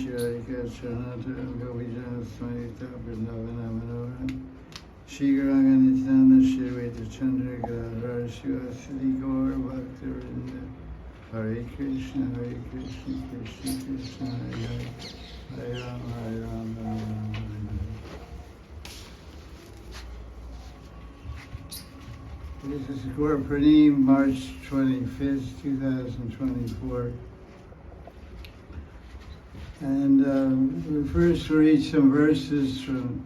Shirika Chanata Govijana Swanita Brindavana Manoram Shigaranga Shiveta Chandra Gadara Shiva Siddhi Gaura Bhakta Vrinda Hare Krishna Krishna Krishna Hare Hare Hare Ram Hare Ram Hare Ram. This is Gaura Purnima, March 25th, 2024. And we first read some verses from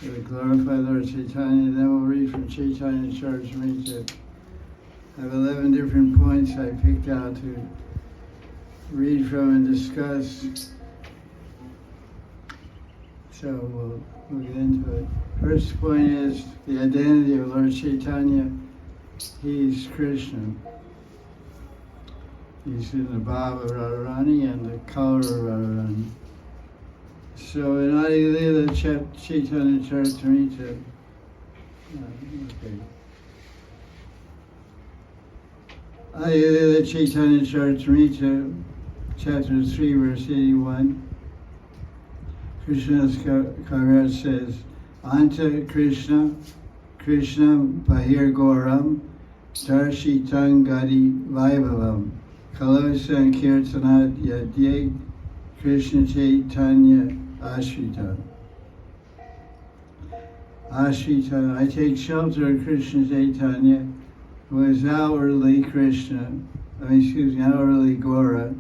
the glorified Lord Chaitanya, then we'll read from Chaitanya Charitamrita. I have 11 different points I picked out to read from and discuss. So we'll get into it. First point is the identity of Lord Chaitanya. He's Krishna. He's in the Bhava Radharani and the color of Radharani. So in Adi Lila Chaitanya Charitamrita, Adi Lila Chaitanya Charitamrita, chapter 3, verse 81, Krishna's Kaviraj says, Anta Krishna, Krishna Bahir Gauram, Darshitang Gadi Vaibhavam, Kalo Sankirtanat Yadye Krishna Chaitanya Ashrita. Ashrita, I take shelter of Krishna Chaitanya, who is outwardly Krishna, outwardly Gaura,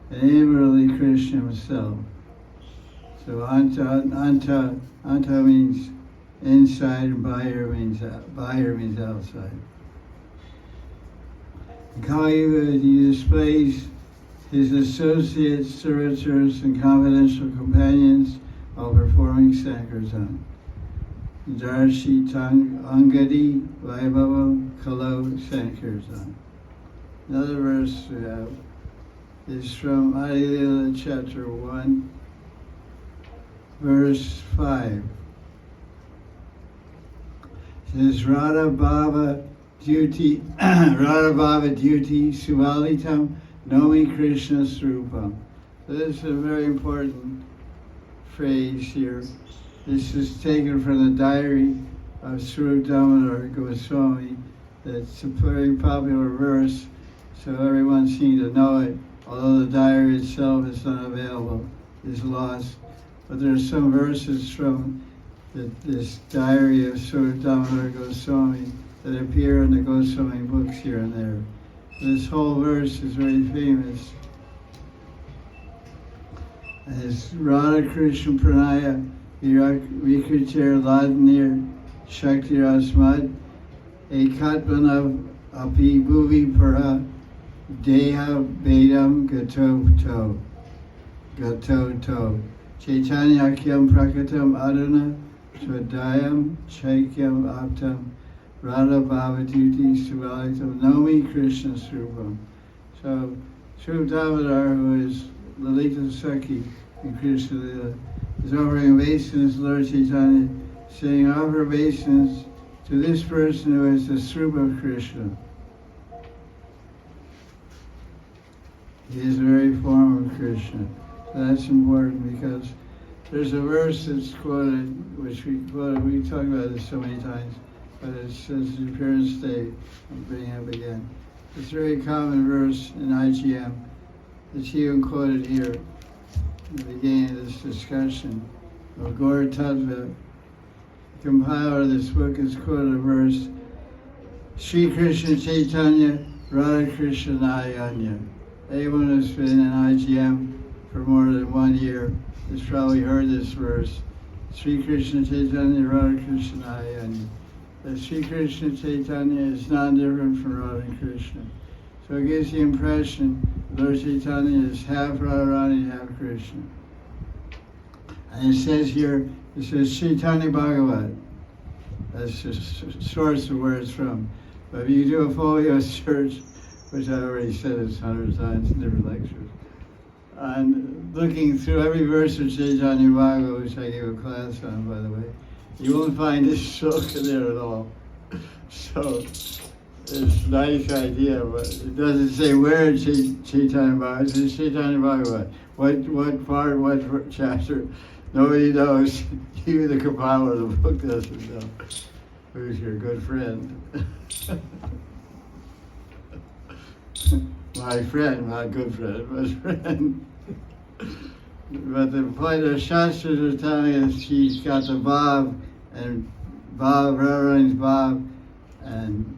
and inwardly Krishna himself. So Anta means inside, and Bahir means outside. In Kali Yuga, he displays his associates, servitors, and confidential companions while performing Sankirtan. Darshi Tang Angadi Vaibhava Kalo Sankirtan. Another verse we have is from Adi Lila chapter 1, verse 5. It says, Radha Bhava Duty, Radha Bhava Duty Suvalitam Nomi Krishna Srupam. So this is a very important phrase here. This is taken from the diary of Swarup Damodar Goswami. That's a very popular verse, so everyone seems to know it, although the diary itself is not available, is lost. But there are some verses from this diary of Swarup Damodar Goswami that appear in the Goswami books here and there. This whole verse is very famous. As Radha Krishna Pranaya Vikriter Ladnir Shakti Rasmad Ekatmanav Api Bhuvi Para Deha Vedam Gato To Chaitanya Kyam Prakatam Adana Swadayam Chaikyam Aptam Radha Bhavaduti Suvalitam Nomi Krishna Srupam. So Swarup Damodar, who is Lalita Sakhi in Krishna Lila, is offering obeisance to Lord Chaitanya, saying, offer obeisance to this person who is the Srupa of Krishna. He is the very form of Krishna. So that's important because there's a verse that's quoted, which we talk about this so many times, but it says the appearance state. I'll bring it up again. It's a very common verse in IGM. It's even quoted here in the beginning of this discussion of Gaur Tattva. The compiler of this book has quoted a verse, Sri Krishna Chaitanya Radha Krishna Nayanya. Anyone who's been in IGM for more than 1 year has probably heard this verse. Sri Krishna Chaitanya Radha Krishna Nayanya. That Sri Krishna Chaitanya is not different from Radha Krishna. So it gives the impression Lord Chaitanya is half Radharani, half Krishna. And it says here, it says Chaitanya Bhagavat. That's the source of where it's from. But if you do a folio search, which I already said it's hundreds of times in different lectures, and looking through every verse of Chaitanya Bhagavat, which I gave a class on, by the way, you won't find this shloka there at all. So it's a nice idea, but it doesn't say where Chaitanya Bhagavat. It says Chaitanya Bhagavat. What part, what chapter? Nobody knows. Even the compiler of the book doesn't know. Who's your good friend? My friend, not good friend, but friend. But the point the Shastras are telling us, he's got the Bob, and Bob, Reverend Bob, and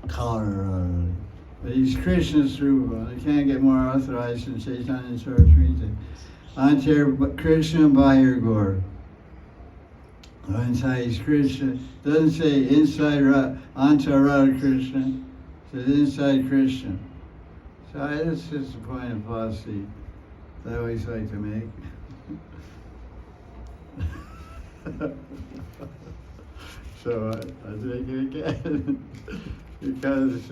collar. But he's Krishna's Rupa. They can't get more authorized than Chaitanya Charitamrita. Antar Krishna Bahir Gaur. Inside he's Krishna. Doesn't say inside Antar Radha Krishna. It says inside Krishna. So that's just the point of philosophy that I always like to make. So I take it again. Because,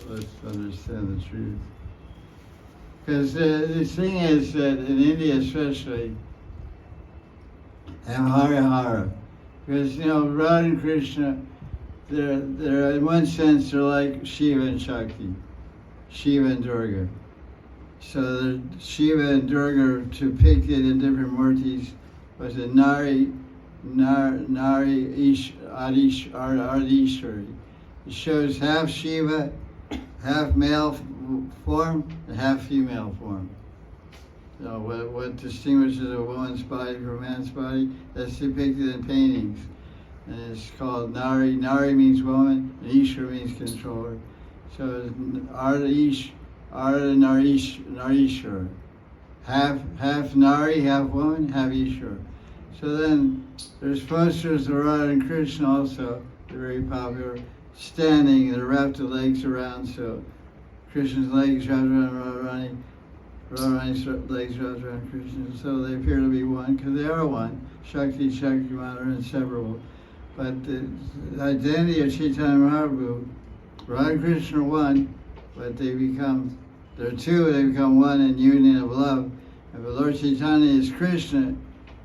let's understand the truth. Because the thing is that in India especially, and Hara Hara, because, Radha and Krishna, they're in one sense, they're like Shiva and Shakti, Shiva and Durga. So Shiva and Durga are depicted in different murtis, but the Nari Adishwari. It shows half Shiva, half male form, and half female form. So what distinguishes a woman's body from a man's body, that's depicted in paintings. And it's called Nari. Nari means woman, and Ishwar means controller. So Narishwar. Half Nari, half woman, half Ishwar. So then there's posters of Radha and Krishna also, they're very popular. Standing, they're wrapped the legs around, so Krishna's legs wrapped around Radharani's legs wrapped around Krishna, so they appear to be one, because they are one. Shakti, Shaktiman are inseparable. But the identity of Chaitanya Mahaprabhu, Radha and Krishna are one, but they're two, they become one in union of love. And the Lord Chaitanya is Krishna,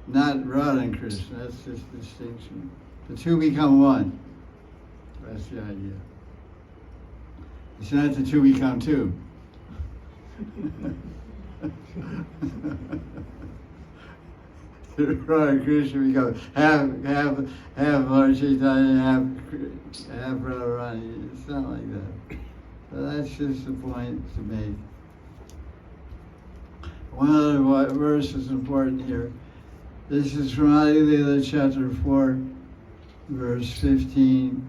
not Radha and Krishna, that's just the distinction. The two become one. That's the idea. It's not the two become two. Radha and Krishna become half Lord Chaitanya, half Radharani. It's not like that. So that's just the point to make. One other verse is important here. This is from Adi Lila chapter 4, verse 15.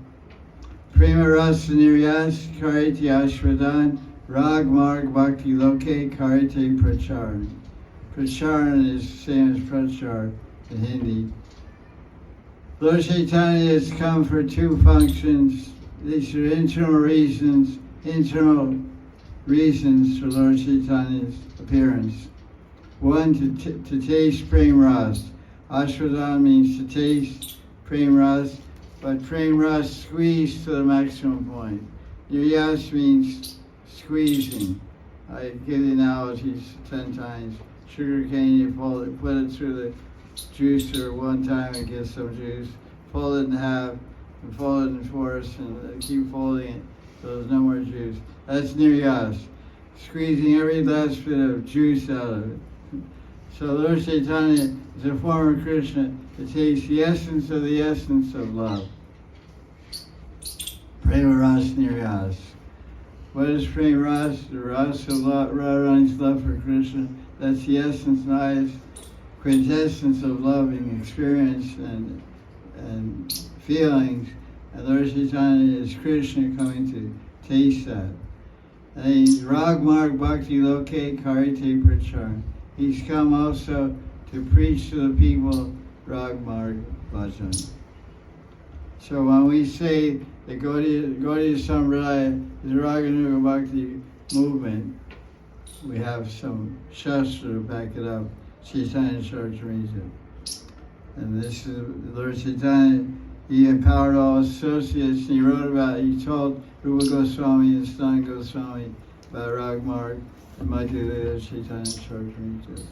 Prema rasa niryas karite ashvadan rag marg bhakti loke karite pracharan. Pracharan is the same as prachar in Hindi. Lord Chaitanya has come for two functions. These are internal reasons for Lord Chaitanya's appearance. One, to taste prem ras. Ashvadan means to taste prem ras, but prem ras squeezed to the maximum point. Niryas means squeezing. I give the analogies 10 times. Sugar cane, you put it through the juicer one time and get some juice. Fold it in half, and fold it in fours, and keep folding it so there's no more juice. That's niryas, squeezing every last bit of juice out of it. So Lord Chaitanya is a form of Krishna that takes the essence of love. Prema ras niryas. What is prema ras? The ras of Radharani's love for Krishna. That's the essence and highest quintessence of loving experience and feelings. And Lord Chaitanya is Krishna coming to taste that. And he's Rag Marg Bhakti Loke Karite Prachar. He's come also to preach to the people Rag Marg Bhajan. So when we say the Gaudiya Sampradaya is a Raganuga Bhakti movement, we have some Shastra to back it up, Chaitanya Charitamrita. And this is Lord Chaitanya. He empowered all associates, and he told Rupa Goswami and Stan Goswami about Rag Marg and Madhya Chaitanya Charitamrita.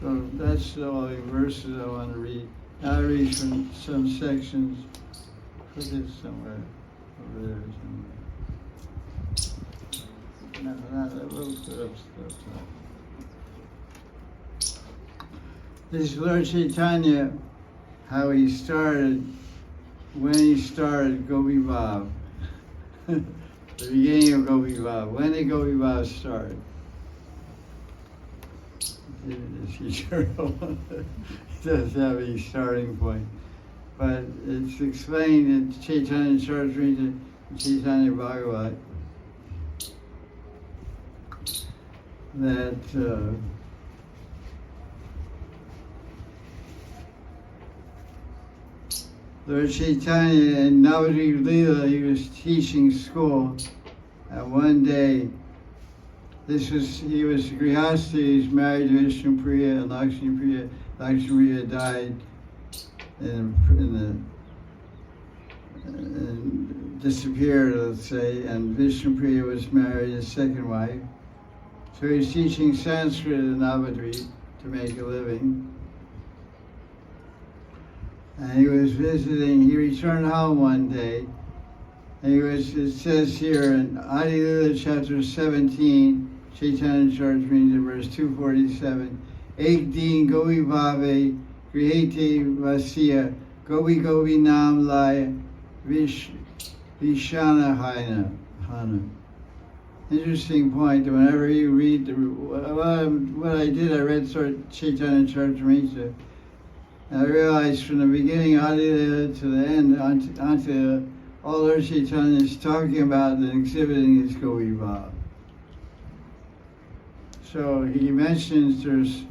So that's all the verses I want to read. Now I read from some sections. Put it somewhere over there somewhere. No, we'll put up stuff. This is Lord Chaitanya, how he started, when he started Gopi Bhav. The beginning of Gopi Bhav. When did Gopi Bhav start? It does have a starting point. But it's explained in Chaitanya Charitamrita, Chaitanya Bhagavat, that Lord Chaitanya in Navadvip Leela, he was teaching school, and one day, he was Grihastha, he was married to Vishnu Priya and Lakshmi Priya. Lakshmi Priya died disappeared, let's say, and Vishnu Priya was married, his second wife. So he was teaching Sanskrit in Navadvip to make a living. And he was visiting, he returned home one day, and it says here in Adi Lila chapter 17, Chaitanya Charitamrita, verse 247, Ek din Gopi Bhave Grihete Vasya Gopi Gopi Nam Laya Vishana Hana. Interesting point that whenever you read what I did, I read Chaitanya Charitamrita. And I realized from the beginning Adi to the end, onto all Lord Chaitanya is talking about and exhibiting his Gopi Bhav. So he mentions there's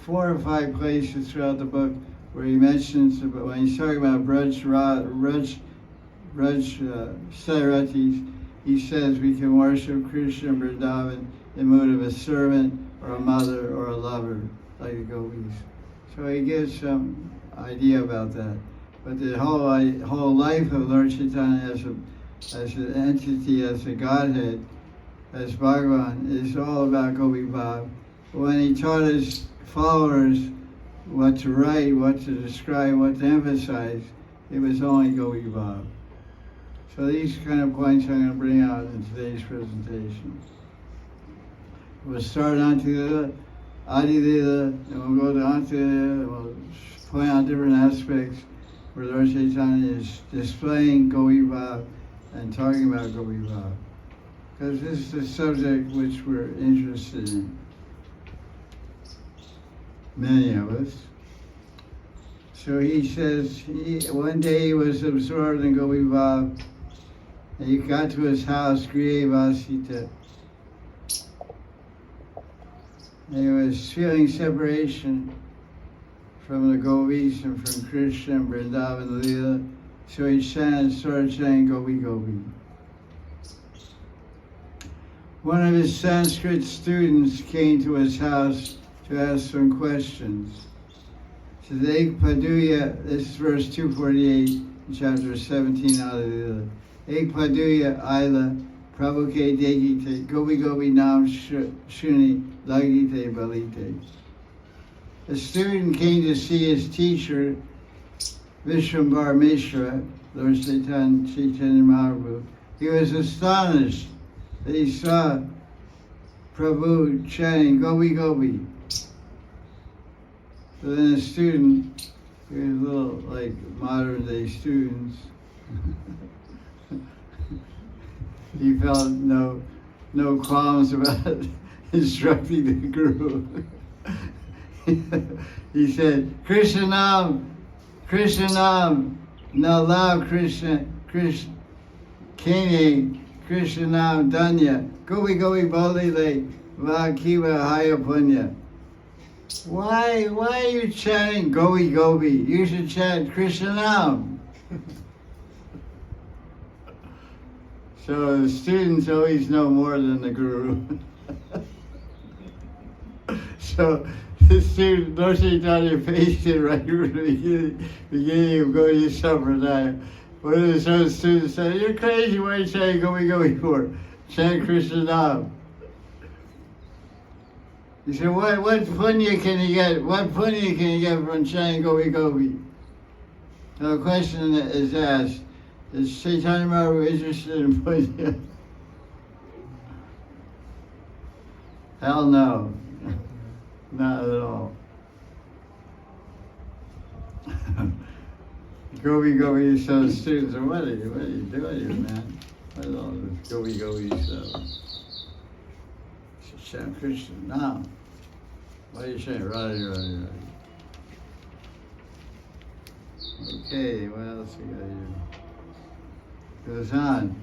4 or 5 places throughout the book where he mentions, when he's talking about Sairatis, he says we can worship Krishna and Vrindavan in the mood of a servant or a mother or a lover, like the gopis. So he gives some idea about that. But the whole life of Lord Chaitanya as an entity, as a Godhead, as Bhagavan, is all about Gopi Bhav. When he taught his followers what to write, what to describe, what to emphasize, it was only Gopi Bhav. So these kind of points I'm going to bring out in today's presentation. We'll start onto Adi Lila, and we'll go to Anta, and we'll point out different aspects where Lord Chaitanya is displaying Gopi Bhav and talking about Gopi Bhav. Because this is the subject which we're interested in, many of us. So he says, one day he was absorbed in Gopi Bhav, and he got to his house, Grihe Vasita. And he was feeling separation from the gopis and from Krishna and Vrindavan Leela. So he started chanting Gopi Gopi. One of his Sanskrit students came to his house to ask some questions. Says, Ek Paduya, this is verse 248 in chapter 17 out of the Ek Paduya Aila Prabhuke Degite Gopi Gopi Nam Shuni Lagite Balite. A student came to see his teacher, Vishwambar Mishra, Lord Chaitanya Mahaprabhu. He was astonished that he saw Prabhu chanting Gopi Gopi. So then a student, he was a little like modern day students, he felt no qualms about instructing the guru. He said, Krishna Nam, Nala Krishna, Kene, Krishna Nam, Danya, Gopi Gopi Bolile, Vakiva Haya Punya. Why are you chanting Gopi Gopi? You should chant Krishna Nam. So the students always know more than the guru. So the student, Lord Chaitanya faced it right from the beginning of Gaudiya Sampradaya. One of his own students said, you're crazy, what are you saying Gopi Gopi for? Chant Krishna Nam. He said, what punya can you get? What punya can you get from chanting Gopi Gopi? Now the question is asked, is Chaitanya Mahaprabhu interested in punya? Hell no. Not at all. Gobi so the students are, what are you doing here, man? What is all this gobi stuff? Sam Christian, now. What are you saying? Right. Okay, what else we got here? Goes on.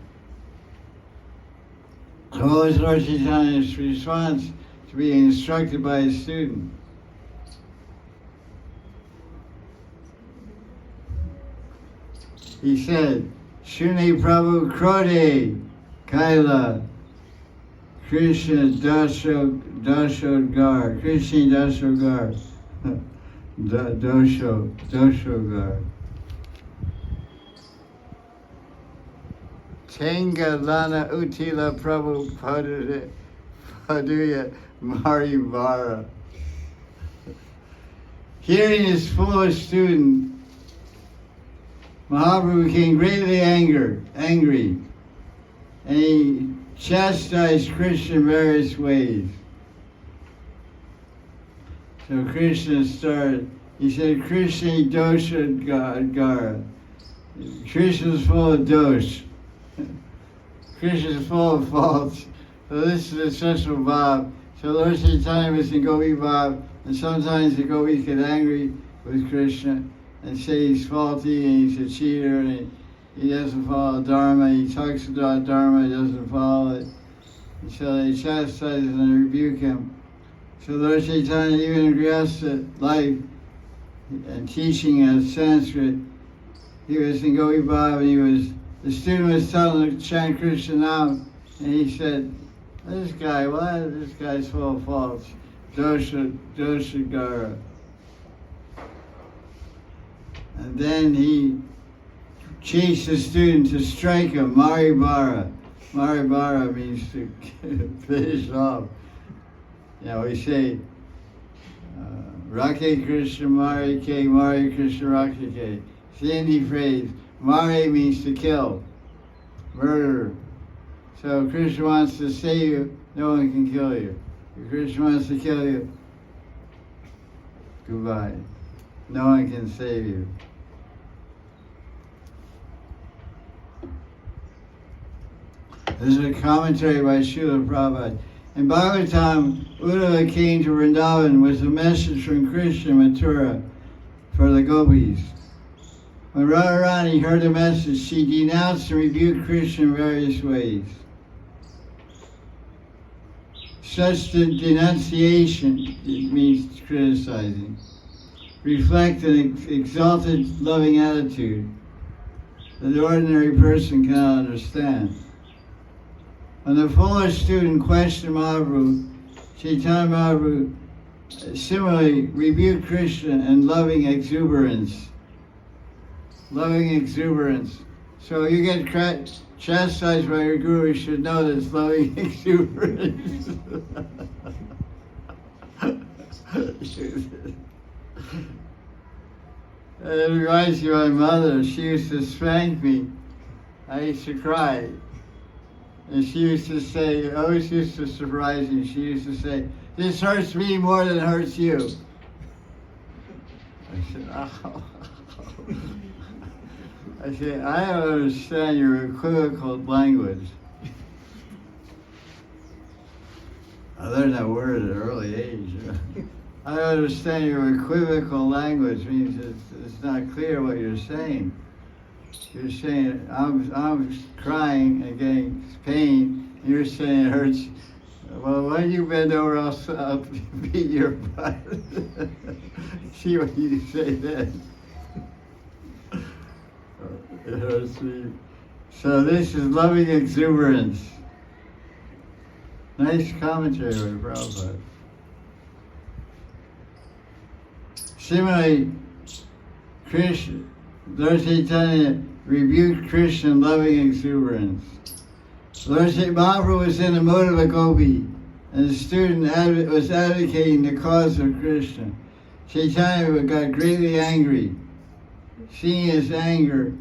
So what was Lord Chaitanya's response to being instructed by a student? He said, Shuni Prabhu Krode Kaila Krishna Dashogar Krishna Dashogar Doshogar Tenga Lana Utila Prabhu Paduya Marivara. Hearing his foolish student, Mahaprabhu became greatly angry, and he chastised Krishna in various ways. So Krishna started, he said, Krishna dosha gara. Krishna's full of dosh. Krishna's full of faults. So this is a special bhav. So Lord Chaitanya was in Gopi bhav, and sometimes the Gopis get angry with Krishna and say he's faulty and he's a cheater and he doesn't follow Dharma. He talks about Dharma, he doesn't follow it. And so they chastise and rebuke him. So Lord Chaitanya, even in Grihastha life and teaching Sanskrit, he was in Gopi bhav and the student was telling him to chant Krishna Nam, and he said, this guy's full of faults. Dosha gara. And then he chased the student to strike him, Maribara. Maribara means to finish off. We say, Rakhe Krishna Mari Ke, Mari Krishna Rakhe Ke. It's the Hindi phrase. Mari means to kill, murder. So Krishna wants to save you, no one can kill you. If Krishna wants to kill you, goodbye. No one can save you. This is a commentary by Srila Prabhupada. In Bhagavatam, Uddhava came to Vrindavan with a message from Krishna Mathura for the gopis. When Radharani heard the message, she denounced and rebuked Krishna in various ways. Such denunciation, it means criticizing, reflect an exalted, loving attitude that the ordinary person cannot understand. When the foolish student questioned Mahaprabhu, Chaitanya Mahaprabhu similarly rebuked Krishna in loving exuberance. Loving exuberance. So you get chastised by your guru, you should know that it's loving exuberance. It reminds me of my mother. She used to spank me. I used to cry. And she used to say, always used to surprise me, she used to say, this hurts me more than it hurts you. I said, oh. I said, I don't understand your equivocal language. I learned that word at an early age. I don't understand your equivocal language. It means it's not clear what you're saying. You're saying, I'm crying and getting pain, and you're saying it hurts. Well, when you bend over, I'll beat your butt. See what you say then. It hurts me. So this is loving exuberance. Nice commentary by Prabhupada. Similarly, Lord Chaitanya rebuked Krishna in loving exuberance. Lord Chaitanya Mahaprabhu was in the mode of a gopi, and the student was advocating the cause of Krishna. Chaitanya got greatly angry. Seeing his anger,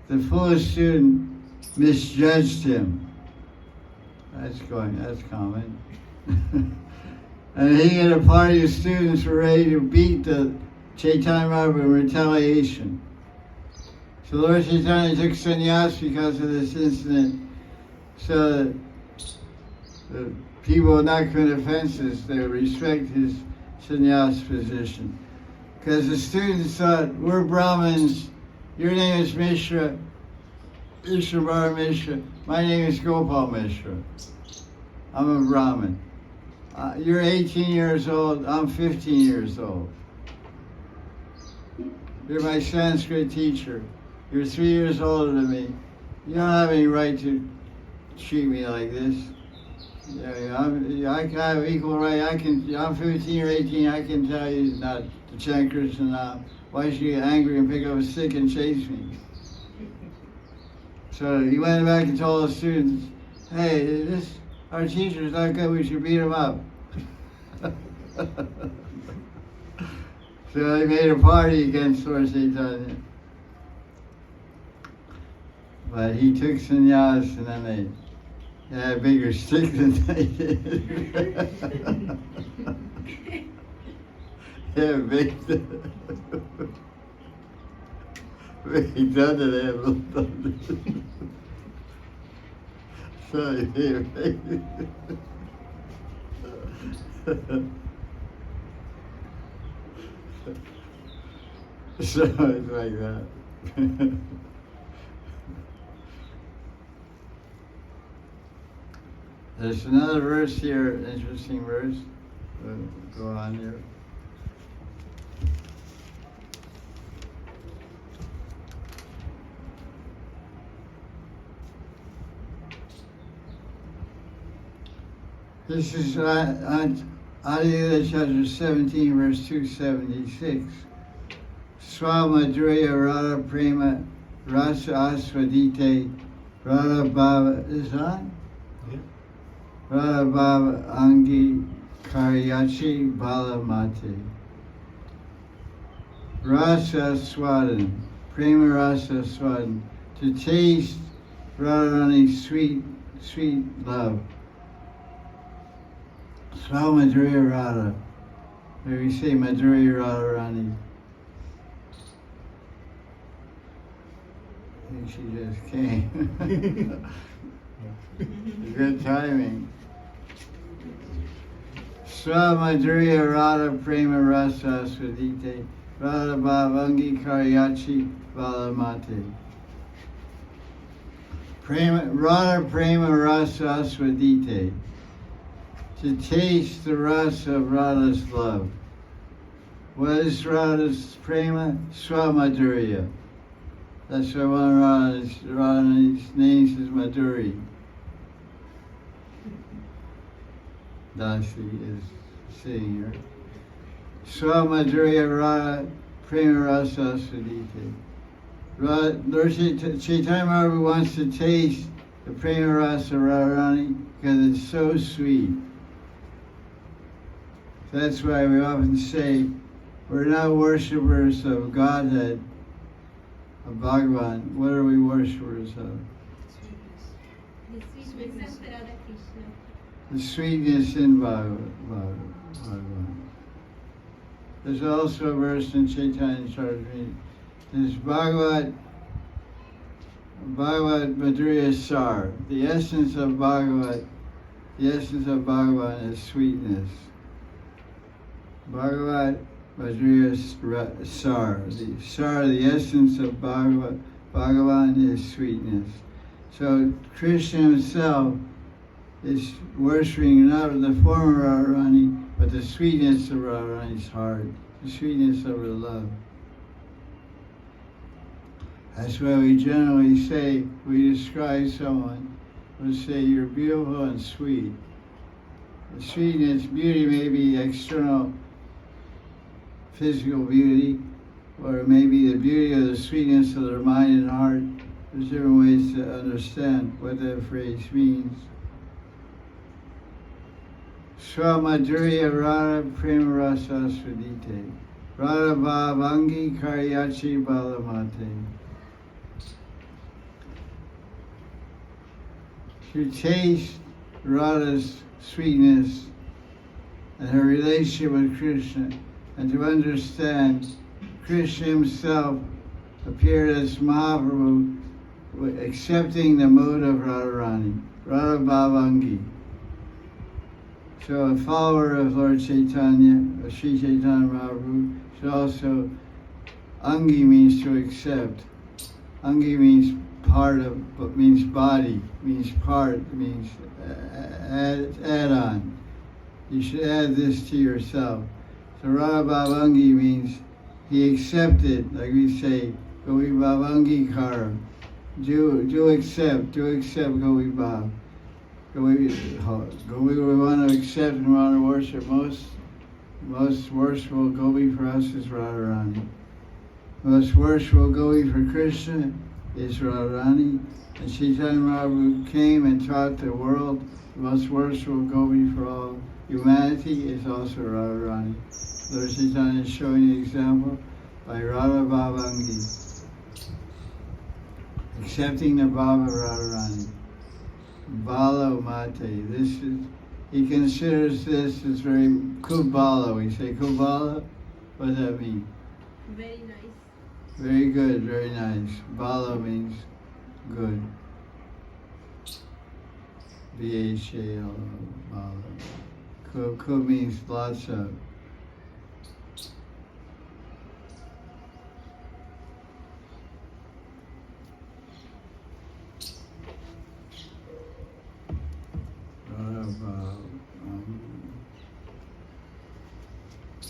the foolish student misjudged him. That's common. And he and a party of students were ready to beat the Chaitanya Mahaprabhu in retaliation. So Lord Chaitanya took sannyas because of this incident, so that the people would not commit offenses. They would respect his sannyas position. Because the students thought, we're Brahmins, your name is Mishra, Ishwar Mishra, my name is Gopal Mishra. I'm a Brahmin. You're 18 years old, I'm 15 years old. You're my Sanskrit teacher. You're 3 years older than me. You don't have any right to treat me like this. I have equal right. I'm 15 or 18, I can tell you not to chant Krishna now. Why should you get angry and pick up a stick and chase me? So he went back and told the students, hey, our teacher's not good, we should beat him up. So they made a party against Lord Chaitanya. But he took sannyas and then they had a bigger stick than they did. Yeah, big thunder, they had little thunder. So, so it's like that. There's another verse here, interesting verse. Go on here. This is Adilita chapter 17, verse 276. Swamadriya Radha Prema Rasa Aswadite Radha Baba. Is that? Yeah. Radha Baba Angi Karyachi Balamate. Rasa Swadan. Prema Rasa Swadan. To taste Radharani's sweet love. Swamadriya Radha. Where we say Madhurya Radharani. I think she just came. Good timing. Swamadriya Radha Prema Rasa Swadite Radha Bhavangi Karyachi Valamate. Radha Prema Rasa Swadite. To taste the rasa of Radha's love. What is Radha's prema? Swamadhurya. That's why one of Radha's names is Madhuri. Dasi is sitting here. Swamadhurya Radha Prema Rasa Swadite. Lord Chaitanya Mahaprabhu wants to taste the Prema Rasa Radharani because it's so sweet. That's why we often say we're not worshippers of Godhead, of Bhagavan. What are we worshippers of? The sweetness in Bhagavan. There's also a verse in Chaitanya Charitamrita. There's Bhagavat Madhurya Sar. The essence of Bhagavan is sweetness. Bhagavat Madhurya Sar. The essence of Bhagavan is sweetness. So Krishna himself is worshipping not the form of Radharani, but the sweetness of Radharani's heart, the sweetness of her love. That's why we generally say, we describe someone, we say you're beautiful and sweet. The sweetness, beauty may be external physical beauty, or it may be the beauty of the sweetness of their mind and heart. There's different ways to understand what that phrase means. Swamadhurya Radha Prema Rasa Swadite Radha Bhavangi Karyachi Balamate. To taste Radha's sweetness and her relationship with Krishna, and to understand Krishna himself appeared as Mahaprabhu, accepting the mode of Radharani, Radha Bhavangi. So a follower of Lord Chaitanya, Sri Chaitanya Mahaprabhu, should also, Angi means to accept. Angi means part of, but means body, means part, means add on. You should add this to yourself. So Radha Bhavangi means he accepted, like we say, Govi Bhavangi Kara. Do accept Govi Bhav. We want to accept and want to worship. Most worshipful Gopi for us is Radharani. Most worshipful Gopi for Krishna is Radharani. And Chaitanya Mahaprabhu came and taught the world. The most worshipful Gopi for all humanity is also Radharani. Lord Chaitanya is showing the example by Radha Bhavangi, accepting the Bhava Radharani. Balo Mate. This is, he considers this as very Kubala. We say Kubala. What does that mean? Very nice. Very good, very nice. Bala means good. B-H-A-L-O, Bala. Kub means lots of.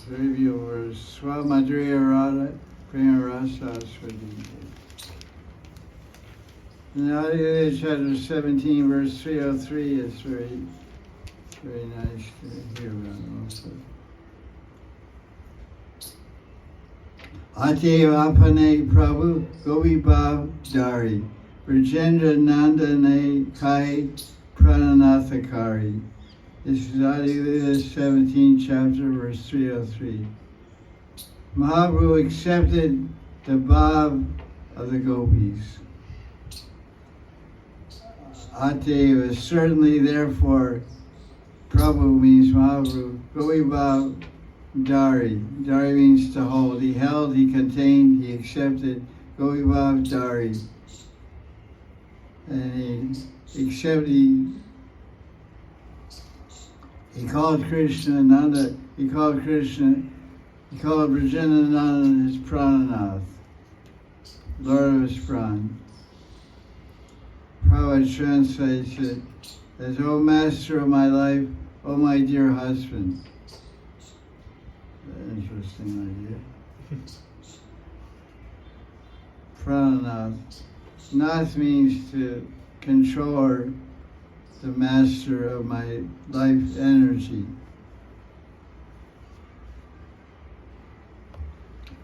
Review verse Swamadriya Radha Prema Rasa Swadhi. Now chapter 17 verse 303 is very nice to hear about also. Atev apane Prabhu Govi Bhav Dari Rajendra Nandane Kai Prananathakari. This is Adi 17th chapter, verse 303. Mahaprabhu accepted the bhav of the gopis. Ateva, certainly, therefore, Prabhu means Mahaprabhu. Gopi bhav dari. Dari means to hold. He held, he contained, he accepted. Gopi bhav dari. And he accepted. He called Krishna Nanda, he called Brajendranath his Prananath, Lord of his Pran. Prabhupada translates it as, O Master of my life, O my dear husband. Interesting idea. Prananath. Nath means to control, the master of my life energy.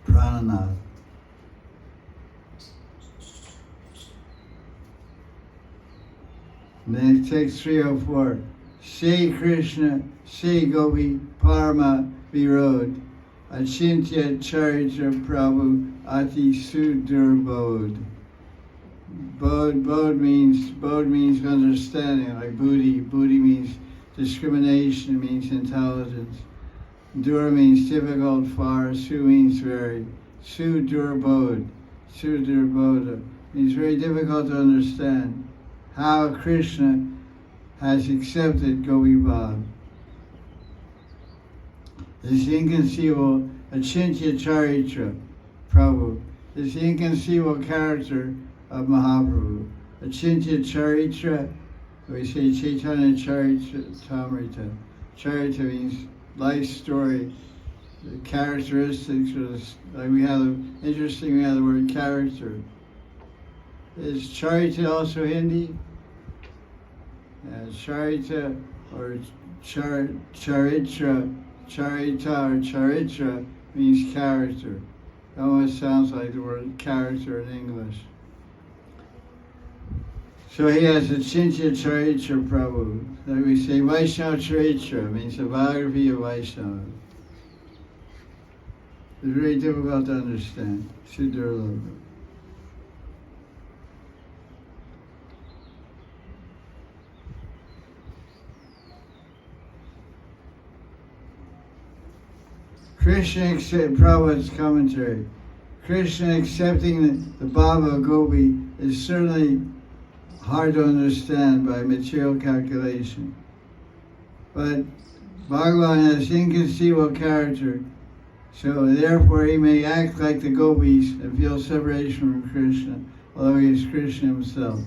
Prananath. Next text 304. Say Krishna, say Gopi, Parma Virod, Achintya Charitra Prabhu, Ati Sudurbodh. Bodh means understanding, like buddhi. Buddhi means discrimination, means intelligence. Dur means difficult, far. Su means very. Sudurbodh. Sudurbodha means very difficult to understand how Krishna has accepted Gopi Bhav. This inconceivable Achintya Charitra Prabhu, this inconceivable character of Mahaprabhu. Achintya Charitra, we say Chaitanya Charitamrita. Charita means life story, the characteristics of this, like we have the word character. Is Charita also Hindi? Charita or Charitra, Charita or Charitra means character. It almost sounds like the word character in English. So he has a Achintya Charitra Prabhu. Like we say, Vaishnava Charitra means the biography of Vaishnava. It's very difficult to understand. Siddharloka. Krishna accepted, Prabhupada's commentary. Krishna accepting the Baba Gopi is certainly hard to understand by material calculation. But Bhagavan has inconceivable character, so therefore he may act like the gopis and feel separation from Krishna, although he is Krishna himself.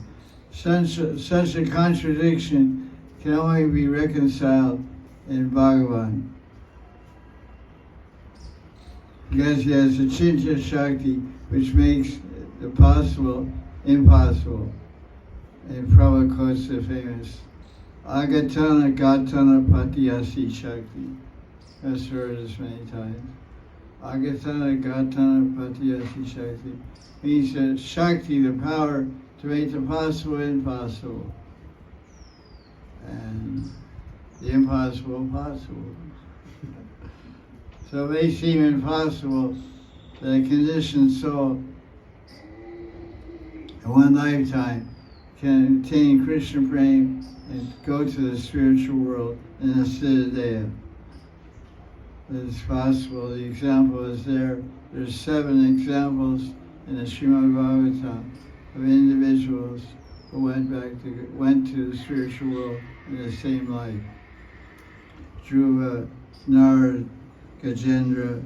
Such a contradiction can only be reconciled in Bhagavan, because he has a Chinta Shakti which makes the possible impossible. And Prabhupada quotes the famous Agatana Gatana Patiyasi Shakti. That's heard this many times. Agatana Gatana Patiyasi Shakti means that Shakti, the power to make the possible impossible, and the impossible possible. So it may seem impossible that a conditioned soul in one lifetime can attain Krishna Prema and go to the spiritual world in a Siddhaya. It's possible. The example is there. There's 7 examples in the Srimad Bhagavatam of individuals who went to the spiritual world in the same life. Dhruva, Narad, Gajendra,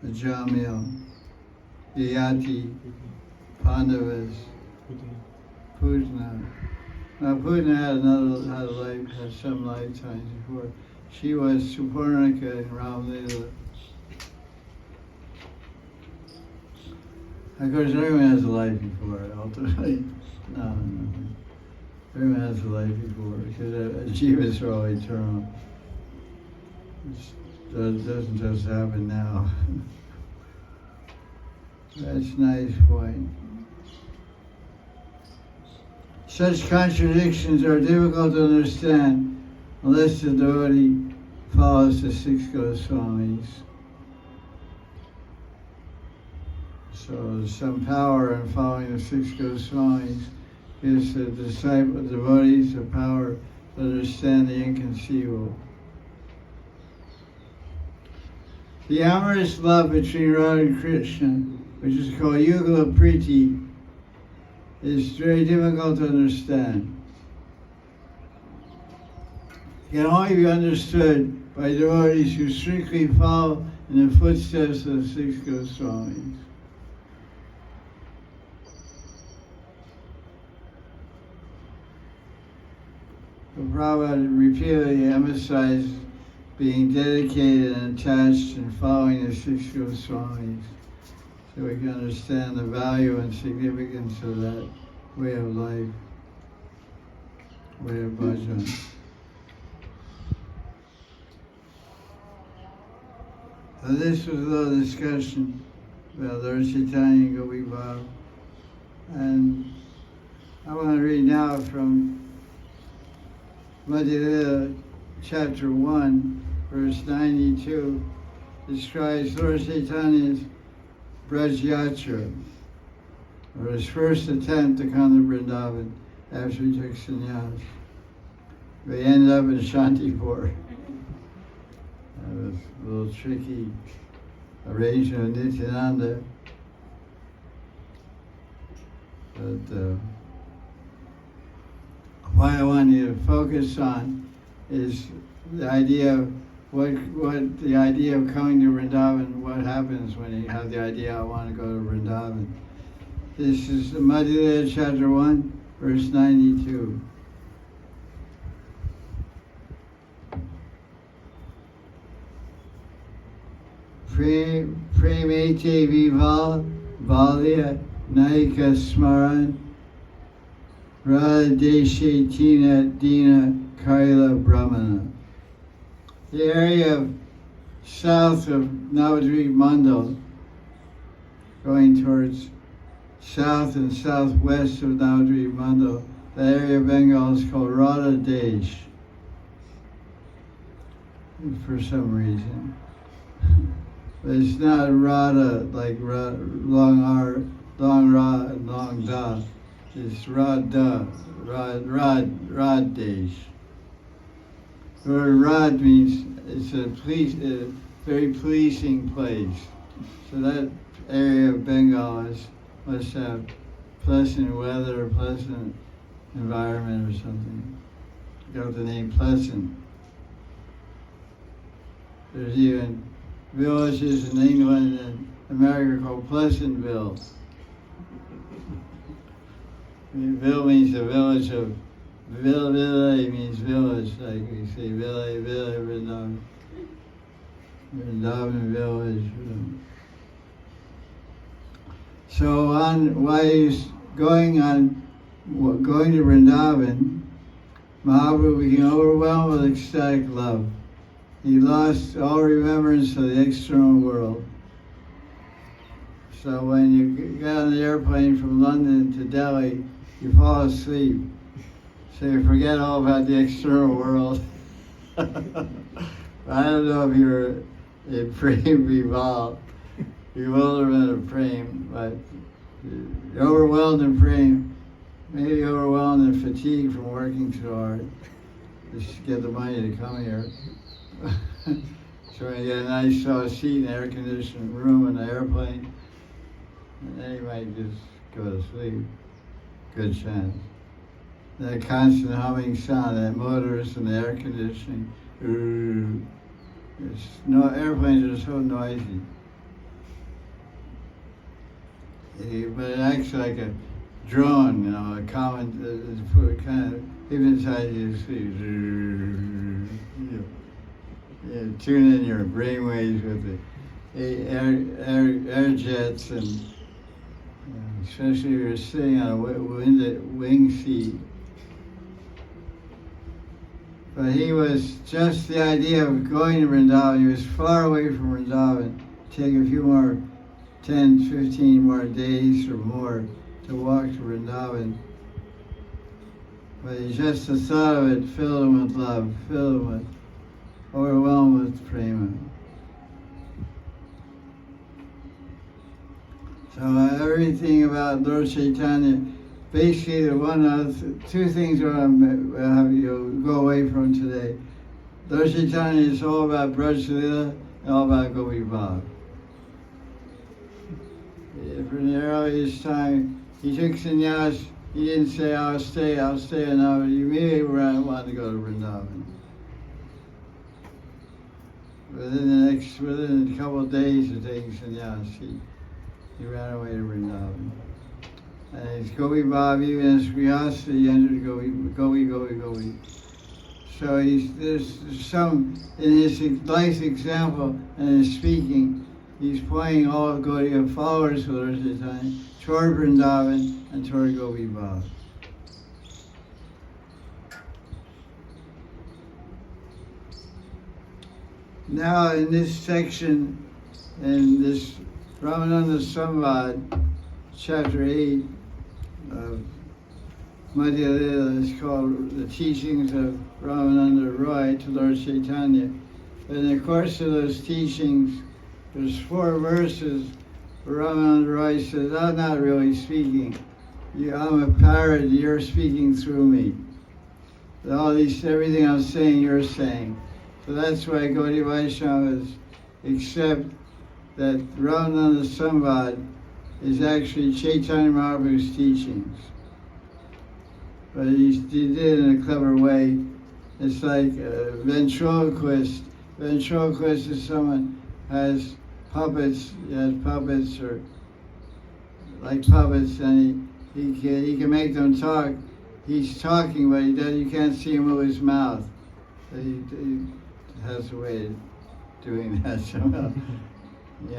Ajamil, Yayati, Pandavas, Putana. Now Putana had some lifetimes before. She was Suparnika in Ramlila. Of course, everyone has a life before, ultimately. No. Everyone has a life before, because jivas are all eternal. It doesn't just happen now. That's a nice point. Such contradictions are difficult to understand unless the devotee follows the 6 Goswamis. So there's some power in following the 6 Goswamis. Gives the devotees the power to understand the inconceivable. The amorous love between Radha and Krishna, which is called Yugala Priti, is very difficult to understand. It can only be understood by devotees who strictly follow in the footsteps of the 6 Goswamis. The Prabhupada repeatedly emphasized being dedicated and attached and following the 6 Goswamis, so we can understand the value and significance of that way of life, way of bhajan. So this was a little discussion about Lord Chaitanya and Gopi Baba, and I want to read now from Madhya chapter 1, verse 92, describes Lord Chaitanya's Braj Yatra, or his first attempt to come to Vrindavan after he took sannyas. They ended up in Shantipur. That was a little tricky arrangement of Nityananda. But what I want you to focus on is the idea of what the idea of coming to Vrindavan, what happens when you have the idea, I want to go to Vrindavan. This is Madhya chapter 1, verse 92. Premete vival valya naika smaran radeshe tina dina kaila brahmana. The area south of Navadvip Mandal, going towards south and southwest of Navadvip Mandal, the area of Bengal is called Radha Desh, for some reason. But it's not Radha like long R, long Ra, and long Da. It's Radha, Rad Desh. The word Rad means it's a very pleasing place. So that area of Bengal must have pleasant weather, pleasant environment or something. Got the name Pleasant. There's even villages in England and America called Pleasantville. Ville means the village of, ville means village, like we say, ville, Vrindavan. Vrindavan village. So while he's going to Vrindavan, Mahaprabhu became overwhelmed with ecstatic love. He lost all remembrance of the external world. So when you get on the airplane from London to Delhi, you fall asleep. So you forget all about the external world. I don't know if you're in Prem Vival, bewilderment of Prem, but you're overwhelmed in Prem, maybe overwhelmed in fatigue from working so hard just to get the money to come here. So you get a nice seat in an air-conditioned room in the airplane, and then you might just go to sleep. Good chance. That constant humming sound, that motors and the air conditioning, airplanes are so noisy. But it acts like a drone, a common, kind of hypnotize you to sleep. You tune in your brainwaves with the air jets, and especially if you're sitting on a wing seat. But he was just the idea of going to Vrindavan. He was far away from Vrindavan. Take a few more, 10, 15 more days or more to walk to Vrindavan. But just the thought of it filled him with love, filled him with, overwhelmed with prema. So everything about Lord Chaitanya, basically two things I want to have you go away from today. Lord Chaitanya is all about Braj Lila and all about Gopi Bhav. From the earliest time, he took sannyas. He didn't say, I'll stay enough. He immediately wanted to go to Vrindavan. Within a couple of days of taking sannyas, he ran away to Vrindavan. And his Gopi Bhav, even as Grihastha, he entered Gopi. So there's some, in his life example and his speaking, he's pointing all of Gaudiya followers of Lord Chaitanya toward Vrindavan and toward Gopi Bhav. Now in this section, in this Ramananda Samvad, chapter 8 of Madhya Lila, is called The Teachings of Ramananda Roy to Lord Chaitanya. In the course of those teachings, there's 4 verses where Ramananda Roy says, I'm not really speaking. I'm a parrot, you're speaking through me. Everything I'm saying, you're saying. So that's why Gaudiya Vaishnavas accept that Ramananda Samvad is actually Chaitanya Mahaprabhu's teachings. But he did it in a clever way. It's like a ventriloquist. Ventriloquist is someone has puppets, or like puppets, and he can make them talk. He's talking, but you can't see him move his mouth. He has a way of doing that somehow. He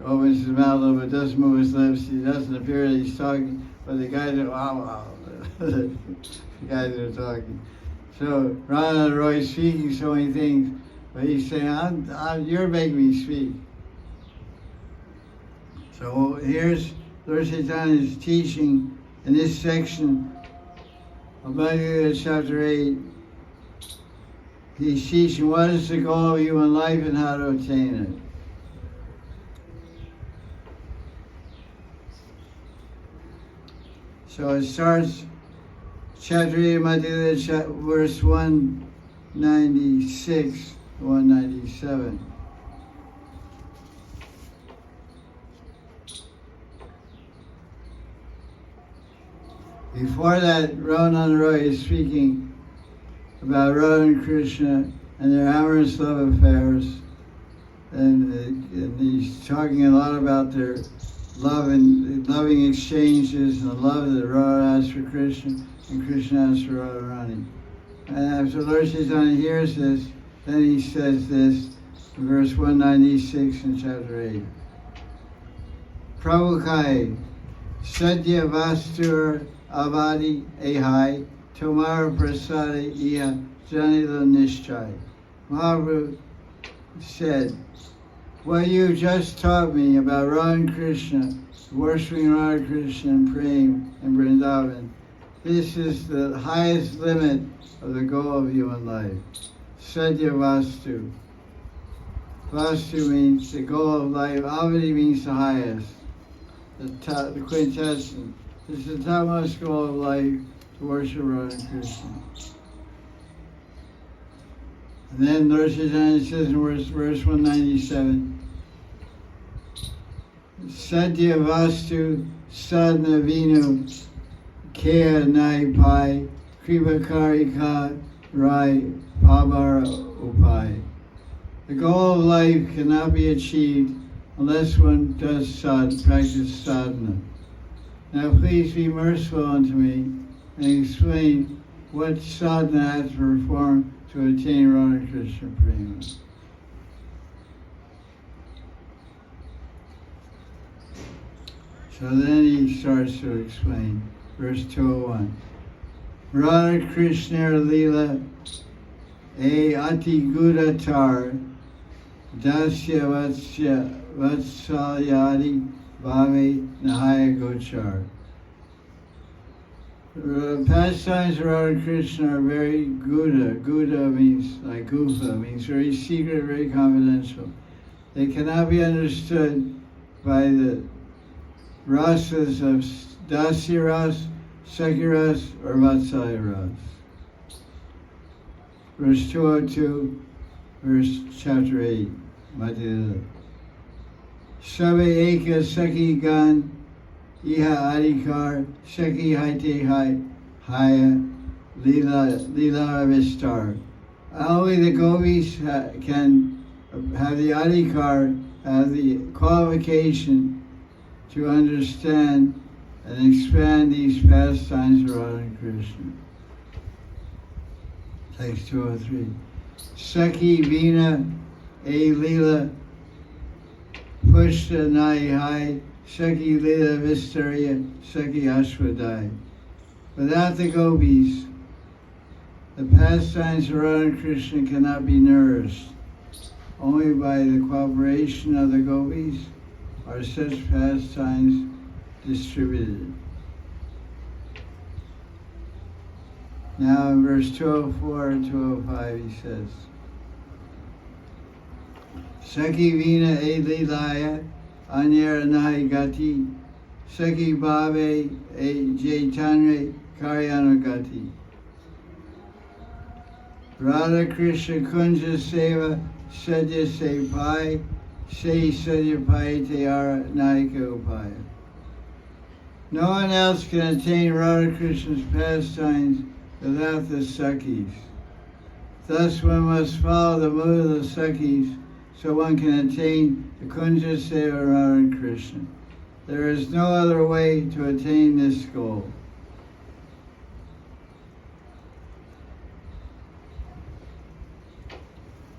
opens his mouth a little bit, doesn't move his lips. He doesn't appear that he's talking, but the guys are wow. The guys are talking. So Ramananda Roy is speaking so many things, but he's saying, you're making me speak. So here's Lord Chaitanya's teaching in this section of Bhagavad Gita chapter 8. He's teaching what is the goal of human life and how to attain it. So it starts, chapter 8 of Madhya Lila, verse 196 to 197. Before that, Raghunandan Roy is speaking about Radha and Krishna and their amorous love affairs, and he's talking a lot about their love and loving exchanges and the love that Radha has for Krishna and Krishna has for Radharani. And after Lord Chaitanya hears this, then he says this in verse 196 in chapter 8. Prabhu Kai, Sadhya Vastur Avadi Ehai, Tomar Prasadi Iya Janila Nishchai. Mahaprabhu said, what you just taught me about Radha and Krishna, worshiping Radha Krishna and praying in Vrindavan, this is the highest limit of the goal of human life. Sadhya Vastu. Vastu means the goal of life. Avadi means the highest, the quintessence. This is the topmost goal of life, to worship Radha Krishna. And then Lord Chaitanya says in verse 197, Sadhya Vastu Sadhana Vinu Kaya Nai Pai Kripakarika Rai Pabara Upai. The goal of life cannot be achieved unless one does practice sadhana. Now please be merciful unto me and explain what sadhana I have to perform to attain Radha Krishna Prema. So then he starts to explain, verse 201. Radha Krishna Leela E Ati Gudatar Dasya Vatsalyadi Bhave Nahaya Gochar. The pastimes of Radha Krishna are very Guda. Guda means like Gufa, means very secret, very confidential. They cannot be understood by the rasas of Dasya Ras, Sakya Ras, or Vatsalya Ras. Verse 202, verse chapter 8, Madhya. Sabe Eka Saki Gan Iha Adhikar Saki Haite Hai Haya Lila Vistar. Only the gopis can have the adhikar, have the qualification to understand and expand these pastimes of Radha and Krishna. Text 203. Saki Vina A Lila Pushta Nai Hai Saki Lila Vistarya Saki Ashwadai. Without the gopis, the pastimes of Radha and Krishna cannot be nourished. Only by the cooperation of the gopis are such pastimes distributed. Now in verse 204 and 205 he says, Saki Vina E Lilaya Anyara Nahi Gati Saki Bhave E Jaitanya Karyana Gati. Radha Krishna Kunja Seva Sadhya Se Pai Se Sadhya Pai Teara Naika Upaya. No one else can attain Radha Krishna's pastimes without the Sakis. Thus one must follow the mood of the Sakis so one can attain the Kunja Seva Radha and Krishna. There is no other way to attain this goal.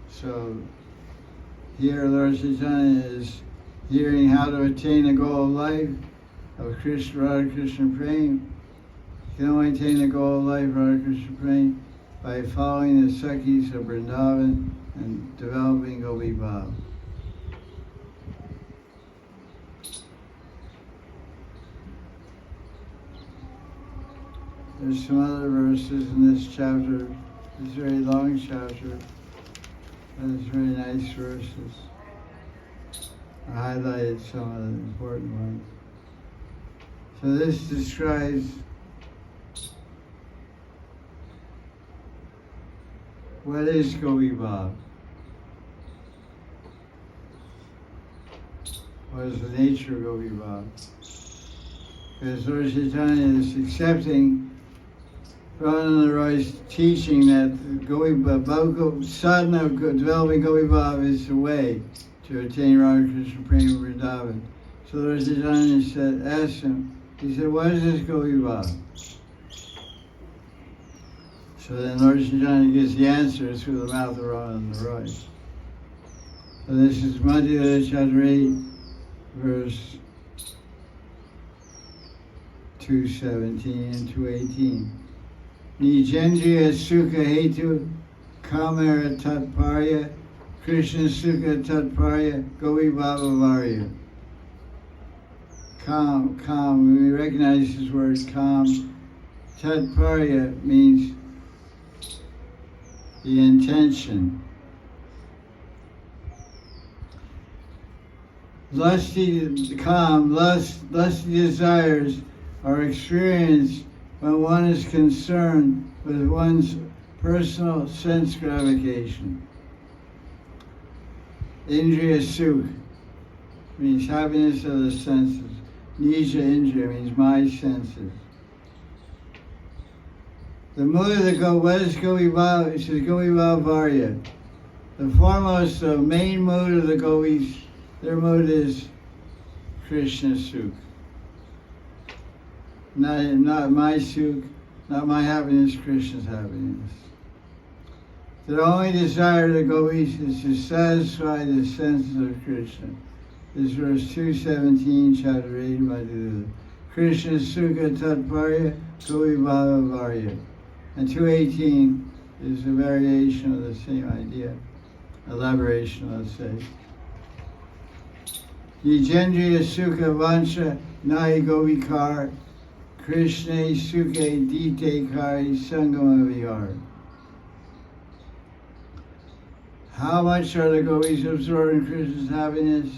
So here Lord Chaitanya is hearing how to attain the goal of life of Krishna, Radha Krishna Prema. You can only attain the goal of life, Radha Krishna Prema, by following the Sakis of Vrindavan and developing Gopi Bhav. There's some other verses in this chapter. It's a very long chapter, but it's very nice verses. I highlighted some of the important ones. So this describes what is Gopi Bhav. What is the nature of Gopi Bhav? Because Lord Chaitanya is accepting Ramananda Roy's teaching that sadhana of developing Gopi Bhav is the way to attain Radha-Krishna Prema Vrindavan. So Lord Chaitanya asked him, he said, what is this Gopi Bhav? So then Lord Chaitanya gives the answer through the mouth of Ramananda Roy. So this is Madhya Chadri, verse 217 and 218. Nijendriya Sukha Hetu Kamara Tatparya Krishna Sukha Tatparya Gopi Bhava Varya. Kam, we recognize this word kam. Tatparya means the intention. Lusty desires are experienced when one is concerned with one's personal sense gratification. Indriya Sukh means happiness of the senses. Nija Indriya means my senses. The mood of the what is Gopi Bhav? It says Gopi Bhav Varya. The foremost, the main mood of the Gopis, their mood is Krishna Sukh. Not my Sukh, not my happiness, Krishna's happiness. The only desire of the Gopis is to satisfy the senses of Krishna. This is verse 217, chapter 8, Madhya. Krishna Sukha Tatparya Gopi Bhava Varya. And 218 is a variation of the same idea, elaboration, let's say. Yijendriya Sukha Vancha Nahi Govikar Krishna Sukhe Dite Kari Sangama Vihar. How much are the Gopis absorbed in Krishna's happiness?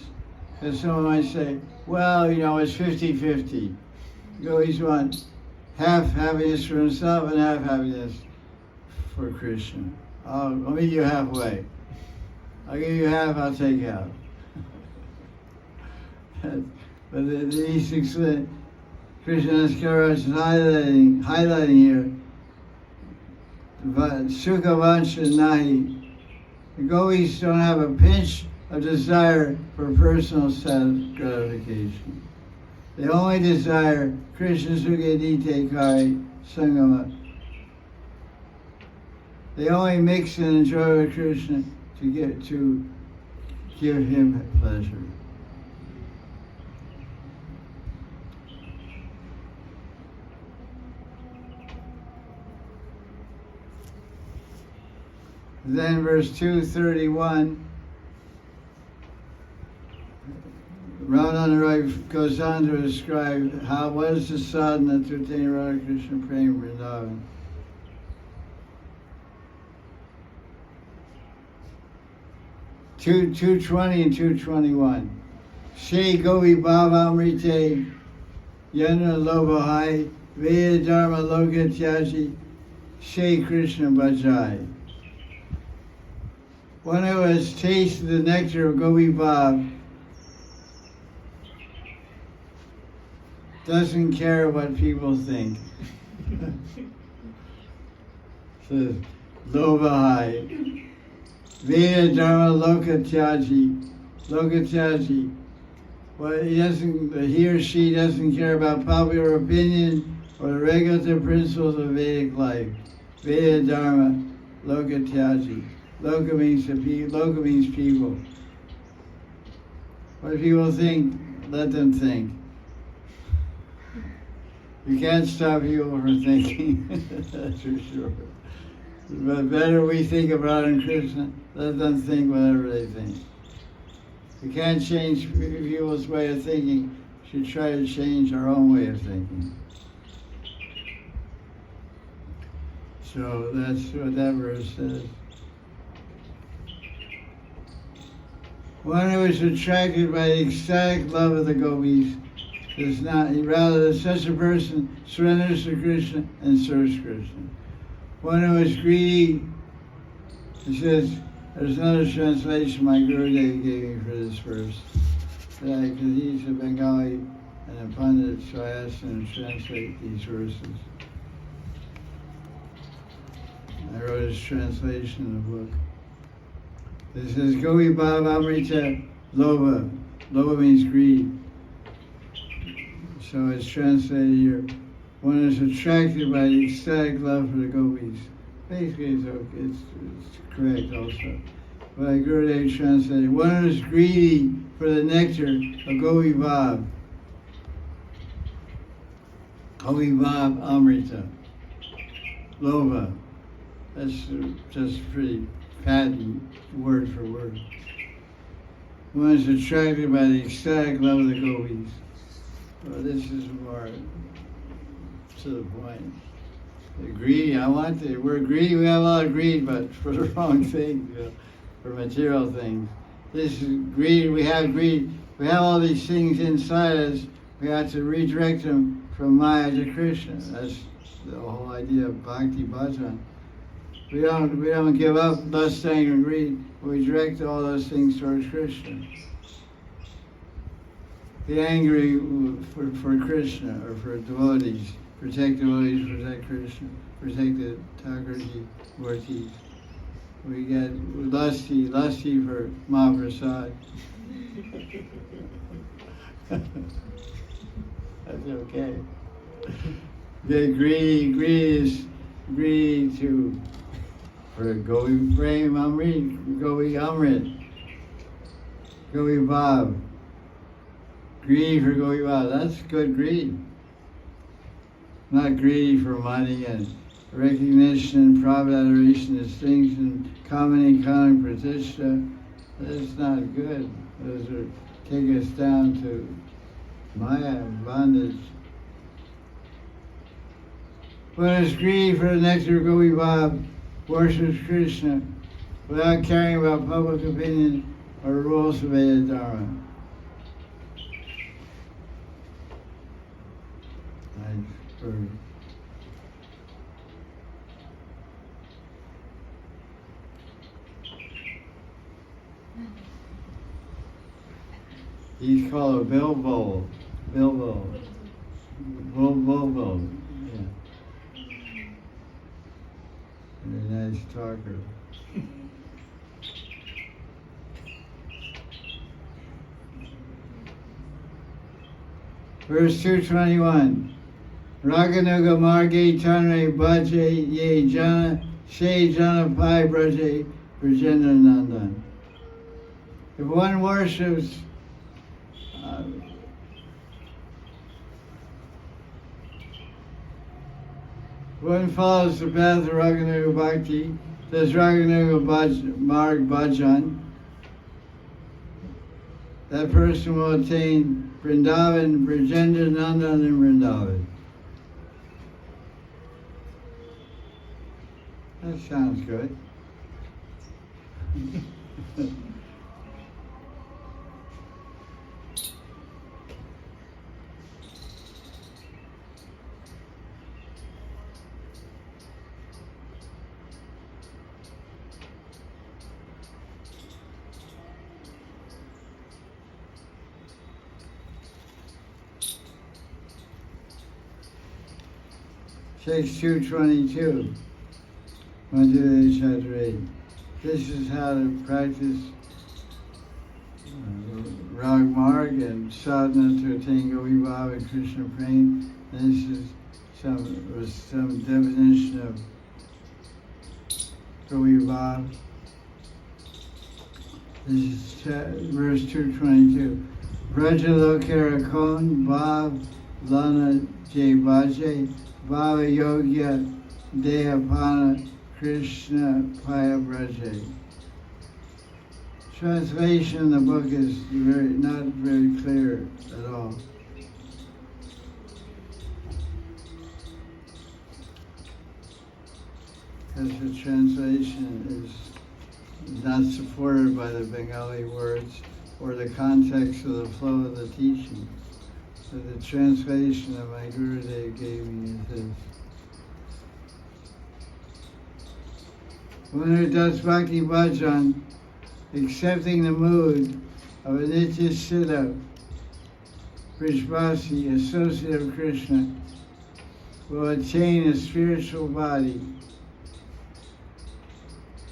Because someone might say, well, it's 50-50. The Gopis want half happiness for himself and half happiness for Krishna. I'll meet you halfway. I'll give you half, I'll take half. But these Krishna's Maharaj is highlighting here, Sukha Vancha Nahi. The Gopis don't have a pinch of desire for personal gratification. They only desire Krishna Sukha Dite Kari Sangama. They only mix and enjoy with Krishna to give him pleasure. Then verse 231, Ramananda Roy goes on to describe what is the sadhana to attain Radha Krishna Prema Vrindavan. 220 and 221. Shri Gopi Bhavamrite Yana Lobahai Veda Dharma Loka Tyaji Shri Krishna Bhajai. One who has tasted the nectar of Gopi Bhav doesn't care what people think. Says Lobahai. Veda Dharma Loka Tyaji. Loka Tyaji. Well, he or she doesn't care about popular opinion or the regulatory principles of Vedic life. Veda Dharma Loka Tyaji. Loka means people. What people think, let them think. You can't stop people from thinking, that's for sure. But better we think of Radha and Krishna, let them think whatever they think. We can't change people's way of thinking, we should try to change our own way of thinking. So that's what that verse says. One who is attracted by the ecstatic love of the Gopis does not, rather such a person surrenders to Krishna and serves Krishna. One who is greedy, it says, there's another translation my Gurudev gave me for this verse, because he's a Bengali and a pundit, so I asked him to translate these verses. I wrote his translation of the book. It says, Govi Bhava Amrita Lobha. Lobha means greed. So it's translated here. One is attracted by the ecstatic love for the gopis. Basically, it's okay. It's correct also. But Gurudev translated, one is greedy for the nectar of Govi Bhav. Govi Bhav Amrita. Lobha. That's just pretty patty, word for word. One is attracted by the ecstatic love of the gopis. Well, this is more to the point. The greedy, we're greedy, we have a lot of greed, but for the wrong things, for material things. This is greed, we have all these things inside us, we have to redirect them from Maya to Krishna. That's the whole idea of Bhakti Bhajan. We don't give up lust, anger, and greed. We direct all those things towards Krishna. Be angry for Krishna or for devotees. Protect devotees, protect Krishna, protect the Thakurji devotees. We get lusty for Mahaprasad. That's okay. Get greedy for Govi Prem Amrit, Govi Amrit, Govi Bhav. Greed for Govi Bhav, that's good greed. Not greedy for money and recognition and private adoration, distinction, common economic pratishtha. That's not good. Those take us down to Maya, bondage. One is greedy for the nectar of Govi Bhav, worships Krishna without caring about public opinion or rules of Veda Dharma. Nice word. He's called a Bilbo. Bilbo. Bilbo. Yeah. Very nice talker. Verse 221. Raganuga marge tanre bhaje ye jana she jana pai braje Brajendra Nandan. If one worships one follows the path of Raganuga Bhakti, says Raganuga Marg Bhajan, that person will attain Vrindavan, Brajendra Nandan, and Vrindavan. That sounds good. Text 222. Manjula Chhatri. This is how to practice Rag Marg and sadhana to attain Govi Bhava and Krishna Prem. This is some definition of Govi Bhava. This is verse 222. Vrajaloka Rakon Bhav Lana Jai Bhaje Bhava Yogya Dehapana Krishna Paya Braje. Translation of the book is not very clear at all. Because the translation is not supported by the Bengali words or the context of the flow of the teaching. So the translation that my Gurudev gave me is this. One who does Bhakti Bhajan, accepting the mood of a Nitya Siddha, Vrishvasi, associate of Krishna, will attain a spiritual body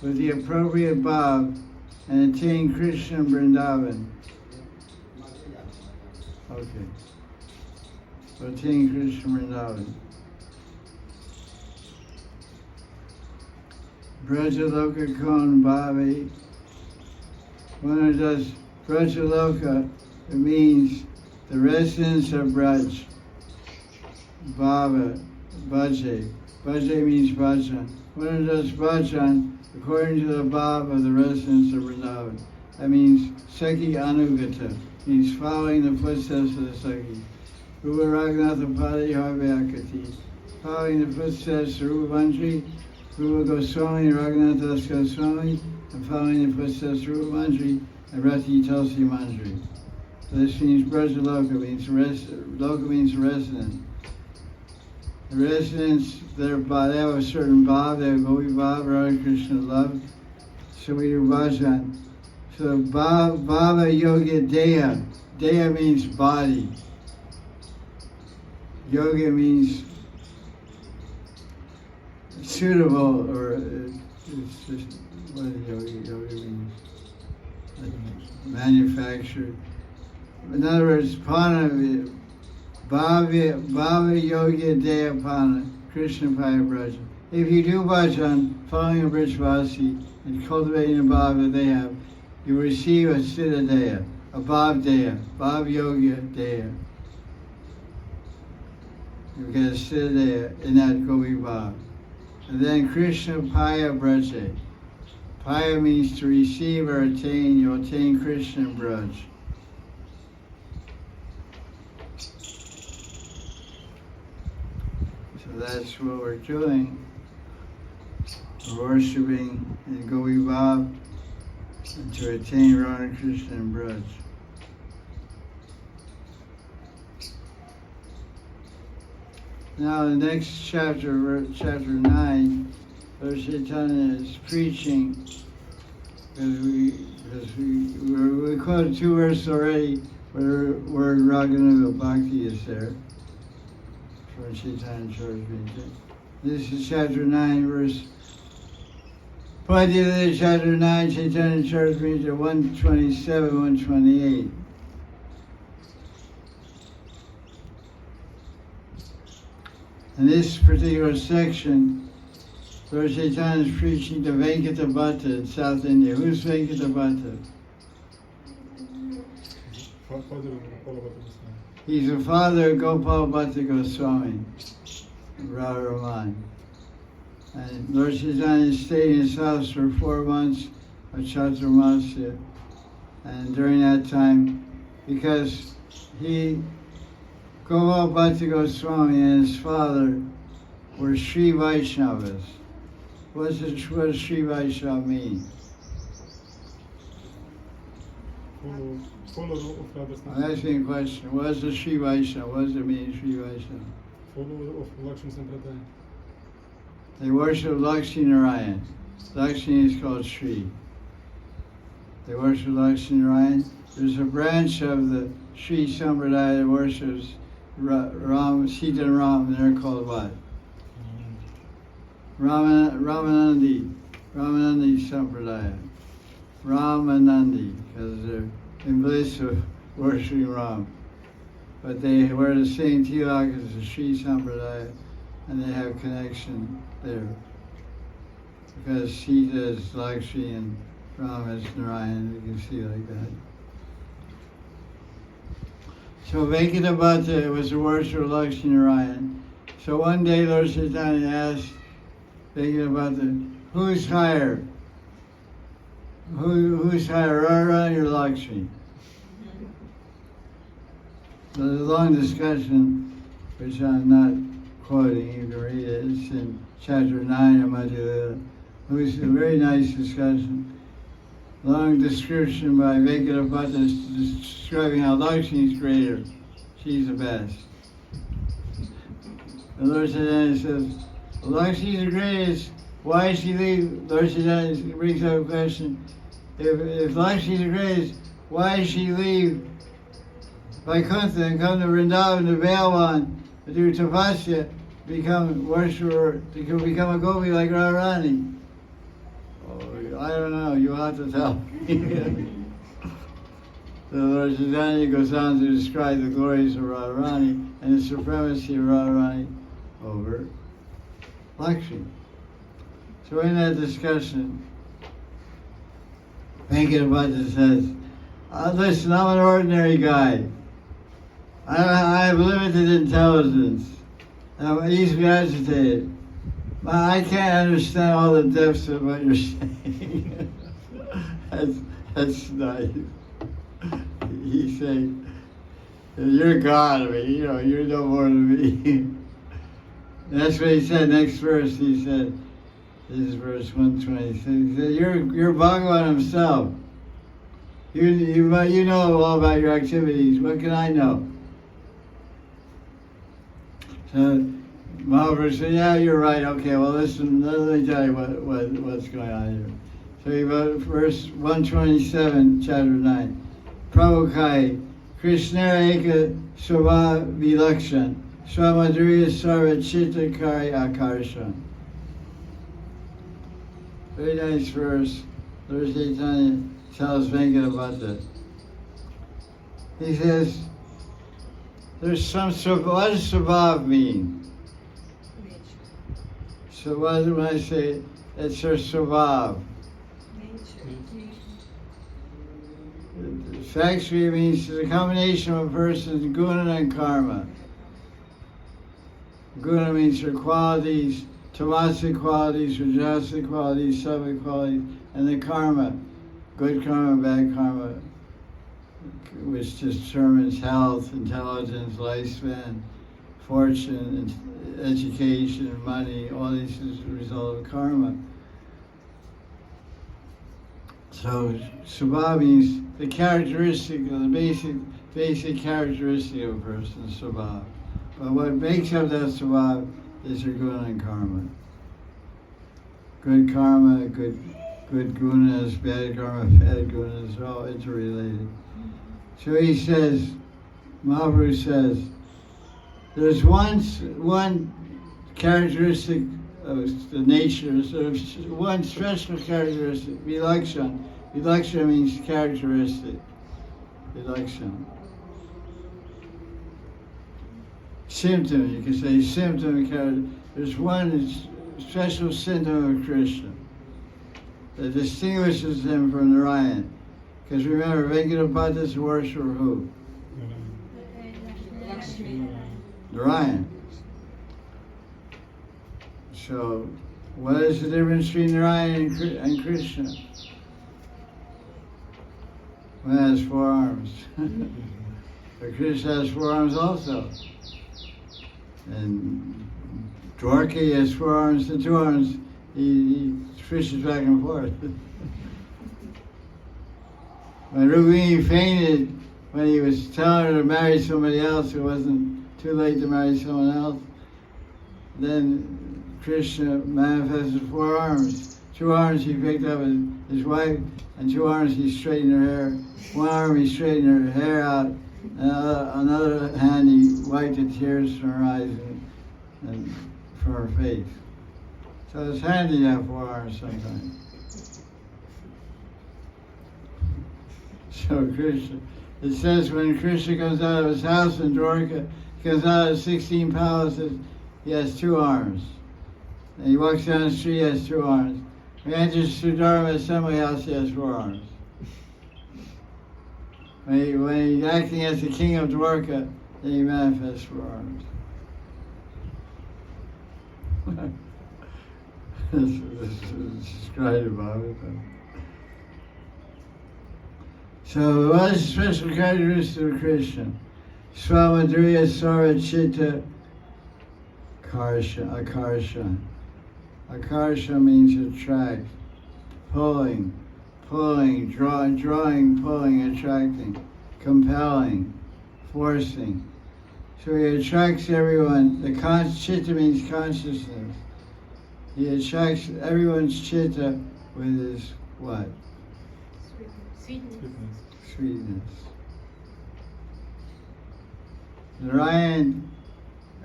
with the appropriate bhav and attain Krishna Vrindavan. Okay. Will attain Krishna Vrindavan. Brajaloka Kon Bhavi. One who does Brajaloka, it means the residence of Braj. Bhava, Bhaje. Bhaje means bhajan. One who does bhajan according to the bhav of the residence of Vrindavan. That means Sakhi Anugata, means following the footsteps of the Sakhi. Rupa Raghunatha Padi Harvyakati, following the footsteps of Rupa Mandri, Rupa Goswami, Raghunath Das Goswami, and following the footsteps of Rupa Mandri and Rati Tulsi Mandri. So this means Brajaloka, means Loka means resident. The residents, they have a certain bhav, they have Gopi bhav, Radha Krishna love. So we do bhajan. So bhava yoga deha. Deha means body. Yoga means suitable, or it's just what yoga means. Like manufactured. In other words, pana, bhava yoga deha pana, Krishna paya braja. If you do bhajan, following a Brijvasi and cultivating a bhav that they have, you receive a siddha deha, a bhav deha, bhav yoga deha. You get a siddha deha in that Gopi bhav. And then Krishna paya braja. Paya means to receive or attain. You attain Krishna braj. So that's what we're doing. We're worshipping in Gopi bhav and to attain Radha Krishna and braj. Now the next chapter, chapter 9, Lord Chaitanya is preaching, because we quoted 2 verses already where Raganuga Bhakti is there, from Chaitanya Charitamrita. This is chapter 9, verse, chapter 9, Chaitanya Charitamrita 127, 128. In this particular section, Lord Chaitanya is preaching to Venkata Bhatta in South India. Who's Venkata Bhatta? He's the father of Gopal Bhatta Goswami, Radharaman. And Lord Chaitanya stayed in his house for 4 months of Chaturmasya. And during that time, because Gopal Bhatta Goswami and his father were Sri Vaishnavas. What does Sri Vaishnava mean? I'm asking a question. What is the Sri Vaishnava? What does it mean, Sri Vaishnava? Follower of Lakshmi Sampradaya. They worship Lakshmi Narayan. Lakshmi is called Sri. They worship Lakshmi Narayan. There's a branch of the Sri Sampradaya that worships Ram, Sita and Ram, and they're called what? Ramanandi Sampradaya. Ramanandi, because they're in bliss of worshiping Ram. But they wear the same tilak as the Sri Sampradaya, and they have connection there. Because Sita is Lakshmi and Ram is Narayan, you can see like that. So Venkata Bhatta was the worship of Lakshmi Narayan. So one day Lord Chaitanya asked Venkata Bhatta, who's higher? Who's higher, Radha or Lakshmi? So there's a long discussion, which I'm not quoting, you can read it. It's in chapter 9 of Madhya. It was a very nice discussion. Long description by Venkata Bhatta describing how Lakshmi is greater. She's the best. The Lord Chaitanya says, Lakshmi is the greatest. Why is she leave? Lord Chaitanya brings up a question. If Lakshmi is the greatest, why does she leave Vaikuntha and come to Vrindavan to Bhagavan to do tapasya, become worshiper, to become a gopi like Radharani. Oh, I don't know, you have to tell me. The Lord Chaitanya goes on to describe the glories of Radharani and the supremacy of Radharani over Lakshmi. So in that discussion, Venkata says, listen, I'm an ordinary guy. I have limited intelligence. I'm easily agitated. I can't understand all the depths of what you're saying. that's nice. He's saying, you're God, I mean, you're no more than me. That's what he said. Next verse, he said, this is verse 126. He said, you're Bhagavan himself. You know all about your activities. What can I know? So Mahaprabhu said, yeah, you're right. Okay, well, listen, let me tell you what's going on here. So he wrote verse 127, chapter 9. Prabhukai, Krishna Eka Svabha Vilakshan, Swamadriya Sarva Chitta Kari Akarshan. Very nice verse. Lord Chaitanya tells Venkata about that. He says, there's some what does Svabha mean? So when I say it's her Svabha, actually it means the combination of a person's guna and karma. Guna means her qualities, tamasic qualities, rajasic qualities, sattvic qualities, and the karma, good karma, bad karma, which determines health, intelligence, lifespan, fortune, education, money. All these is a result of karma. So Svabha means the characteristic, the basic characteristic of a person, Svabha. But what makes up that Svabha is your guna and karma. Good karma, good gunas, bad karma, bad gunas, are all interrelated. So he says, Mahaprabhu says, there's one characteristic of the nature, sort of one special characteristic, vilakshan. Vilakshan means characteristic. Vilakshan. Symptom, you can say symptom. There's one special symptom of Krishna that distinguishes him from Narayan. Because remember, Venkata is the worshiper of who? Narayan. So, what is the difference between Narayan and Krishna? One has 4 arms. But Krishna has 4 arms also. And Dwarka has 4 arms and 2 arms. He fishes back and forth. When Rukmini fainted, when he was telling her to marry somebody else, it wasn't too late to marry someone else, then Krishna manifested 4 arms. 2 arms he picked up his wife, and 2 arms he straightened her hair. 1 arm he straightened her hair out, and on the other hand he wiped the tears from her eyes and from her face. So it's handy to have 4 arms sometimes. So Krishna, it says when Krishna comes out of his house in Dwarka, he comes out of 16 palaces, he has 2 arms. And he walks down the street, he has 2 arms. When he enters Sudharma Assembly House, he has 4 arms. When he's acting as the king of Dwarka, then he manifests 4 arms. This is described about it. So what is the special characteristic of Krishna? Swamadriya Sara Chitta Akarsha. Akarsha means attract, pulling, drawing, pulling, attracting, compelling, forcing. So he attracts everyone. The chitta means consciousness. He attracts everyone's chitta with his what? Sweetness. Narayan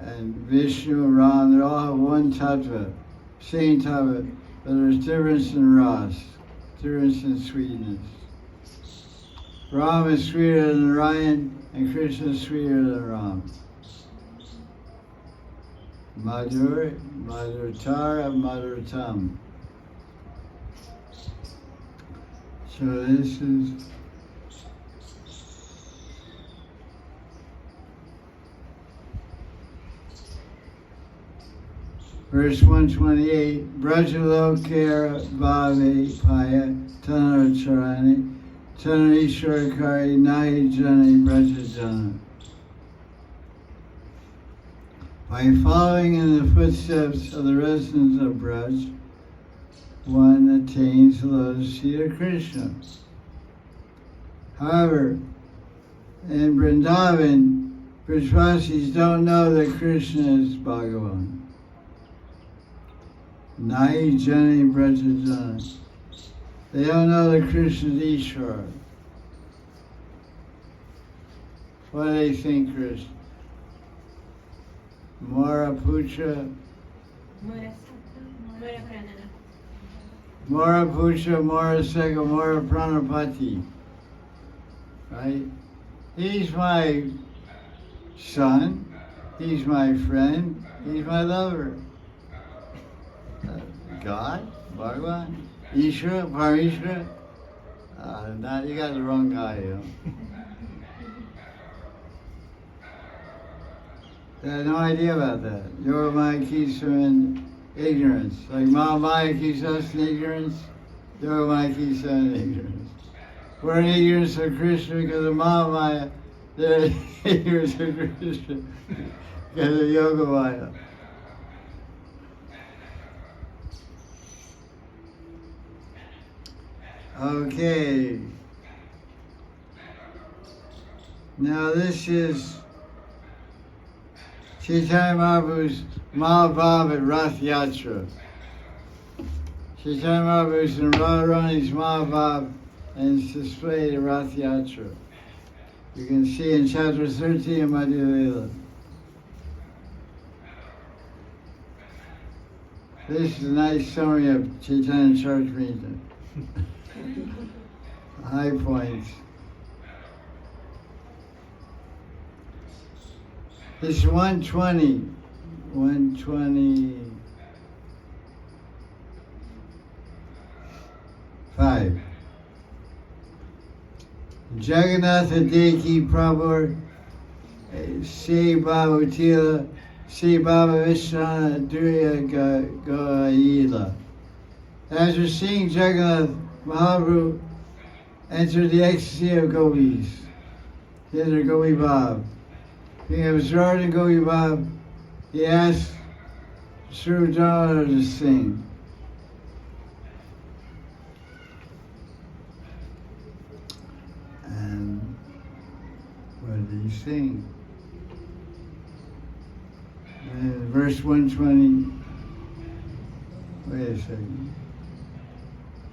and Vishnu and Ram, they all have one tattva, same tattva, but there's difference in ras, difference in sweetness. Ram is sweeter than Narayan, and Krishna is sweeter than Ram. Madhur, Madhurtara, Madhurtam. So this is verse 128. Brajalokera Bhave Paya Tanaracharani Tanarishwarakari Nahi Jani Brajajana. By following in the footsteps of the residents of Braj, one attains the lotus feet of Krishna. However, in Vrindavan, Brajvasis don't know that Krishna is Bhagavan. Nai Jani Brajajana. They don't know that Krishna is Ishvara. What do they think Krishna? Mora Putra, Mora Pranana. Mora Putra, Mora Seka, Mora Pranapati. Right? He's my son, he's my friend, he's my lover. God, Bhagavan, Ishvara, Parishvara. You got the wrong guy, you know. They had no idea about that. Yoga Maya keeps them in ignorance. Like Maya keeps us in ignorance, Yoga Maya keeps them in ignorance. We're in ignorance of Krishna because of Maya. They're in ignorance of Krishna because of Yoga Maya. Okay. Now this is Chaitanya Mahaprabhu's Mahabhav at Rath Yatra. Chaitanya Mahaprabhu's in Radharani's Mahabhav and it's displayed at Rath Yatra. You can see in chapter 13 of Madhya Lila. This is a nice summary of Chaitanya Charitamrita. High points. This is 120. 125. Jagannatha Deki Prabhu Sri Bhavatila Sri Baba Vishwana Durya Goyila. After seeing Jagannath, Mahaprabhu entered the ecstasy of gopis. He entered Gopi Bhav. Being absorbed in Gopi Bhav, he asked Sri Damodar to sing. And what did he sing? And verse 120. Wait a second.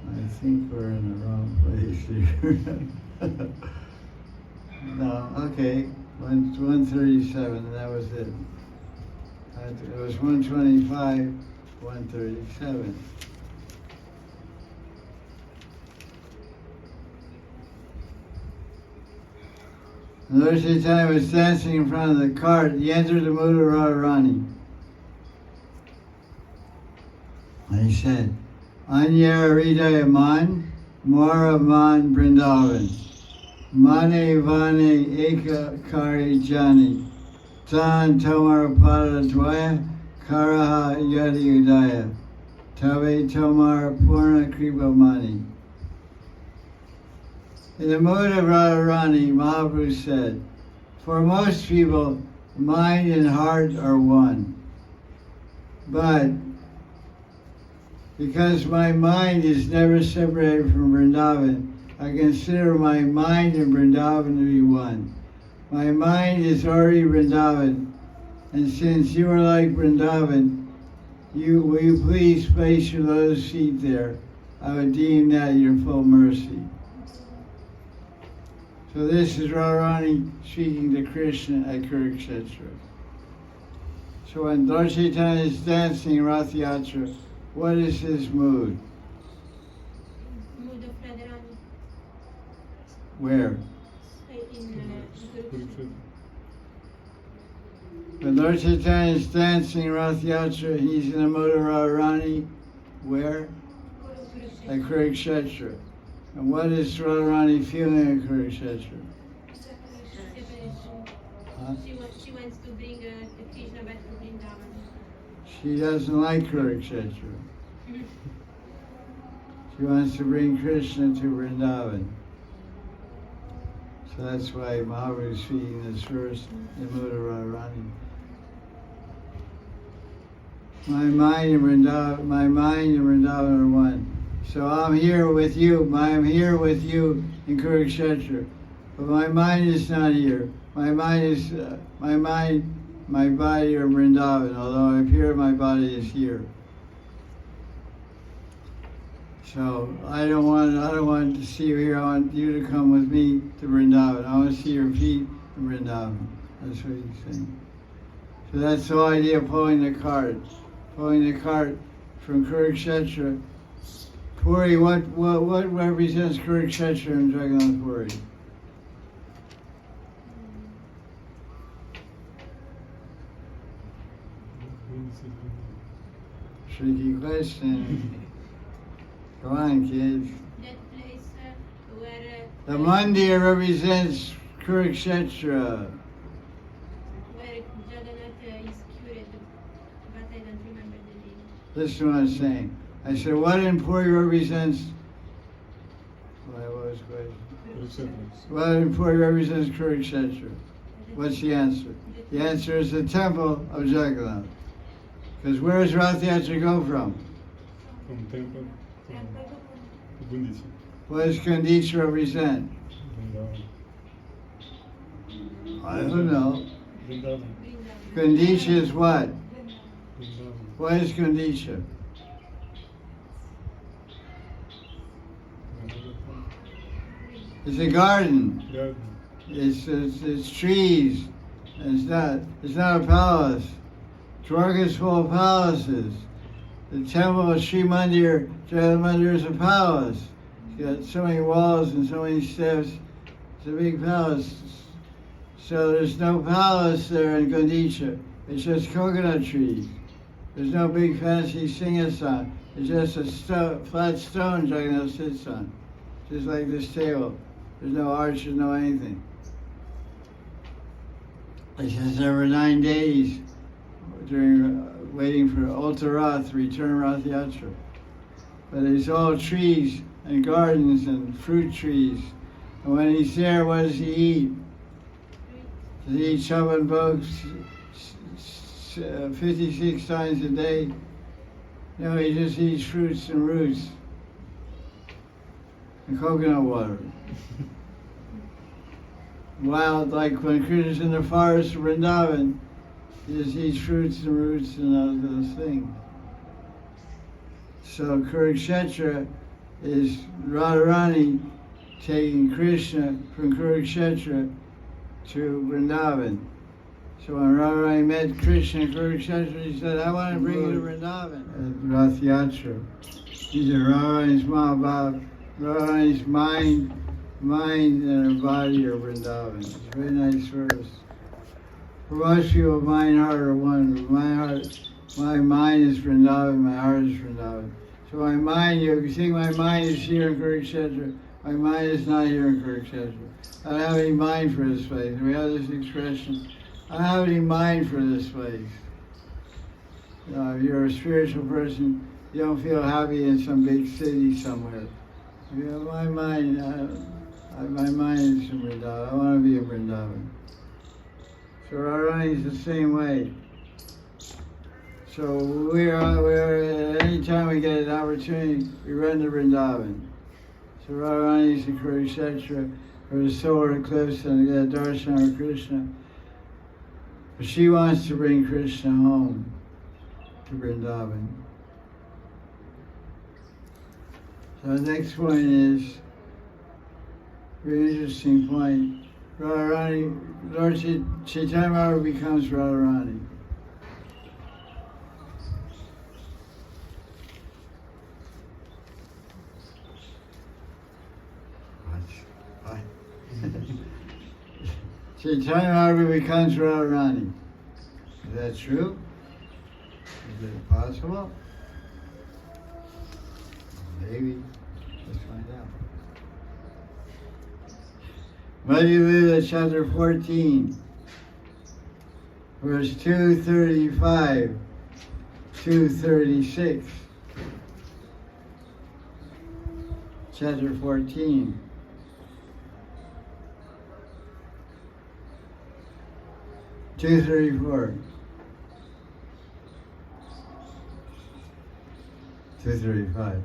I think we're in the wrong place here. No, okay. 137, and that was it. It was 125, 137. Lord Chaitanya was dancing in front of the cart. He entered the mood of Radharani. And he said, Anya Hridaya Man, Mora Man Vrindavan, Mane Vane Eka Kari Jani, Tan Tomar Pada Dvaya, Karaha Yadi Udaya, Tave Tomar Purna Kripa Mani. In the mood of Radharani, Mahaprabhu said, for most people, mind and heart are one. But because my mind is never separated from Vrindavan, I consider my mind and Vrindavan to be one. My mind is already Vrindavan, and since you are like Vrindavan, will you please place your lotus feet there? I would deem that your full mercy. So this is Radharani speaking to Krishna at Kurukshetra. So when Lord Chaitanya is dancing in Rath Yatra, what is his mood? Mood of Radharani Where? in Kurukshetra. When Lord Chaitanya is dancing in Rath Yatra, he's in the mood of Radharani. Where? At Kurukshetra. And what is Radharani feeling at Kurukshetra? Huh? She wants to bring Krishna back to Vrindavan. She doesn't like Kurukshetra. She wants to bring Krishna to Vrindavan. So that's why Mahaprabhu is speaking this verse in the mood of Radharani. My mind and Vrindavan are one. So I'm here with you. I'm here with you in Kurukshetra, but my mind is not here. My body are Vrindavan. Although I'm here, my body is here. So I don't want to see you here. I want you to come with me to Vrindavan. I want to see your feet in Vrindavan. That's what he's saying. So that's the whole idea of pulling the cart. Pulling the cart from Kurukshetra. Puri, what represents Kurukshetra in Jagannath Puri? Tricky question. Come on, kids. That place where The Mandir represents Kurukshetra. where Jagannath is cured, but I don't remember the name. Listen to what I'm saying. I said, what in Puri represents? What was the question? Kurukshetra. What in Puri represents Kurukshetra? What's the answer? The answer is the temple of Jagannath. Because where does Rath Yatra go from? From temple to Gundicha. What does Gundicha represent? Vrindavan. I don't know. Vrindavan. Gundicha is what? Vrindavan. What is Gundicha? It's a garden. Garden. It's trees. It's not a palace. Dwarka is full of palaces. The temple of Sri Mandir, Jagannath Mandir is a palace. It's got so many walls and so many steps. It's a big palace. So there's no palace there in Gundicha. It's just coconut trees. There's no big fancy singhasan. It's just a flat stone Jagannath sits on. Just like this table. There's no arch and no anything. It says every 9 days during waiting for Uttarath, return Rath Yatra. But it's all trees and gardens and fruit trees. And when he's there, what does he eat? Does he eat chaban bhog 56 times a day? No, he just eats fruits and roots and coconut water. Wild, like when Krishna's in the forest of Vrindavan, he just eats fruits and roots and all those things. So Kurukshetra is Radharani taking Krishna from Kurukshetra to Vrindavan. So when Radharani met Krishna in Kurukshetra, he said, I want to bring you to Vrindavan. At Rath Yatra. These are Radharani's Mahabhav, Radharani's mind and her body are Vrindavan. It's a very nice verse. For most people, mind and heart are one. My mind is Vrindavan, my heart is Vrindavan. So my mind, if you think my mind is here in Kurukshetra, my mind is not here in Kurukshetra. I don't have any mind for this place. We have this expression, I don't have any mind for this place. You know, if you're a spiritual person, you don't feel happy in some big city somewhere. You know, my mind is in Vrindavan. I want to be in Vrindavan. So Radharani is the same way. So we're anytime we get an opportunity, we run to Vrindavan. So Radharani is in Kurukshetra for the solar eclipse and to get a darshan of Krishna. But she wants to bring Krishna home to Vrindavan. So the next point is very interesting point. Radharani, Lord Chaitanya Mahaprabhu becomes Radharani. What? Chaitanya Mahaprabhu becomes Radharani. Is that true? Is it possible? Maybe. Let's find out. Madhya Lila chapter 14, verse 235, 236. Chapter 14. Two 34. 235.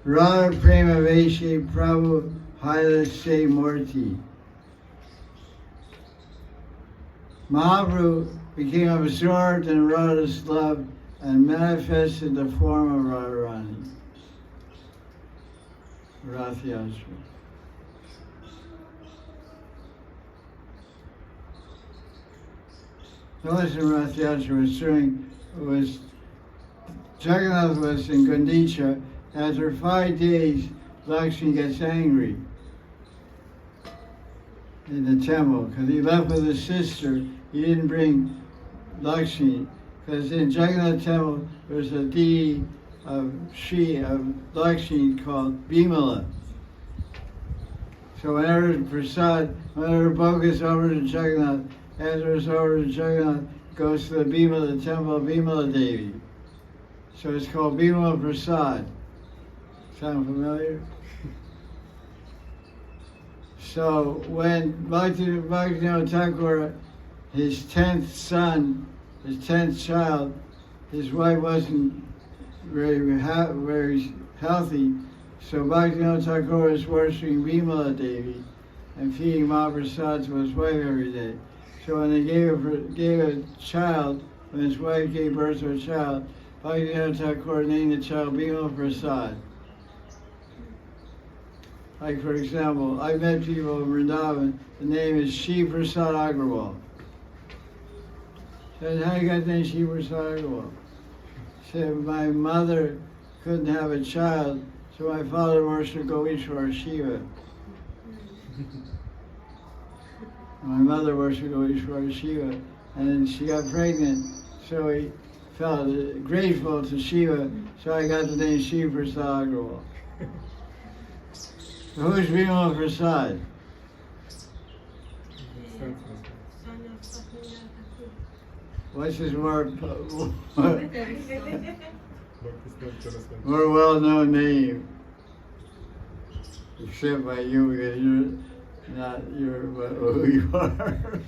Radha Prema Veshe Prabhu Haila Se Morti. Mahaprabhu became absorbed in Radha's love and manifested the form of Radharani. Rath Yatra. Notice in Rath Yatra was Jagannath was in Gundicha. After 5 days, Lakshmi gets angry in the temple because he left with his sister. He didn't bring Lakshmi because in Jagannath temple there's a deity of Lakshmi called Bimala. So whenever Bhoga is over to Jagannath, after it's over to Jagannath, goes to the Bimala temple of Bimala Devi. So it's called Bimala Prasad. Sound familiar? So when Bhaktivinoda Thakur, his 10th son, his 10th child, his wife wasn't very healthy, so Bhaktivinoda Thakur was worshipping Bimala Devi and feeding Mahaprasad to his wife every day. So when they gave a child, when his wife gave birth to a child, Bhaktivinoda Thakur named the child Bimala Prasad. Like for example, I met people in Vrindavan, the name is Shiv Prasad Agrawal. Said, how you got the name Shiv Prasad Agrawal? Said, my mother couldn't have a child, so my father worshipped Goishwar Shiva. My mother worshipped Goishwar Shiva, and then she got pregnant, so he felt grateful to Shiva, so I got the name Shiv Prasad Agrawal. Who's Bimala Prasad? What's his more well-known name? Except by you, because you're not who you are.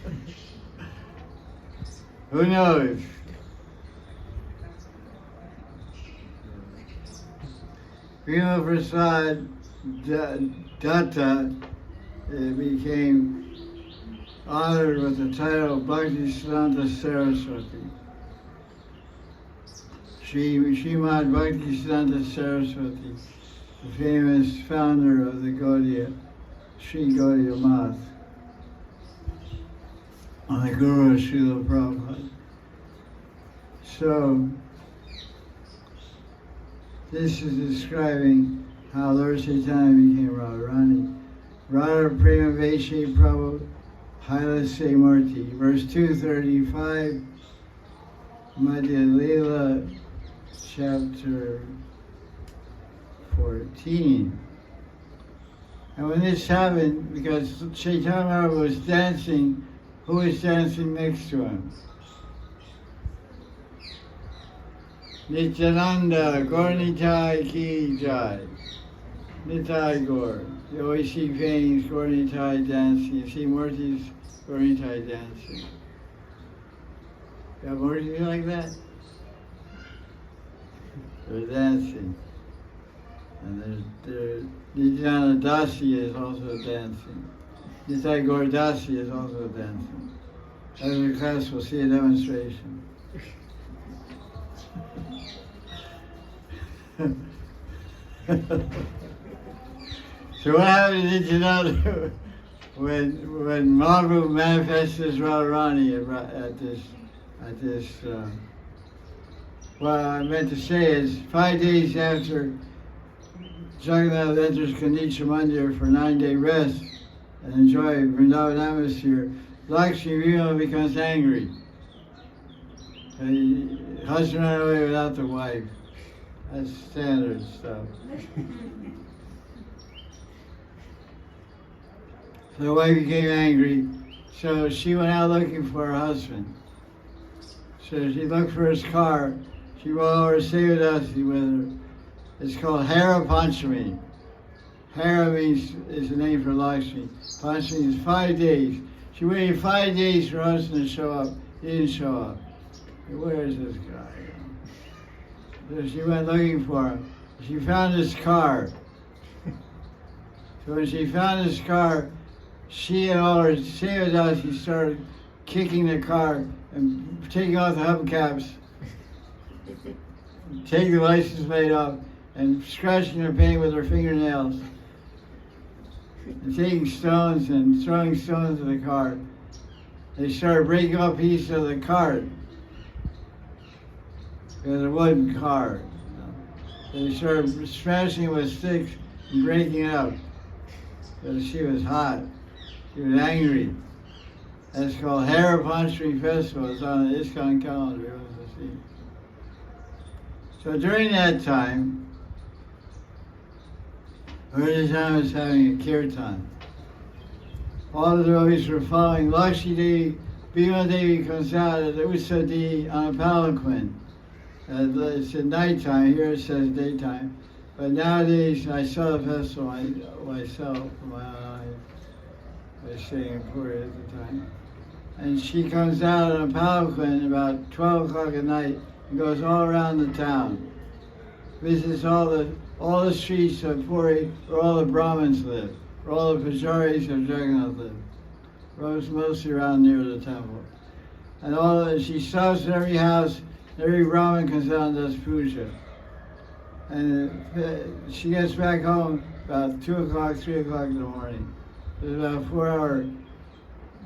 Who knows? Bimala Prasad Datta became honored with the title Bhaktisiddhanta Saraswati. Srimad Bhaktisiddhanta Saraswati, the famous founder of the Gaudiya, Sri Gaudiya Math, on the Guru of Srila Prabhupada. So, this is describing how Lord Chaitanya became Radharani. Radha Prema Veshe Prabhu Haila Se Murti. Verse 235, Madhya Lila, chapter 14. And when this happened, because Chaitanya Mahaprabhu was dancing, who was dancing next to him? Nityananda, Gaura Ki Jai. Nitai Gaur. You always see paintings, Gaura Nitai dancing. You see Murti's Gaura Nitai dancing. You have Murti like that? They're dancing. And there's Nityananda Dasi is also dancing. Nitai Gaur Dasi is also dancing. Every class will see a demonstration. So what happened, did you know, when Mahaprabhu manifested as Radharani at this, what I meant to say is 5 days after Jagannath enters Kanishya Mandir for 9-day rest and enjoy Vrindavan atmosphere, Lakshmi Vima becomes angry. The husband ran away without the wife. That's standard stuff. So the wife became angry, so she went out looking for her husband. So she looked for his car. She went over to Sevadasi with her. It's called Hara Panchami. Hara is the name for Lakshmi. Panchami is 5 days. She waited 5 days for her husband to show up. He didn't show up. Where is this guy? So she went looking for him. She found his car. So when she found his car, she and all her Sevadasi started kicking the car and taking off the hubcaps, taking the license plate off, and scratching her paint with her fingernails, and taking stones and throwing stones at the car. They started breaking up pieces of the cart. It was a wooden car. They started smashing it with sticks and breaking it up. Because she was hot. She was angry. That's called Hara Panchami Festival. It's on the ISKCON calendar. It was to see. So during that time, Vrindavan was having a kirtan. All the devotees were following Lakshmi Devi. Bhima Devi comes out at Usadi on a palanquin. It's at nighttime. Here it says daytime. But nowadays, I saw the festival myself from my own eyes. I was staying in Puri at the time. And she comes out on a palanquin about 12 o'clock at night and goes all around the town. Visits all the streets of Puri where all the Brahmins live, where all the pujaris of Jagannath live. Roams mostly around near the temple. And she stops at every house, every Brahmin comes out and does puja. And she gets back home about 2 o'clock, 3 o'clock in the morning. It's about a 4-hour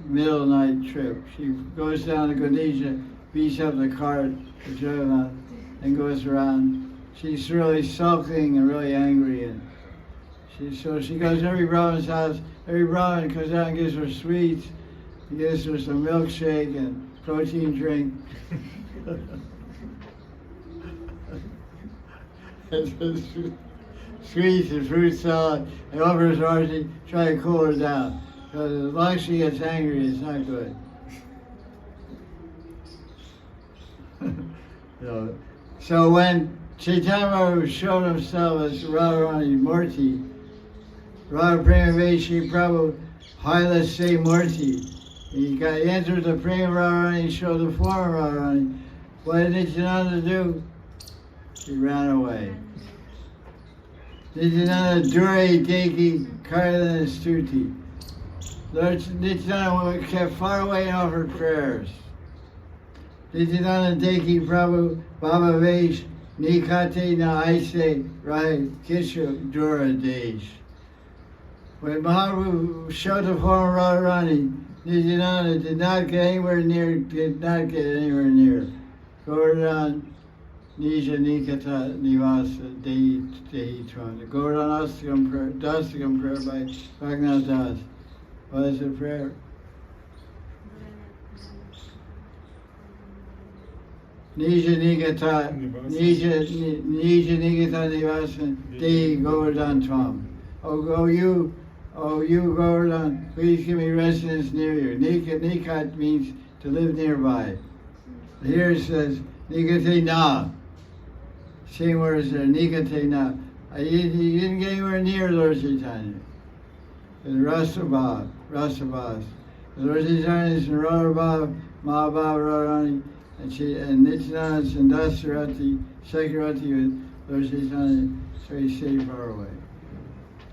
middle night trip. She goes down to Ganesha, beats up the cart for Jagannath, and goes around. She's really sulking and really angry. And so she goes to every Brahmin's house. Every Brahmin comes out and gives her sweets. He gives her some milkshake and protein drink. Sweets and fruit salad, and offers her to try to cool her down. Because as long as she gets angry, it's not good. So when Chaitanya Mahaprabhu showed himself as Radharani Murti, Radha Prema Veshi Prabhu Haila Se Murti, he entered the Prema Radharani and showed the form of Radharani. What did Nityananda do? He ran away. Nityananda Dure Deki Karlan Stuti. Lord Nityananda kept far away and offered prayers. Nityananda Deki Prabhu Baba Vesh Nikate Na Aise Rai Kishu Dura Desh. When Mahaprabhu showed the form of Radharani, Nityananda did not get anywhere near. Govardhan Nija Nikata Nivasa Dehi Tron. The Govardhan Dastakam prayer by Bhagnath Das. What is the prayer? Nija Nikata Nivasa Dehi Govardhan Tram. Oh you Govardhan, please give me residence near you. Nikat means to live nearby. Here it says, Nikate Na. Same words there, Nikate Na. You didn't get anywhere near Lord Chaitanya. It's Rasabha. Lord Chaitanya is Radhabha, Mahabhava, Radharani, and Nityananda is Dasarati, Sakarati with Lord Chaitanya, so he stayed far away.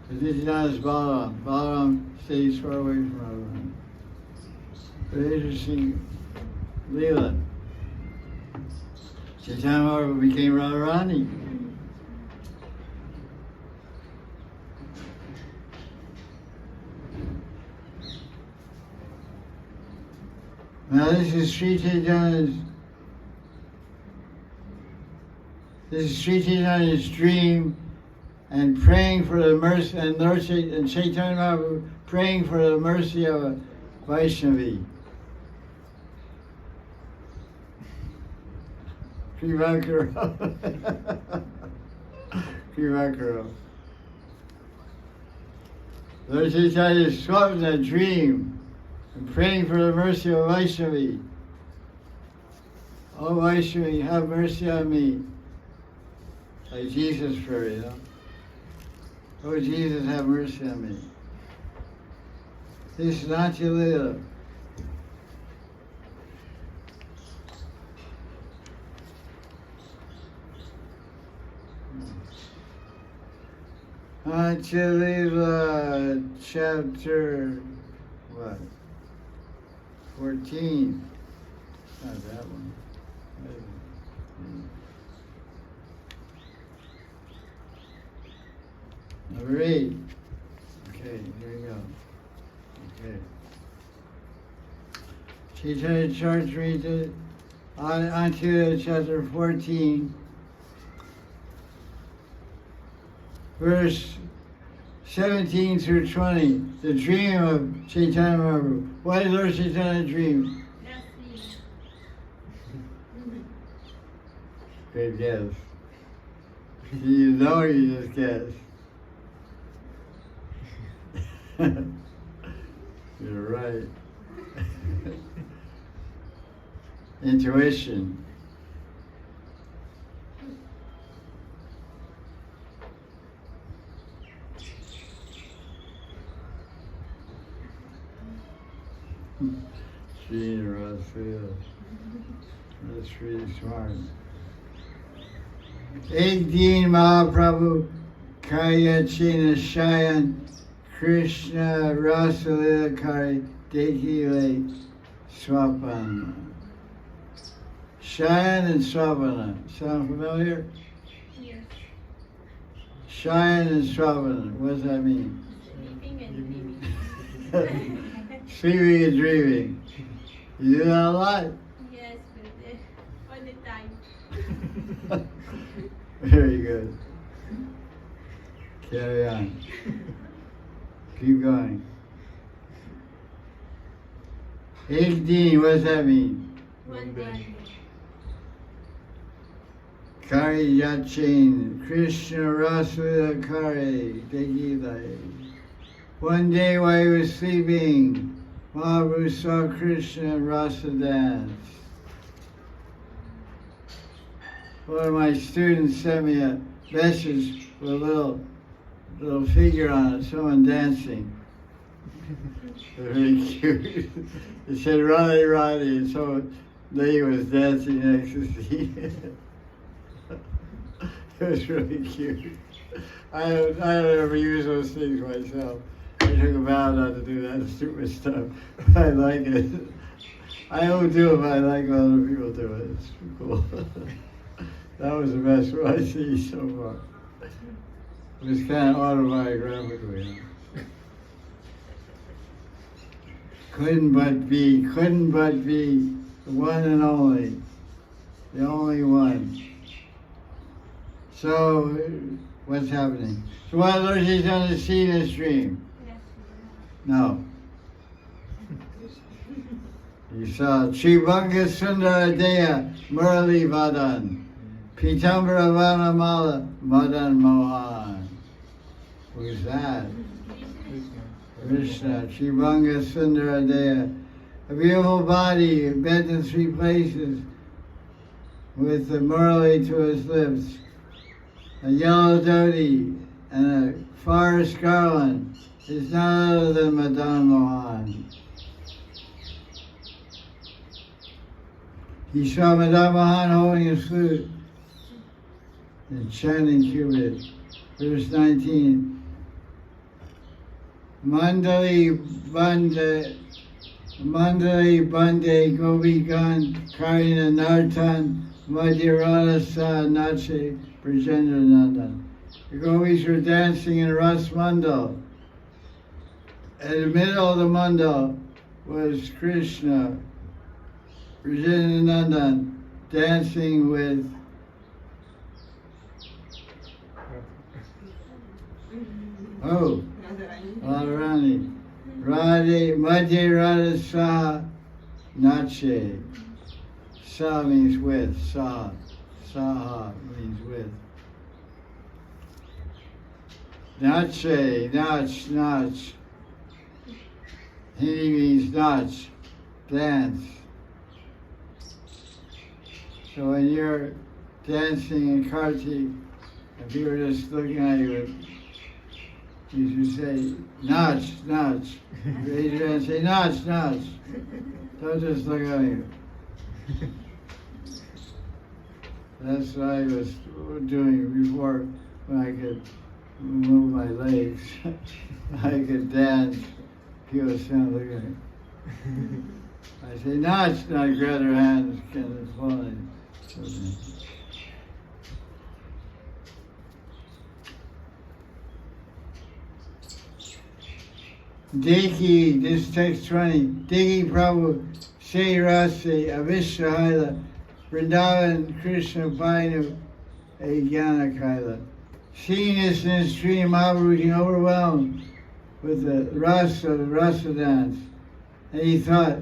Because Nityananda is Balaram. Balaram stays far away from Radharani. Very interesting Leela. Chaitanya Mahaprabhu became Radharani. Now this is Sri Chaitanya's dream and praying for the mercy, and Chaitanya Mahaprabhu praying for the mercy of a Vaishnavi. Krivakarov. Lord Chaitanya swapped a dream and praying for the mercy of Vaishnavi. Oh Vaishnavi, have mercy on me. Like Jesus prayer, you know. Oh Jesus, have mercy on me. This is not your little. Lila chapter what? 14. Not that one. Number 8. Okay, here we go. Okay. Chaitanya Charitamrita on to chapter 14. Verse 17 through 20, the dream of Chaitanya Mahaprabhu. Why did Lord Chaitanya dream? Good guess. You know you just guessed. You're right. Intuition. Srinivasa. That's really smart. 18 Mahaprabhu Kayachina Shayan Krishna Rasalila Kari Dekile Swapana. Shayan and Swapana. Sound familiar? Yes. Shayan and Swapana. What does that mean? Sleeping and dreaming. Sleeping and dreaming. You do that a lot? Yes, but all the time. Very good. Carry on. Keep going. 18, what does that mean? One day. Kari Yachin, Krishna Rasalila Kari Dekilai. One day while he was sleeping, Mahaprabhu saw Krishna and Rasa dance. One of my students sent me a message with a little figure on it, someone dancing. Very cute. It said Radhe Radhe, and so they was dancing in ecstasy. It was really cute. I don't ever use those things myself. I took a vow not to do that stupid stuff. I like it. I don't do it, but I like when other people do it. It's cool. That was the best one I see so far. It was kind of autobiographical, you know. Couldn't but be, the one and only, the only one. So, what's happening? So why Lord Chaitanya see this dream? No. You saw Tribhanga Sundaradeya Murali Vadan, Pitambara Vanamala Madan Mohan. Who's that? Krishna. Tribhanga Sundaradeya. A beautiful body, bent in 3 places, with the Murali to his lips, a yellow dhoti, and a forest garland. Is none other than Madan Mohan. He saw Madan Mohan holding a flute and chanting Cupid. Verse 19. Mandali Bande Gopi Gan Karina Nartan Madhurana Sa Nache Brajendra Nandan. The gopis were dancing in Ras Mandal. In the middle of the mandal was Krishna Rajanandan dancing with Radharani. Radhe Madhya Radha Sa Nache. Sa means with. Saha means with. Nache, nach. Hindi means nach, dance. So when you're dancing in Kartik, if you were just looking at you, you should say, nach. Raise your hand and say, nach. Don't just look at me. That's what I was doing before when I could move my legs. I could dance. People stand looking at me. I say, nach, and I grab their hands and it's falling. Deki, this text 20. Deki Prabhu Shri Rasi Avishahila Vrindavan Krishna Bhainu Ajnana Kaila. Seeing this in his dream, Mahaprabhu became overwhelmed with the rasa dance. And he thought,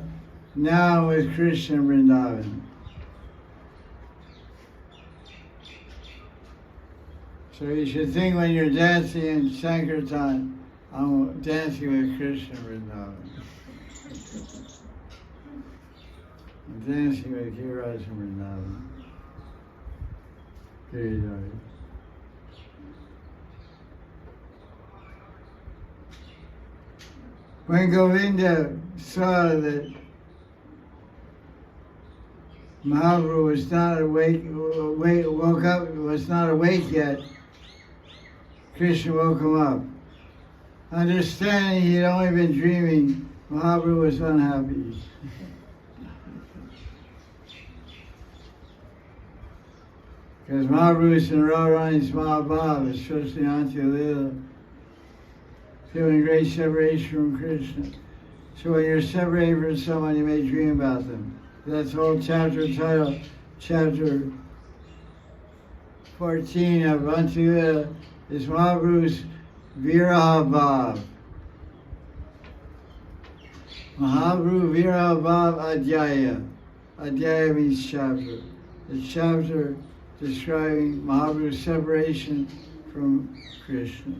now with Krishna Vrindavan. So you should think when you're dancing in Sankirtan, I'm dancing with Krishna Vrindavan. I'm dancing with Giriraj Vrindavan. Giriraj. When Govinda saw that Mahaprabhu was not woke up, was not awake yet, Krishna woke him up. Understanding he had only been dreaming, Mahaprabhu was unhappy. Because Mahaprabhu in Radharani's Mahabhav, especially Antya Lila, feeling great separation from Krishna. So when you're separated from someone, you may dream about them. That's the whole chapter title, chapter 14 of Antya Lila, is Mahaprabhu's Viraha Bhav. Mahaprabhu Viraha Bhav Adhyaya. Adhyaya means chapter. The chapter describing Mahaprabhu's separation from Krishna.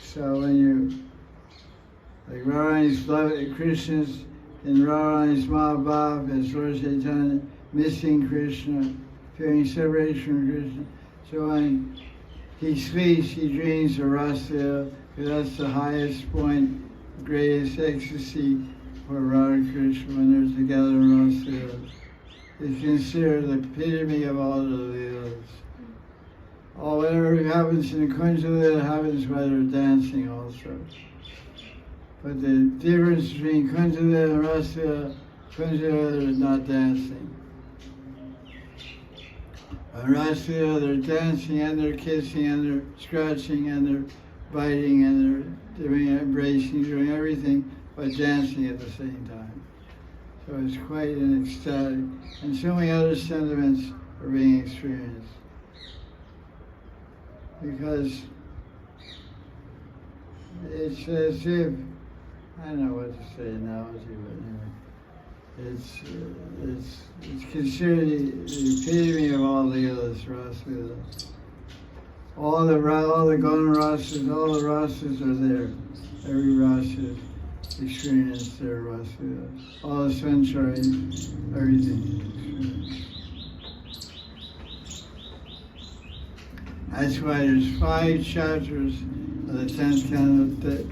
So when you, like Radharani's love, Krishna's in Radharani's Mahabhav as Lord Chaitanya, missing Krishna, feeling separation from Krishna. So when he sleeps, he dreams of Rasa, because that's the highest point, greatest ecstasy for Radha Krishna when they're together in Rasa. It's considered the epitome of all the Leelas. All whatever happens in the Kunja Leela happens while they're dancing also. But the difference between Kunja Leela and Rasa Leela, Kunja Leela is not dancing. On Rasa Leela, they're dancing and they're kissing and they're scratching and they're biting and they're doing embracing, doing everything, but dancing at the same time. So it's quite an ecstatic, and so many other sentiments are being experienced. Because it's as if, I don't know what to say analogy, but anyway, it's considered the epitome of all Leelas, Rasa Leela. All the Gona Rasas, all the Rasas are there. Every Rasa experience there, Rasa Leela. All the Sancharis, everything. That's why there's 5 chapters of the 10th canto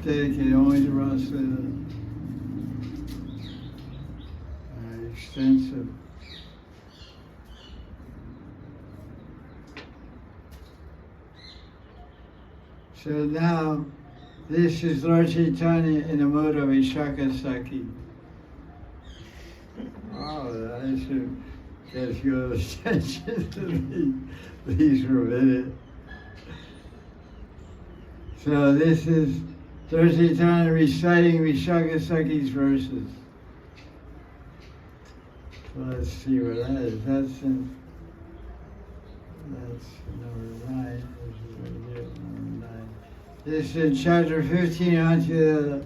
dedicated only to Rasa Leela. Extensive. So now, this is Lord Chaitanya in the mode of Vishaka Saki. Oh, I should get your attention to these for a minute. So this is Lord Chaitanya reciting Vishaka Saki's verses. So let's see where that is. That's number 9. This is right here, number 9. This is in chapter 15 onto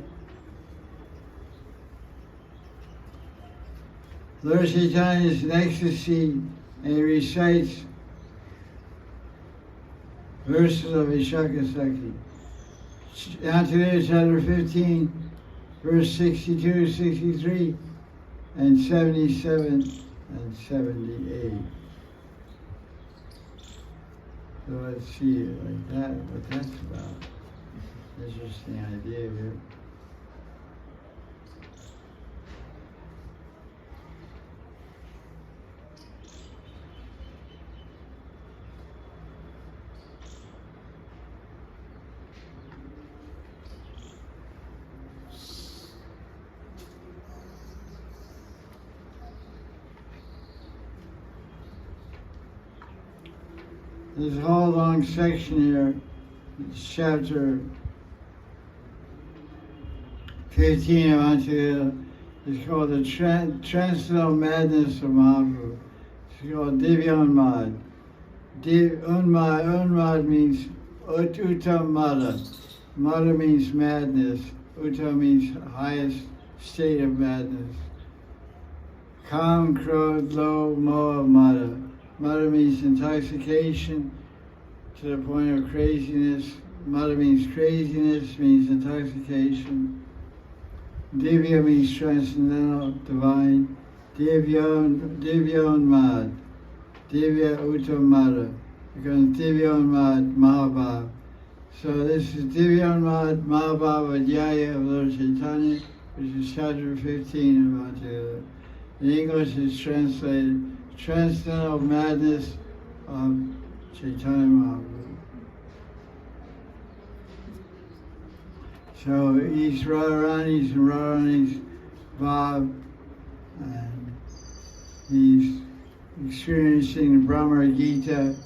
the Lord Chaitanya is in ecstasy and he recites verses of Vishaka Sakti. Onto there, chapter 15, verse 62, 63, and 77 and 78. So let's see it like that, what that's about. Interesting idea here. There's a whole long section here. It's chapter 15 of Antioch. It's called the Transcendental Madness of Mahaprabhu. It's called Divyanmad. Unmad means Uttam Mada. Mada means madness. Uttam means highest state of madness. Kam, Krodh, Lo, Moha, Mada. Mada means intoxication to the point of craziness. Mada means craziness, means intoxication. Divya means transcendental, divine. Divyan Mad. Divya Uttam Mada. Becomes Divyan Mad Mahabhav. So this is Divyan Mad Mahabhav Adhyaya of Lord Chaitanya, which is chapter 15 of Antioch. In English it's translated Transcendental Madness of Chaitanya Mahaprabhu. So he's Radharani's and Radharani's Bhav, and he's experiencing the Brahma Gita,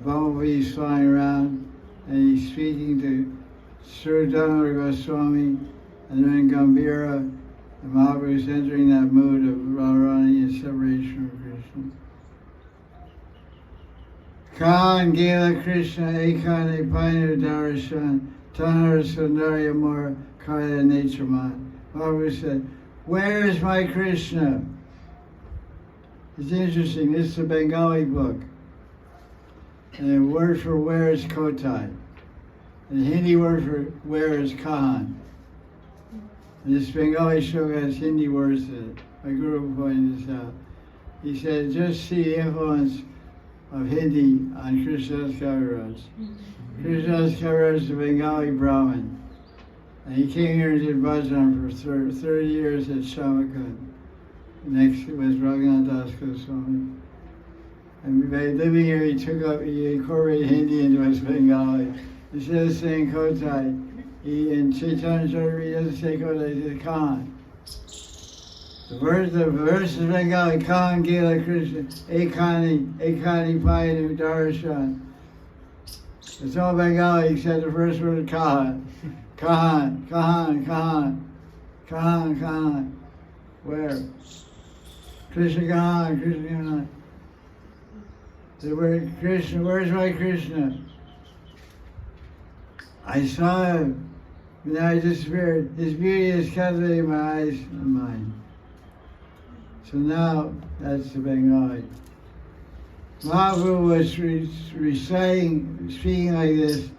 bumblebees flying around, and he's speaking to Sri Damodar Goswami and then Gambhira, and Mahaprabhu is entering that mood of Radharani and separation from Krishna. Khan Gela Krishna Ekane Painu Darashan Tanar Sundarya Mora Kaya Nachaman. Mahaprabhu said, "Where is my Krishna?" It's interesting, this is a Bengali book. And the word for where is Kotai. And the Hindi word for where is Kahan. And this Bengali show has Hindi words in it. My guru pointed this out. He said, just see the influence of Hindi on Krishnadas Kaviraj. Krishnadas Kaviraj is a Bengali Brahmin. And he came here and did bhajan for 30 years at Shamakund. Next was Raghunath Das Goswami. And by living here, he incorporated Hindi into his Bengali. Instead of saying Kotai, in Chaitanya Charitamrita, he doesn't say Kotai, he says Khan. The verse is Bengali, Khan Gila Krishna, Ekani Payanu Darashan. It's all Bengali except the first word, Kahan. Kahan, Kahan, Kahan, Kahan, Kahan. Where? Krishna Kahan, Krishna Kahan. The word Krishna, where's my Krishna? I saw him, but now he disappeared. His beauty has captivated my eyes and mind. So now, that's the Bengali. Mahaprabhu was reciting, speaking like this,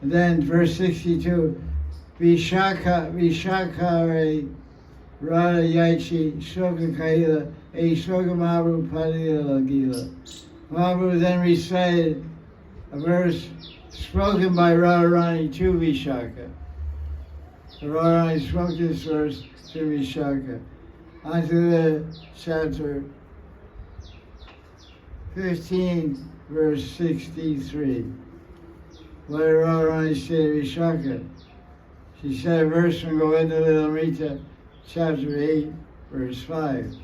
and then verse 62, Vishakare Radha Yaichi Shoka Kaila, A Shoka Mahaprabhu Padila Gila. Mahaprabhu then recited a verse spoken by Radharani to Vishaka. So Radharani spoke this verse to Vishaka. Onto the chapter 15, verse 63. What did Radharani say to Vishaka? She said a verse from Govinda Lilamrita, chapter 8, verse 5.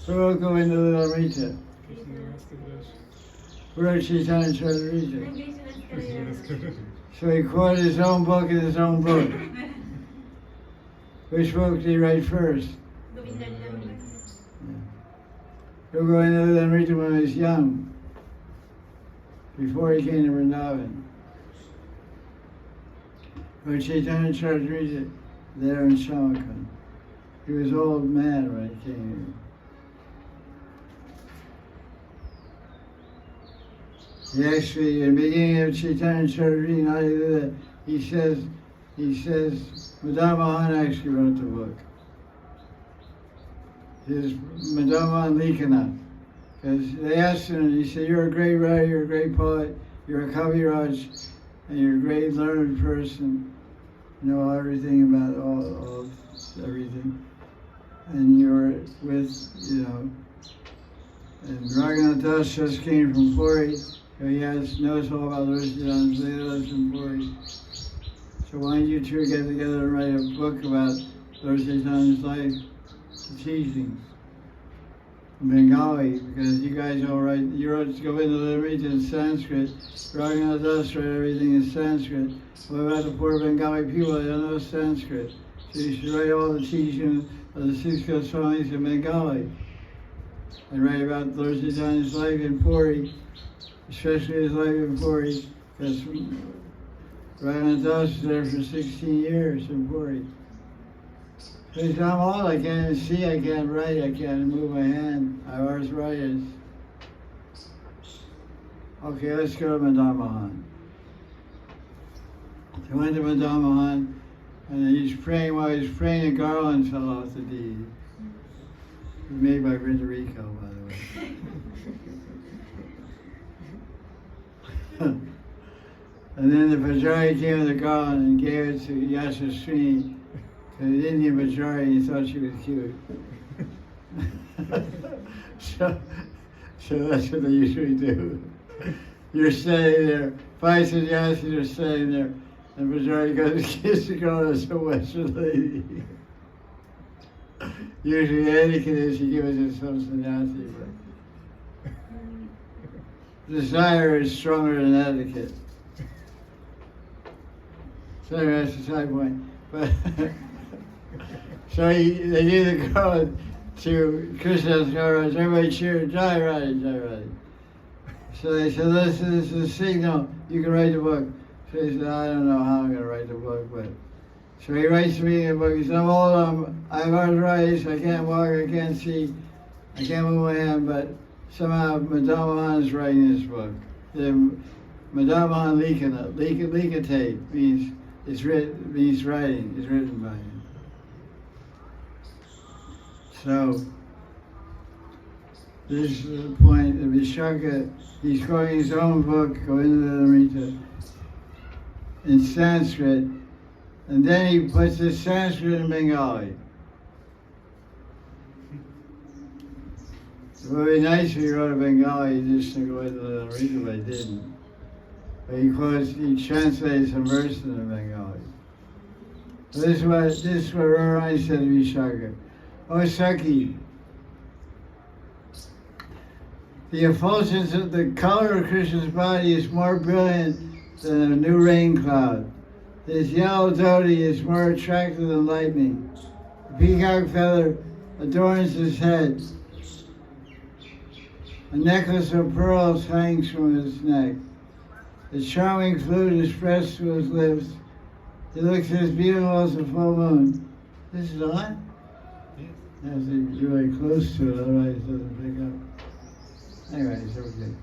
Who wrote Govinda Lilamrita? Who wrote Chaitanya Charitamrita? So he quoted his own book in his own book. Which book did he write first? He was going to Amrita when he was young, before he came to Vrindavan. When Chaitanya Charitamrita there in Samarkand. He was an old man when he came here. He actually, in the beginning of Chaitanya Charitamrita, not only that, he says, Madan Mohan actually wrote the book. His Madan Mohan Likana. Because they asked him, he said, you're a great writer, you're a great poet, you're a Kaviraj, and you're a great learned person. You know everything about all everything. And you're with, you know, and Raghunath Das just came from Puri, so he knows all about Rishidhan's Leelas from Puri. So why don't you two get together and write a book about Rishidhan's life, the teachings, in Bengali, because you guys all write, you wrote Govinda Limrita in Sanskrit, Raghunath Das wrote everything in Sanskrit. What about the poor Bengali people? They don't know Sanskrit. So you should write all the teachings of the six Goswamis in Bengali. And write about Lord Chaitanya's life in Puri, especially his life in Puri, because Raghunath Das was there for 16 years in Puri. So he said, I'm old, I can't even see, I can't write, I can't move my hand, I have arthritis. Okay, let's go to Madan Mohan. He went to Madan Mohan, and he's praying, while he's praying, a garland fell off the deed. Made by Rico, by the way. And then the Bajari came with the garland and gave it to Yashaswini, because he didn't need Bajari and he thought she was cute. so that's what they usually do. You're standing there, five sannyasis are standing there, and Bajari goes, kiss the girl as a Western lady. Usually the etiquette is you give it to some sannyasi, but desire is stronger than etiquette. So anyway, that's a side point. But so they gave the girl to Krishna's Gaura, everybody cheered, Jai Radha, Jai Radha. So they said, listen, this is a signal, you can write the book. So he said, I don't know how I'm going to write the book, but. So he writes me in the book, he said, I'm old, I have arthritis, I can't walk, I can't see, I can't move my hand, but somehow Madan Mohan is writing this book. The Madan Mohan Likana, Likate means writing, it's written by him. So, this is the point of Vishaka, he's quoting his own book, Govinda Limrita, in Sanskrit, and then he puts the Sanskrit in Bengali. It would be nice if he wrote a Bengali edition of Govinda Limrita, but he didn't. But he translated some verses in Bengali. So this is what Rarani said to Vishaka. Oh Saki, the effulgence of the color of Krishna's body is more brilliant than a new rain cloud. His yellow dhoti is more attractive than lightning. The peacock feather adorns his head. A necklace of pearls hangs from his neck. The charming flute is pressed to his lips. He looks as beautiful as a full moon. This is on? Yes. I have to be really close to it, otherwise it doesn't pick up. Anyway, it's okay.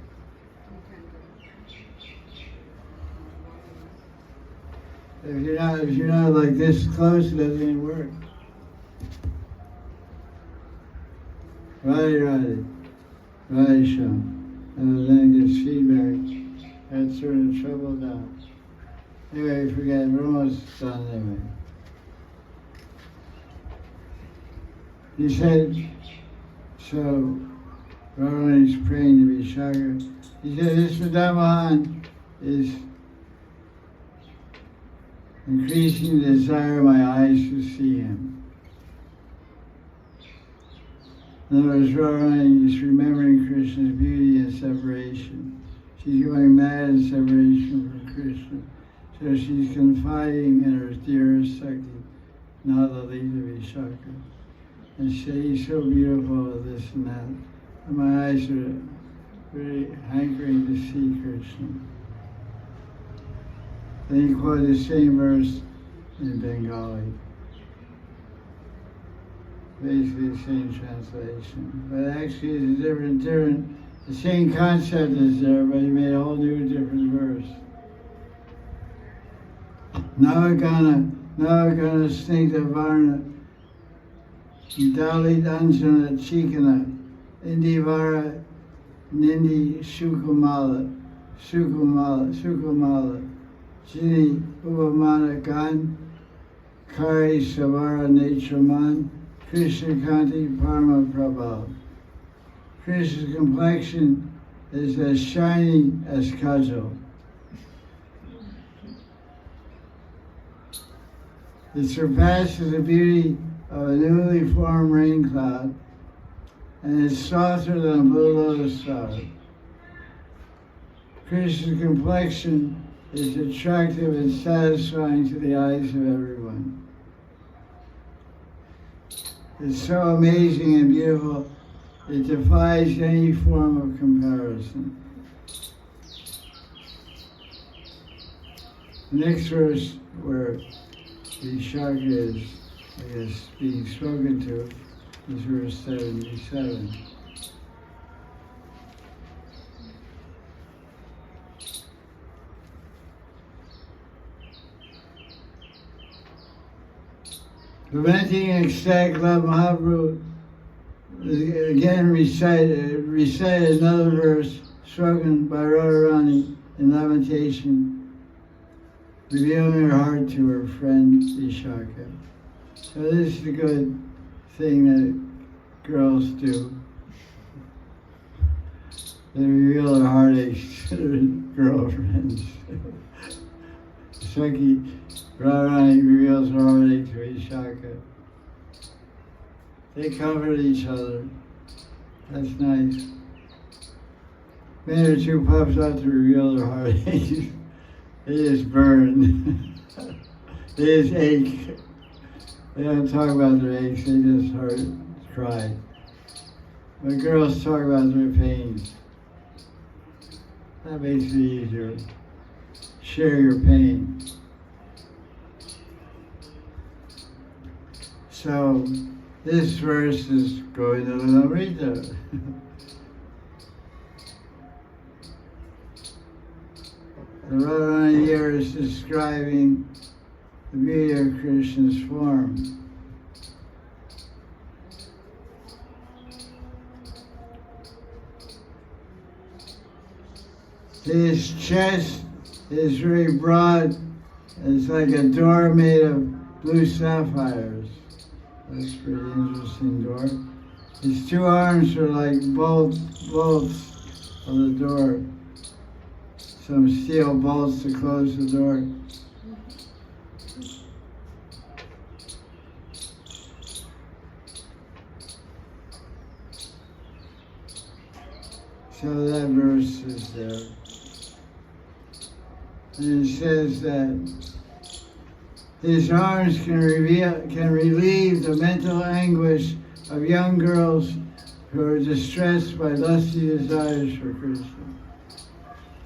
If you're not like this close, it doesn't even work. Right, Sean. And then it gets feedback. That's sort of trouble down. Anyway, forget, we're almost done anyway. He said, so, Rowan is praying to be Vishaka. He said, this Madan Mohan is increasing the desire of my eyes to see him. In other words, Rowan is remembering Krishna's beauty and separation. She's going mad in separation from Krishna. So she's confiding in her dearest Saki, Nada Lita Vishaka. And she's so beautiful, this and that. my eyes are really hankering to see Krishna. Then he quoted the same verse in Bengali. Basically the same translation. But actually it's a different, the same concept is there, but he made a whole new different verse. Navagana Snigdha Varna Dalit Anjana Chikana Indivara Nindi Sukumala Jini Upamana Gan Kari Savara Netraman Krishna Kanti Parma Prabha. Krishna's complexion is as shiny as kajal. It surpasses the beauty of a newly formed rain cloud and is softer than a blue lotus flower. Krishna's complexion is attractive and satisfying to the eyes of everyone. It's so amazing and beautiful, it defies any form of comparison. The next verse where the Shaka is, I guess, being spoken to is verse 77. Lamenting ecstatic love, Mahaprabhu again recited another verse spoken by Radharani in lamentation, revealing her heart to her friend Vishaka. So this is a good thing that girls do. They reveal their heartaches to their girlfriends. Saki Radharani reveals her heartache to Vishaka. They comfort each other. That's nice. Man or two pops out to reveal their heartaches. They just burn. They just ache. They don't talk about their aches, they just cry. But girls talk about their pains. That makes it easier. Share your pain. So, this verse is going to Lamrita. The Radharani here is describing the beauty of Krishna's form. His chest is very broad. It's like a door made of blue sapphires. That's a pretty interesting door. His two arms are like bolts of the door. Some steel bolts to close the door. So that verse is there. And it says that his arms can relieve the mental anguish of young girls who are distressed by lusty desires for Krishna.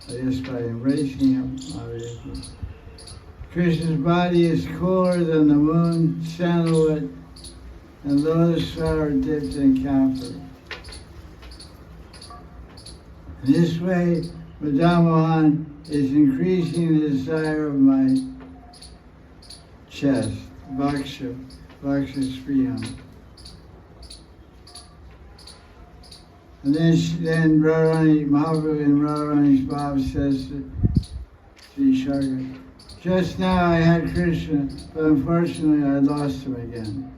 I guess by embracing him, obviously. Krishna's body is cooler than the moon, sandalwood, and lotus flower dipped in camphor. In this way, Madan Mohan is increasing the desire of my chest, Bhaksha Spriyam. And then Radharani, Mahaprabhu in Radharani's Bhav says to Vishaka, just now I had Krishna, but unfortunately I lost him again.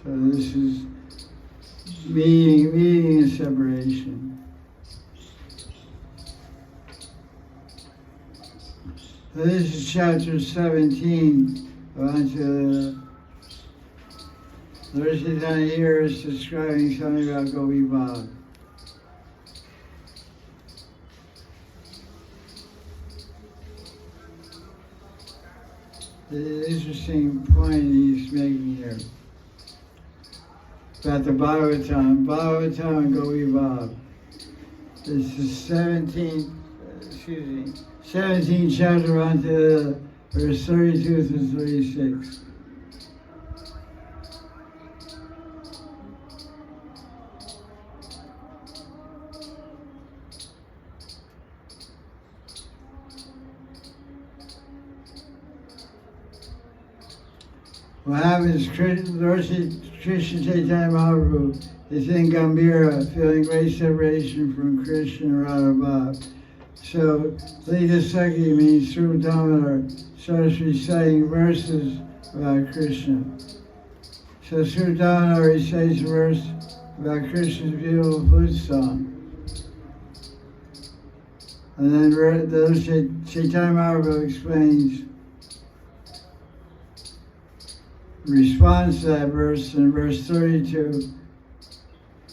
So this is meeting and separation. So this is chapter 17 of Anjalila. The verse down here is describing something about Gopi Bhav. The interesting point he's making here. about the Bhagavatam and Gopi Bab. It's the 17th chapter on to verse 32 to 36. What happens, Lord Krishna Chaitanya Mahaprabhu is in Gambhira, feeling great separation from Krishna and Radha. So, Lita Sakhi means through Damodar, starts reciting verses about Krishna. So, through Damodar recites a verse about Krishna's beautiful flute song. And then Chaitanya Mahaprabhu explains response to that verse in verse 32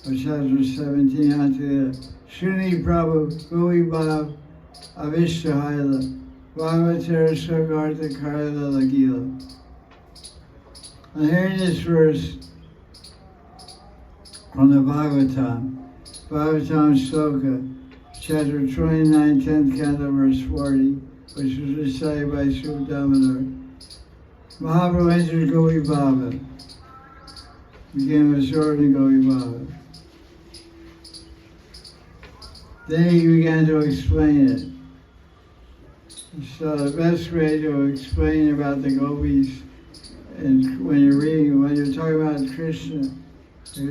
of chapter 17 onto the Shuni Prabhu Gui Bhav Avishtahaila Bhagavatar Swagartha Karla Lagila. On hearing this verse from the Bhagavatam Sloka, chapter 29, 10th canto, verse 40, which was recited by Sri Damodar, Mahaprabhu entered Gopi Baba, became absorbed in Gopi Baba. Then he began to explain it. So the best way to explain about the gopis, and when you're talking about Krishna, and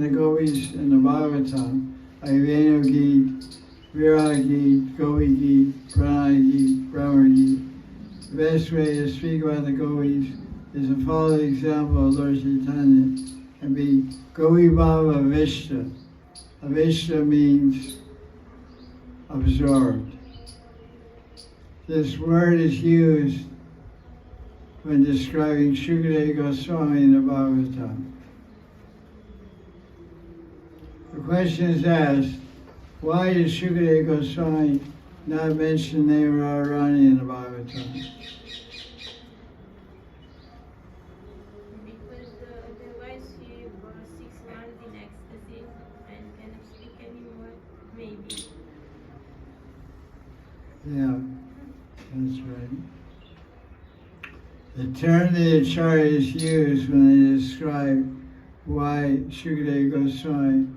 the gopis in the Bhagavatam, like Venu Geet, Virag Geet, Gopi Geet, Pranay Geet, Brahma Geet. The best way to speak about the gopis is to follow the example of Lord Chaitanya and be Gopi Baba Avishta. Avishta means absorbed. This word is used when describing Shukadeva Goswami in the Bhagavatam. The question is asked, why does Shukadeva Goswami not mention the name Radharani in the Bhagavatam? Because otherwise he was 6 months in ecstasy and cannot speak anymore, maybe. Yeah, that's right. The term the acharyas use when they describe why Shukadeva Goswami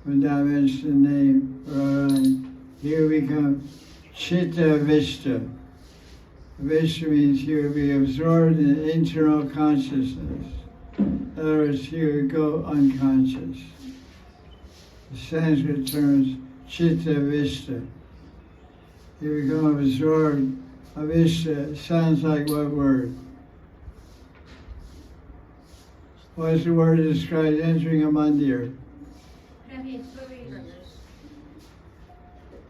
would not mention the name Radharani, here we come Chitta Vishta. Vishta means he would be absorbed in internal consciousness. In other words, he would go unconscious. The Sanskrit term is Chitta Vishta. You become absorbed. Avishta sounds like what word? What is the word that describes entering a mandir?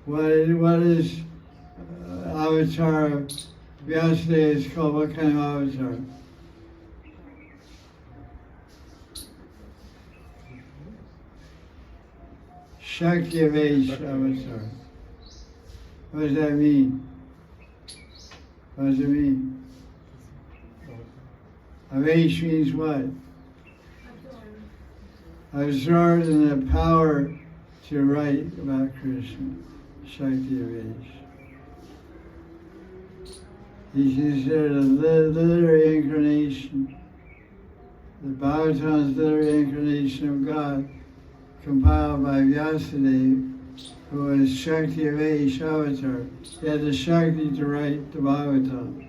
What is avatar of Vyasadeva is called? What kind of avatar? Shakti Avesh avatar. What does that mean? What does it mean? Avesh means what? Absorbed in the power to write about Krishna. Shakti Avesh. He's considered a literary incarnation. The Bhagavatam's literary incarnation of God, compiled by Vyasadeva, who was Shakti Avesh avatar. He had the Shakti to write the Bhagavatam,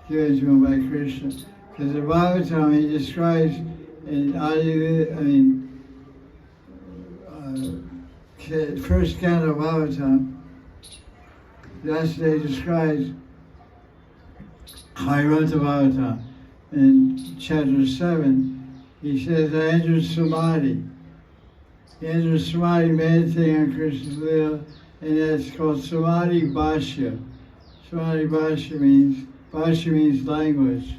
given to him by Krishna. Because the Bhagavatam he describes in first canto of Bhagavatam, Vyasadeva describes how he wrote the Bhagavatam. In chapter 7, he says, I entered Samadhi. He entered Samadhi meditating on Krishna's Leela, and that's called Samadhi Bhashya. Samadhi Bhashya means language,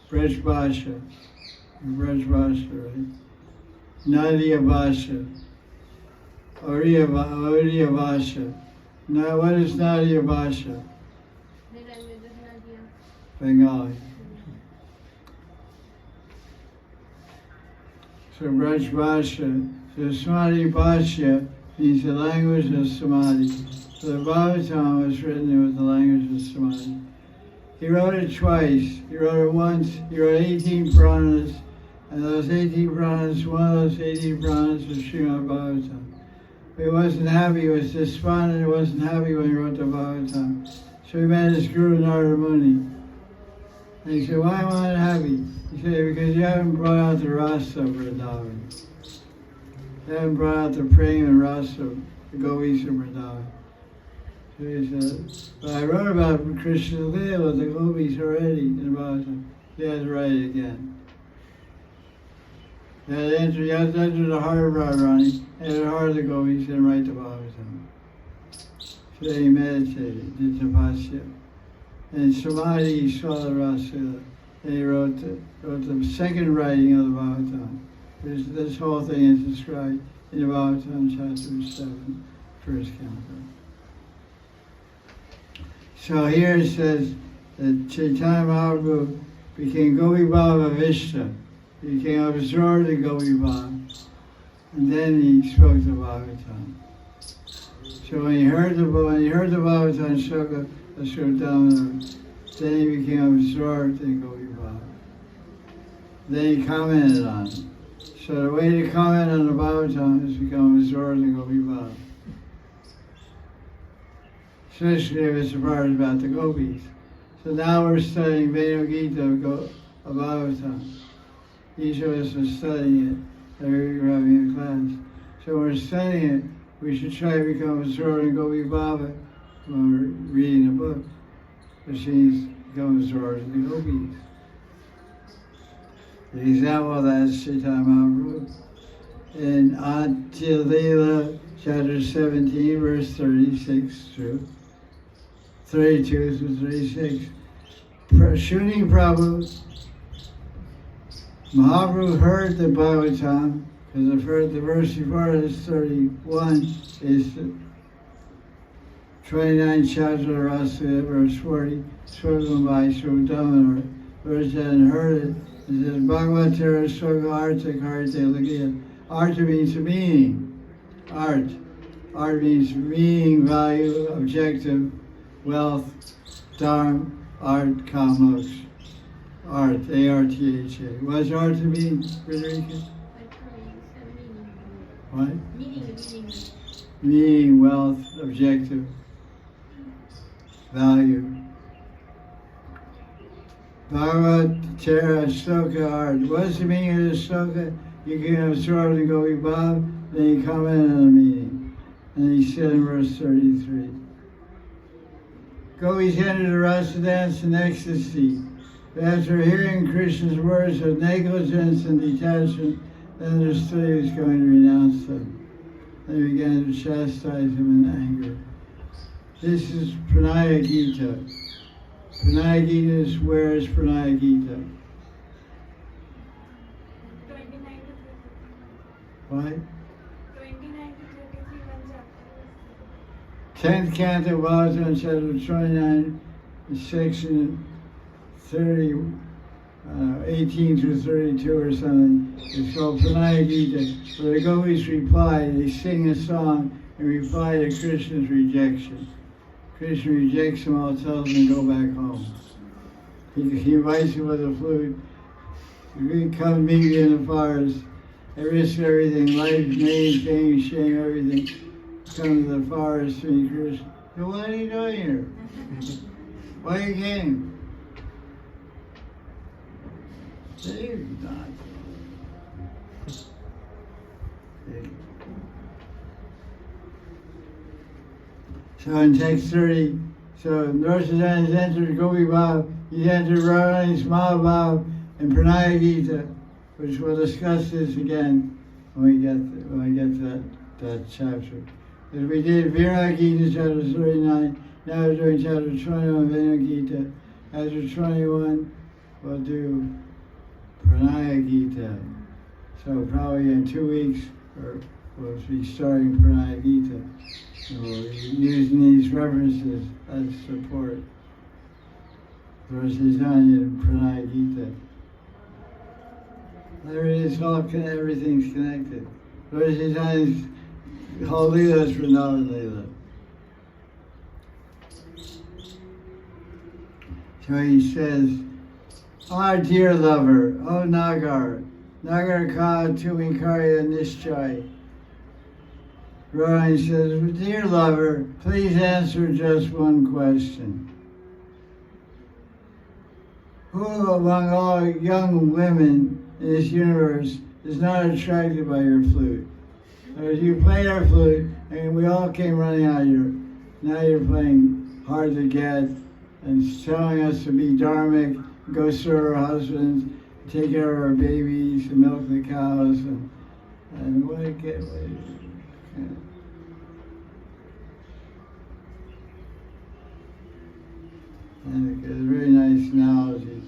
Braj Bhashya. Braj Bhashya, right? Nadia Bhashya. Oriya Bhashya. Now, what is Nadia Bhashya? Bengali. So Braj Bhasha, so Samadhi Bhashya means the language of Samadhi. So the Bhagavatam was written with the language of Samadhi. He wrote it twice. He wrote it once. He wrote 18 Puranas, and those 18 Puranas, one of those 18 Puranas was Srimad Bhagavatam. But he wasn't happy. He was despondent. He wasn't happy when he wrote the Bhagavatam. So he met his Guru Narada Muni. And he said, why am I unhappy? He said, because you haven't brought out the rasa of Vrindavan. You haven't brought out the prema and rasa of the gopis of Vrindavan. So he said, but I wrote about Krishna Lila, the gopis already in Bhagavatam. You had to write it again. You had to enter the heart of Radharani, enter the heart of the gopis, and write the Bhagavatam. So he meditated, did tapasya. And Samadhi, he saw the rasa. And he wrote the second writing of the Bhagavatam. This whole thing is described in the Bhagavatam, chapter 7, first canto. So here it says that Chaitanya Mahaprabhu became Gopi Baba Vishta. He became absorbed in Gopi Baba. And then he spoke the Bhagavatam. So when he heard the Bhagavatam Shloka of Srodamana, then he became absorbed in Gopi Baba. Then he commented on it. So the way to comment on the Bhagavatam is to become absorbed in Gopi Baba. Especially if it's a part about the gopis. So now we're studying Venu Gita of Bhagavatam. Each of us is studying it every week we're having a class. So when we're studying it, we should try to become absorbed in Gopi Baba when we're reading a book, which means become absorbed in the gopis. The example of that is Chaitanya Mahaprabhu. In Adya Leela, chapter 17, verse 36 through 32 through 36. Shuni Prabhu, Mahaprabhu heard the Bhagavatam, because I've heard the verse before it is 31, is the 29 chapter of Rasa, verse 40, spoken by Srodamana. Verse and heard it. It says, Bhagavatara Soga Arta Karte Lagia. Arta means meaning. Art. Art means meaning, value, objective, wealth, dharma, art, kamos. Art, A-R-T-H-A. What's art to mean, Frederica? What? Meaning. Meaning, wealth, objective, value. Bhagavatara Shloka art. What's the meaning of the Shloka? You can absorb the Gopi Baba, then you comment on the meaning. And he said in verse 33, Gopis entered the rasa dance in ecstasy. But after hearing Krishna's words of negligence and detachment, they understood he was going to renounce them. They began to chastise him in anger. This is Pranaya Gita. Pranaya Gita is, where is Pranaya Gita? 29 to 33. What? 29 to 33, one chapter. 10th canto, Bhagavatam, chapter 29, section 18 through 32 or something. It's called Pranaya Gita, where the gopis reply, they sing a song in reply to Krishna's rejection. Krishna rejects them all, tells them to go back home. He invites them with a flute. You come meet me in the forest. I risk everything, life, name, fame, shame, everything. Come to the forest to meet Krishna. So what are you doing here? Why you came? They're not. So in text 30, so Narsadan has entered Gopi Baba, he entered Radharani's Mahabhav and Pranaya Gita, which we'll discuss this again when we get to that chapter. As we did Viraya Gita, chapter 39, now we're doing chapter 21, Venu Gita. After 21, we'll do Pranaya Gita. So probably in 2 weeks, we'll be starting Pranaya Gita. And we'll be using these references as support. Verses on in Pranaya Gita. Everything's connected. Lord Chaitanya's whole Leela is Vrindavan Leela. So he says, our dear lover, O Nagar, Nagar ka tumi karya nischay. Rohan says, dear lover, please answer just one question. Who among all young women in this universe is not attracted by your flute? As you played our flute, and we all came running out here. Now you're playing hard to get and telling us to be dharmic, go serve our husbands, take care of our babies, and milk the cows, and what it get. And a very nice analogy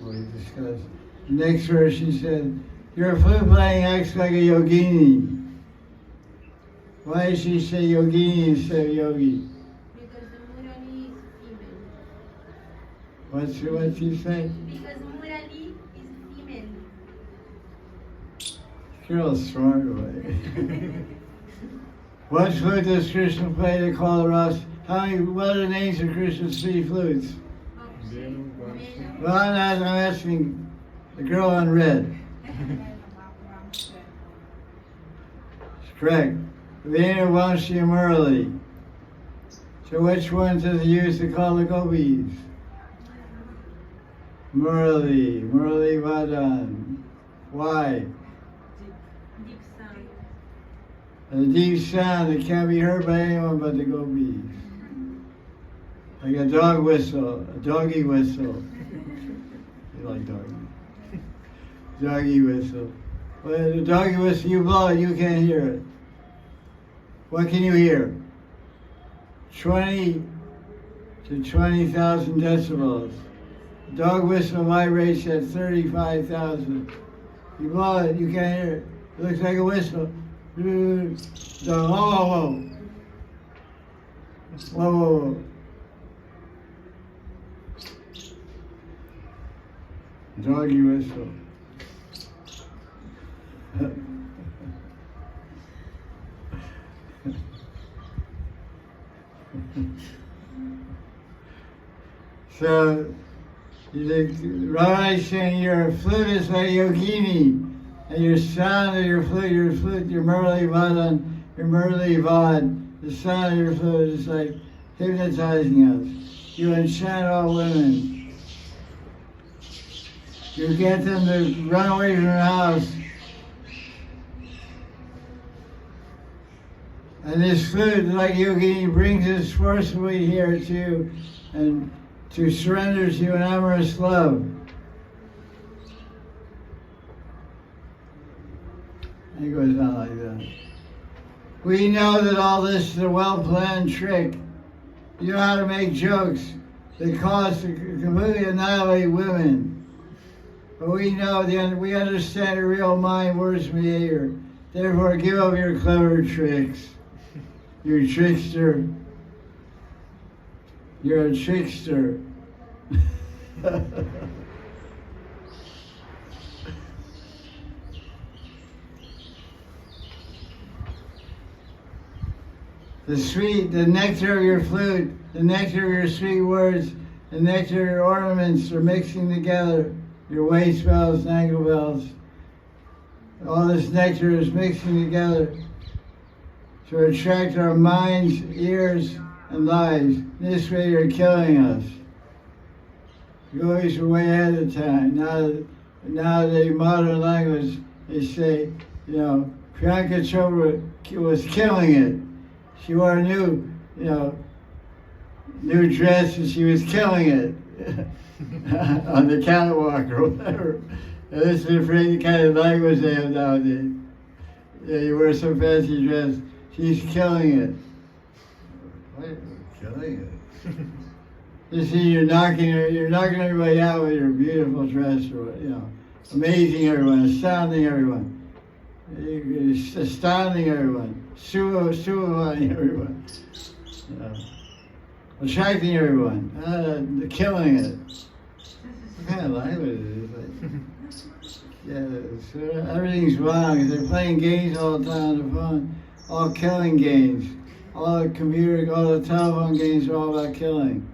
we discussed. The next verse she said, your flute playing acts like a yogini. Why did she say yogini instead of yogi? Because the Murali is female. What's she say? Because Murali is female. Girl's smart away. What flute does Krishna play to call the Ras? What are the names of Krishna's 3 flutes? Well, I'm asking the girl on red. It's correct. Venu, Vamshi, and Murali. So which ones does he use to call the gopis? Murali Madan. Why? Deep sound. A deep sound that can't be heard by anyone but the gopis. Like a dog whistle, a doggy whistle. You like doggy? Doggy whistle. Well, the doggy whistle, you blow it, you can't hear it. What can you hear? 20 to 20,000 decibels. Dog whistle vibrates at 35,000. You blow it, you can't hear it. It looks like a whistle. Whoa, whoa, whoa. Whoa, whoa, whoa. Doggy whistle. So, Rai saying your flute is like yogini, and your sound of your flute, your Murali Madan, your Murali Vad, the sound of your flute is like hypnotizing us. You enchant all women. You get them to run away from the house. And this flute, like yogini, brings us forcibly here to you and to surrender to you in amorous love. And it goes on like that. We know that all this is a well-planned trick. You know how to make jokes that cause to completely annihilate women. But we know, we understand the real mind, words, behavior. Therefore, give up your clever tricks. You're a trickster. You're a trickster. The nectar of your flute, the nectar of your sweet words, the nectar of your ornaments are mixing together. Your waist bells, ankle bells. All this nectar is mixing together to attract our minds, ears, and lives. This way you're killing us. You always were way ahead of time. Now the modern language, they say, Priyanka Chopra was killing it. She wore a new dress and she was killing it on the catwalk or whatever. And this is the kind of language they have nowadays. Yeah, you wear some fancy dress. She's killing it. What? Killing it? You see, you're knocking everybody out with your beautiful dress, or amazing everyone, astounding everyone, astounding everyone, suing everyone, attracting everyone, killing it. What kind of language is it? Yeah, so everything's wrong. They're playing games all the time on the phone, all killing games. All the computer, all the telephone games are all about killing.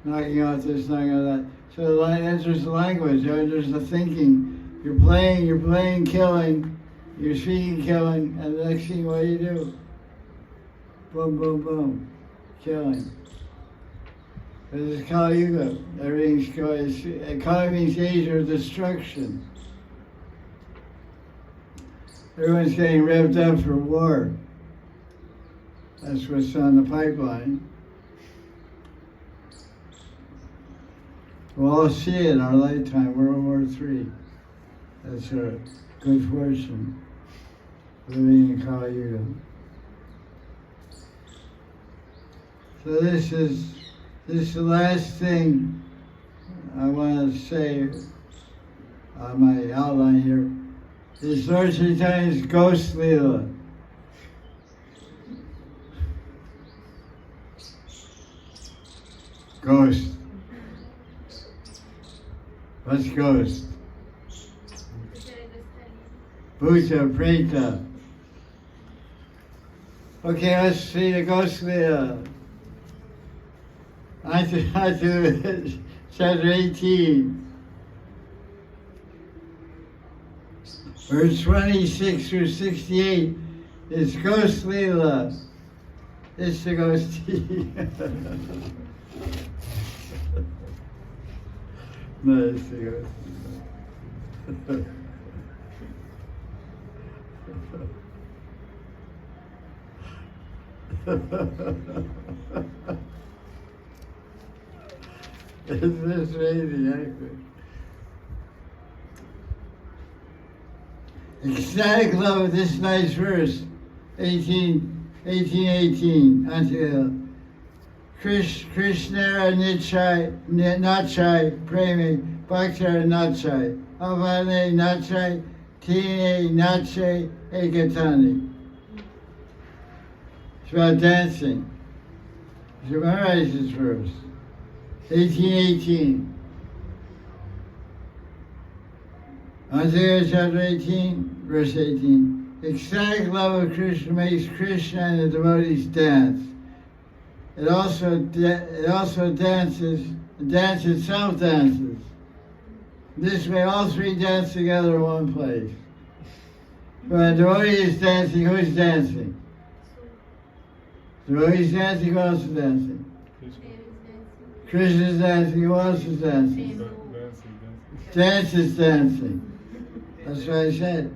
Knocking out this, knocking out that. So it enters the language, it enters the thinking. You're playing killing, you're speaking killing, and the next thing, what do? Boom, boom, boom. Killing. This is Kali Yuga. Kali means age of destruction. Everyone's getting revved up for war. That's what's on the pipeline. We'll all see it in our lifetime, World War III. That's our good fortune, living in Kali Yuga. So this is the last thing I want to say on my outline here. Is Lord Chaitanya's Ghost Leela. Ghost. What's ghost? Bhuta, Preta. Okay, let's see the Ghost Leela. Chapter 18. Verse 26 through 68 is Ghost Leela. It's the Ghost No, it's the Ghost Isn't this amazing? Ecstatic love, this nice verse, 18. Krishnara Nachai Premi Bhaktara Nachai Avane Nachai Tine Nachai Ekatani. It's about dancing. So memorize this verse. 18. Isaiah chapter 18, verse 18. Ecstatic love of Krishna makes Krishna and the devotees dance. It also dances, the dance itself dances. This way all three dance together in one place. When a devotee is dancing, who's dancing? The devotee is dancing, who else is dancing? Krishna is dancing, who else is dancing? Dance is dancing. That's what I said.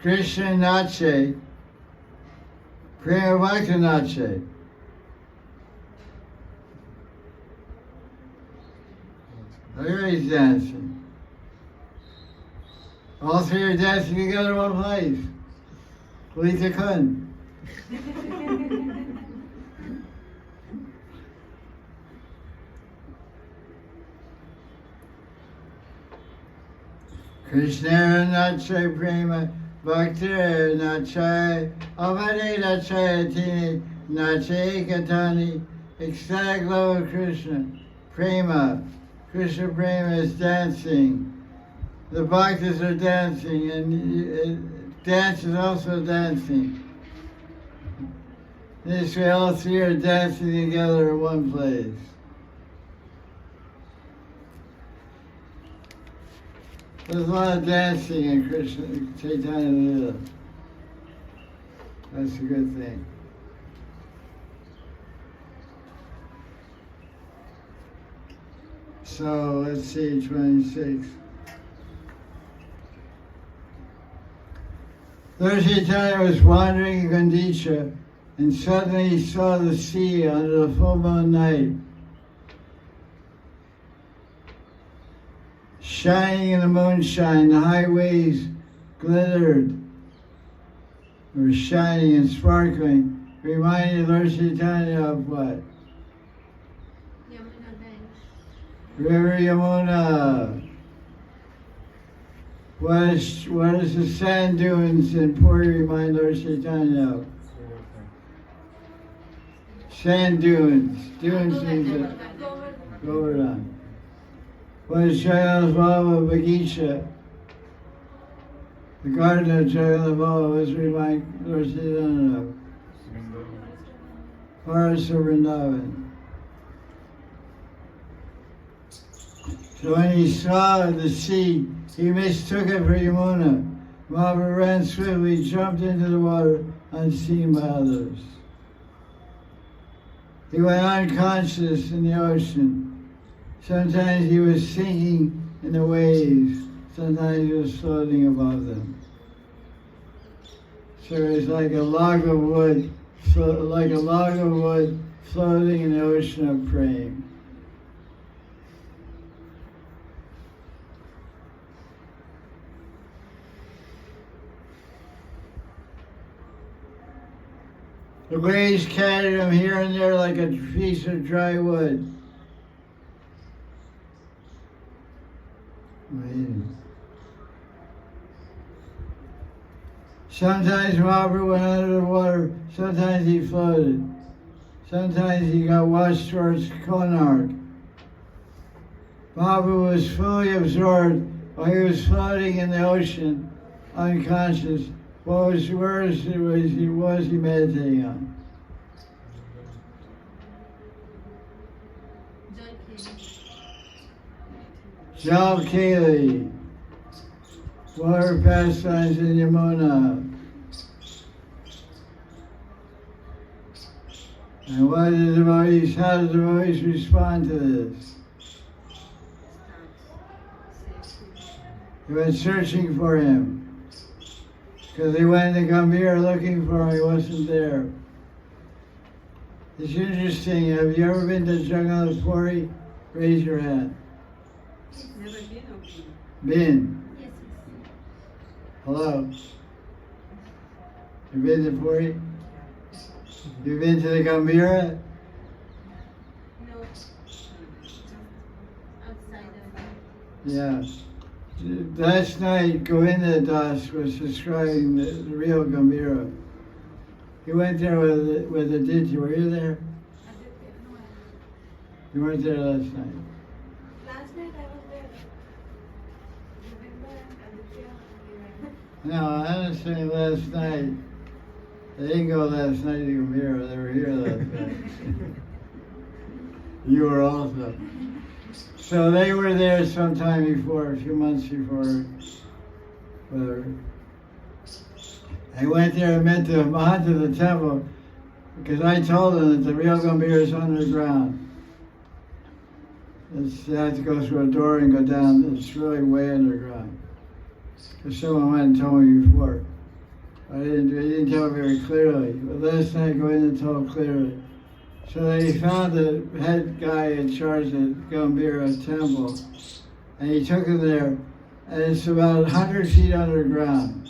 Krishna Nache, Prema Bhakta Nache. Everybody's dancing. All three are dancing together in one place. Lita Kun. Krishna Nachai Prema Bhaktara Nachai Avane Nachai Atini Nachai Katani. Ecstatic love of Krishna. Prema. Krishna Prema is dancing. The bhaktas are dancing, and dance is also dancing. This way all three are dancing together in one place. There's a lot of dancing in Krishna Chaitanya Lila. That's a good thing. So let's see, 26. Lord Chaitanya was wandering in Gandhicha, and suddenly he saw the sea under the full moon night, shining in the moonshine. The high waves glittered, were shining and sparkling, reminding Lord Chaitanya of what? River Yamuna. What is the sand dunes in Puri remind Lord Chaitanya of? Sand dunes. Dunes means Govardhan. was Jagannath Bagicha. The garden of Jagannath was Lord Chaitanya. Forest of Vrindavan. So when he saw the sea, he mistook it for Yamuna. Maharaj ran swiftly, jumped into the water, unseen by others. He went unconscious in the ocean. Sometimes he was sinking in the waves. Sometimes he was floating above them. So it was like a log of wood, floating in the ocean of praying. The waves carried him here and there like a piece of dry wood. Amazing. Sometimes Mahaprabhu went under the water, sometimes he floated. Sometimes he got washed towards Konark. Mahaprabhu was fully absorbed while he was floating in the ocean, unconscious. What was he meditating on? Jal Keli, water pastimes in Yamuna. And how do the devotees respond to this? They went searching for him. Because they went to Gambhir looking for him, he wasn't there. It's interesting, have you ever been to Jagannath Puri? Raise your hand. Never been or Been. Yes. Hello. You been to Puri? You been to the Gambhira? No. Outside of Yeah. Last night, Govinda Das was describing the real Gambhira. He went there with a Aditya. Were you there? You weren't there last night. Last night I was there. No, I was saying last night. They didn't go last night to Gambhira. They were here last night. You were also. So they were there sometime before, a few months before, whatever. I went there and met the Mahant of the temple because I told them that the real Gambhira is underground. You have to go through a door and go down. It's really way underground. Because someone went and told me before. They didn't tell me very clearly. But last night I go in and told clearly. So they found the head guy in charge of Gambhira temple, and he took him there, and it's about 100 feet underground.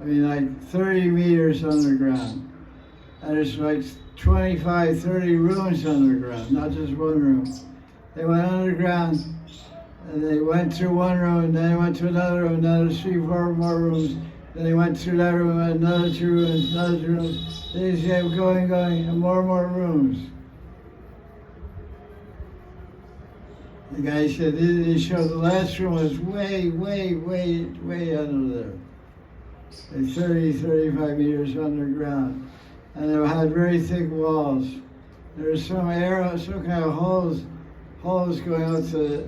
I mean, like 30 meters underground. And there's like 25, 30 rooms underground, not just one room. They went underground, and they went through one room, and then they went to another room, another 3, 4 more rooms. Then they went through that room, another 2 rooms, another 2 rooms. They just kept going, and more rooms. The guy said, he showed the last room was way under there. Like 30, 35 meters underground. And they had very thick walls. There was some kind of holes going out to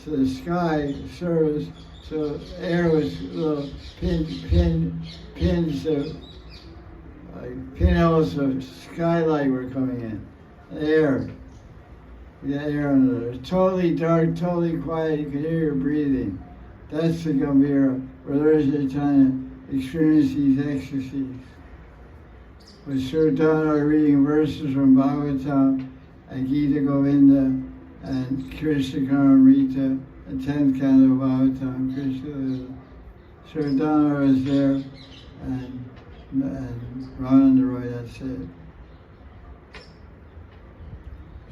the sky surface. So air was little pins of, like pinholes of skylight were coming in. Air. You got air under there. It's totally dark, totally quiet. You could hear your breathing. That's the Gambhira, where Lord Chaitanya experienced these ecstasies. With Sri Dhamma reading verses from Bhagavatam and Gita Govinda and Krishna Karamrita, the 10th canto of Bhagavatam, Krishna. Sri Dhamma was there, and Rananda Roy, that's it.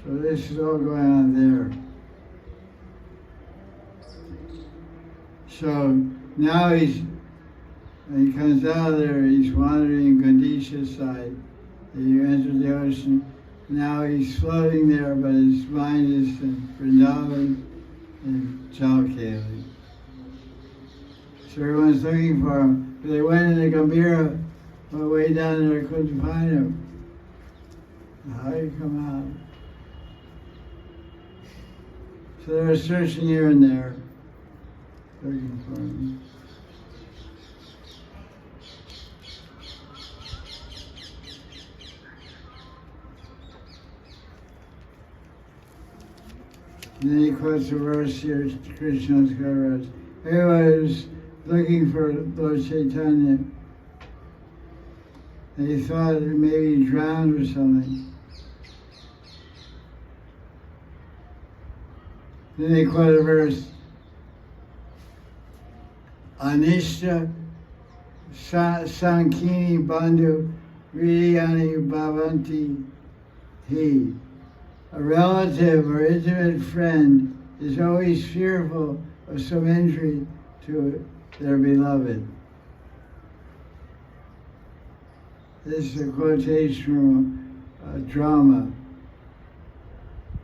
So this is all going on there. So now when he comes out of there, he's wandering Gandisha side. You enter the ocean, Now he's floating there, but his mind is in Vrindavan and Chalkali. So everyone's looking for him. But they went into Gambhira, but way down there couldn't find him. How did he come out? So they were searching here and there, looking for him. And then he quotes a verse here, Krishna's Gaura. Everyone was looking for Lord Chaitanya. And he thought maybe he drowned or something. Then they quote a verse, Anishta Sankini Bandhu Vidiyani Bhavanti He. A relative or intimate friend is always fearful of some injury to their beloved. This is a quotation from a drama.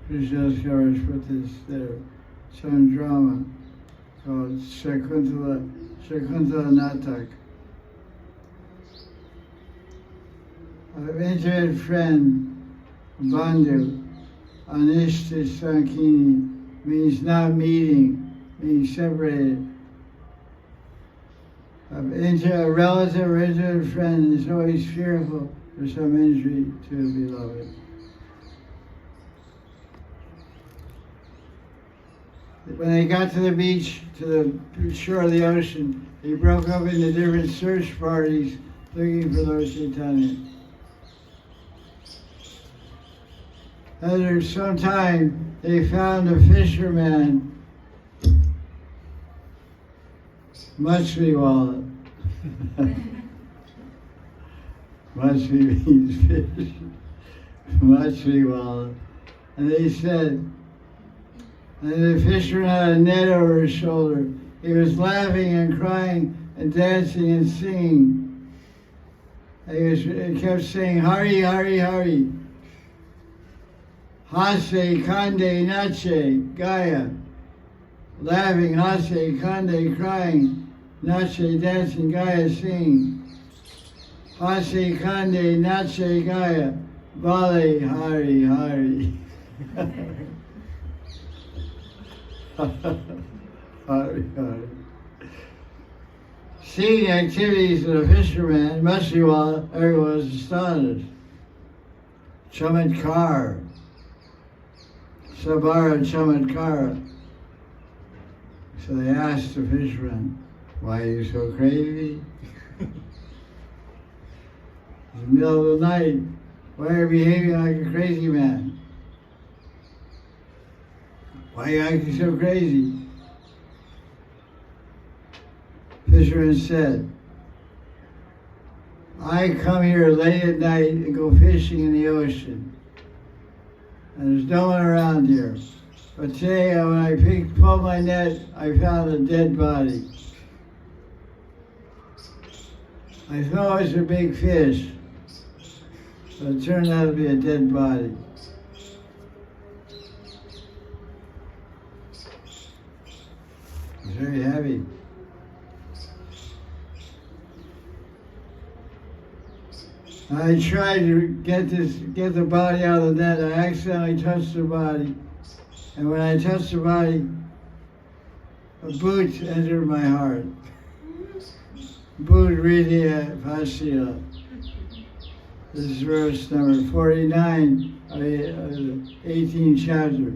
Krishna's Gaura put this there. Some drama called Shakuntala Natak. An intimate friend, Bandhu, Anishta Sankini, means not meeting, being separated. A relative or intimate friend is always fearful for some injury to the beloved. When they got to the beach, to the shore of the ocean, they broke up into different search parties looking for Lord Chaitanya. After some time, they found a fisherman, Machliwala. Machli means fish. Machliwala. And they said, and the fisherman had a net over his shoulder. He was laughing and crying and dancing and singing. He kept saying, Hari, Hari, Hari. Hase, Kande, Nache, Gaya. Laughing, Hase, Kande, crying. Nache, dancing, Gaya, singing. Hase, Kande, Nache, Gaya. Bale, Hari, Hari. Hari, Hari. Seeing the activities of the fisherman, Machliwala, everyone was astonished. Chamatkar. Sabara Chamatkara. So they asked the fisherman, why are you so crazy? It's the middle of the night. Why are you behaving like a crazy man? Why are you acting so crazy? Fisherman said, I come here late at night and go fishing in the ocean. And there's no one around here. But today, when I pulled my net, I found a dead body. I thought it was a big fish, but it turned out to be a dead body. It was very heavy. I tried to get the body out of the net. I accidentally touched the body. And when I touched the body, a boot entered my heart. Boot Ridya Pasila. This is verse number 49 of the 18th chapter.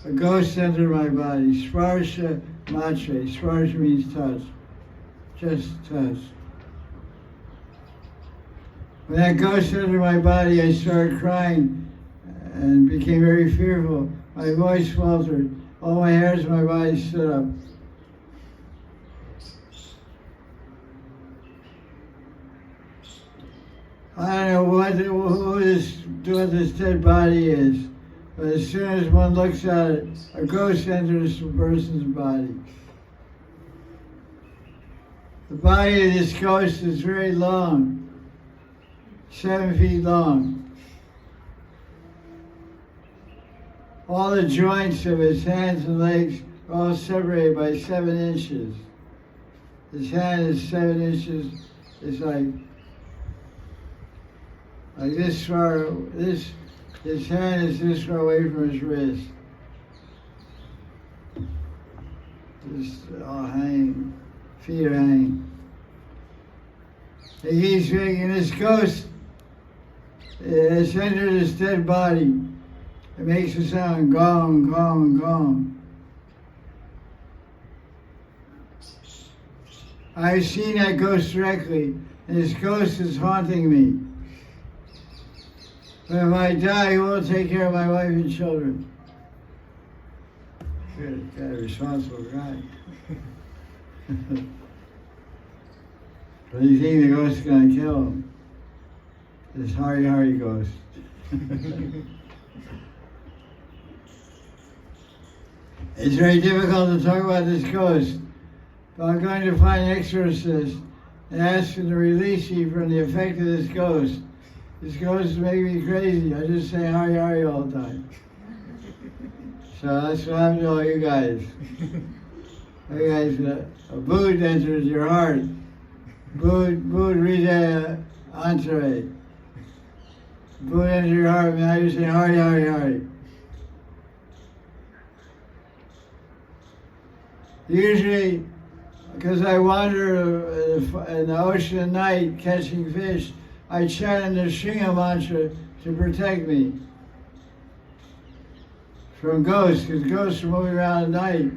A ghost entered my body. Sparsha Matre. Sparsha means touch. Just touch. When that ghost entered my body, I started crying and became very fearful. My voice faltered. All my hairs on my body stood up. I don't know what this dead body is, but as soon as one looks at it, a ghost enters the person's body. The body of this ghost is very long, 7 feet long. all the joints of his hands and legs are all separated by 7 inches. His hand is 7 inches. It's like this far. His hand is this far away from his wrist. Just all hanging, feet are hanging. And he's thinking, this ghost has entered his dead body. It makes a sound, gong, gong, gong. I've seen that ghost directly, and this ghost is haunting me. But if I die, he will take care of my wife and children. Good, got a responsible guy. But you think the ghost is going to kill him? This Hari ghost. It's very difficult to talk about this ghost, but I'm going to find an exorcist and ask him to release me from the effect of this ghost. This ghost is making me crazy. I just say Hari all the time. So that's what I'm doing, you guys. You guys, a Bud enters your heart. Bud read entree. Bud enters your heart, and now you say Hari. Usually, because I wander in the ocean at night catching fish, I chant the Shinga mantra to protect me from ghosts, because ghosts are moving around at night.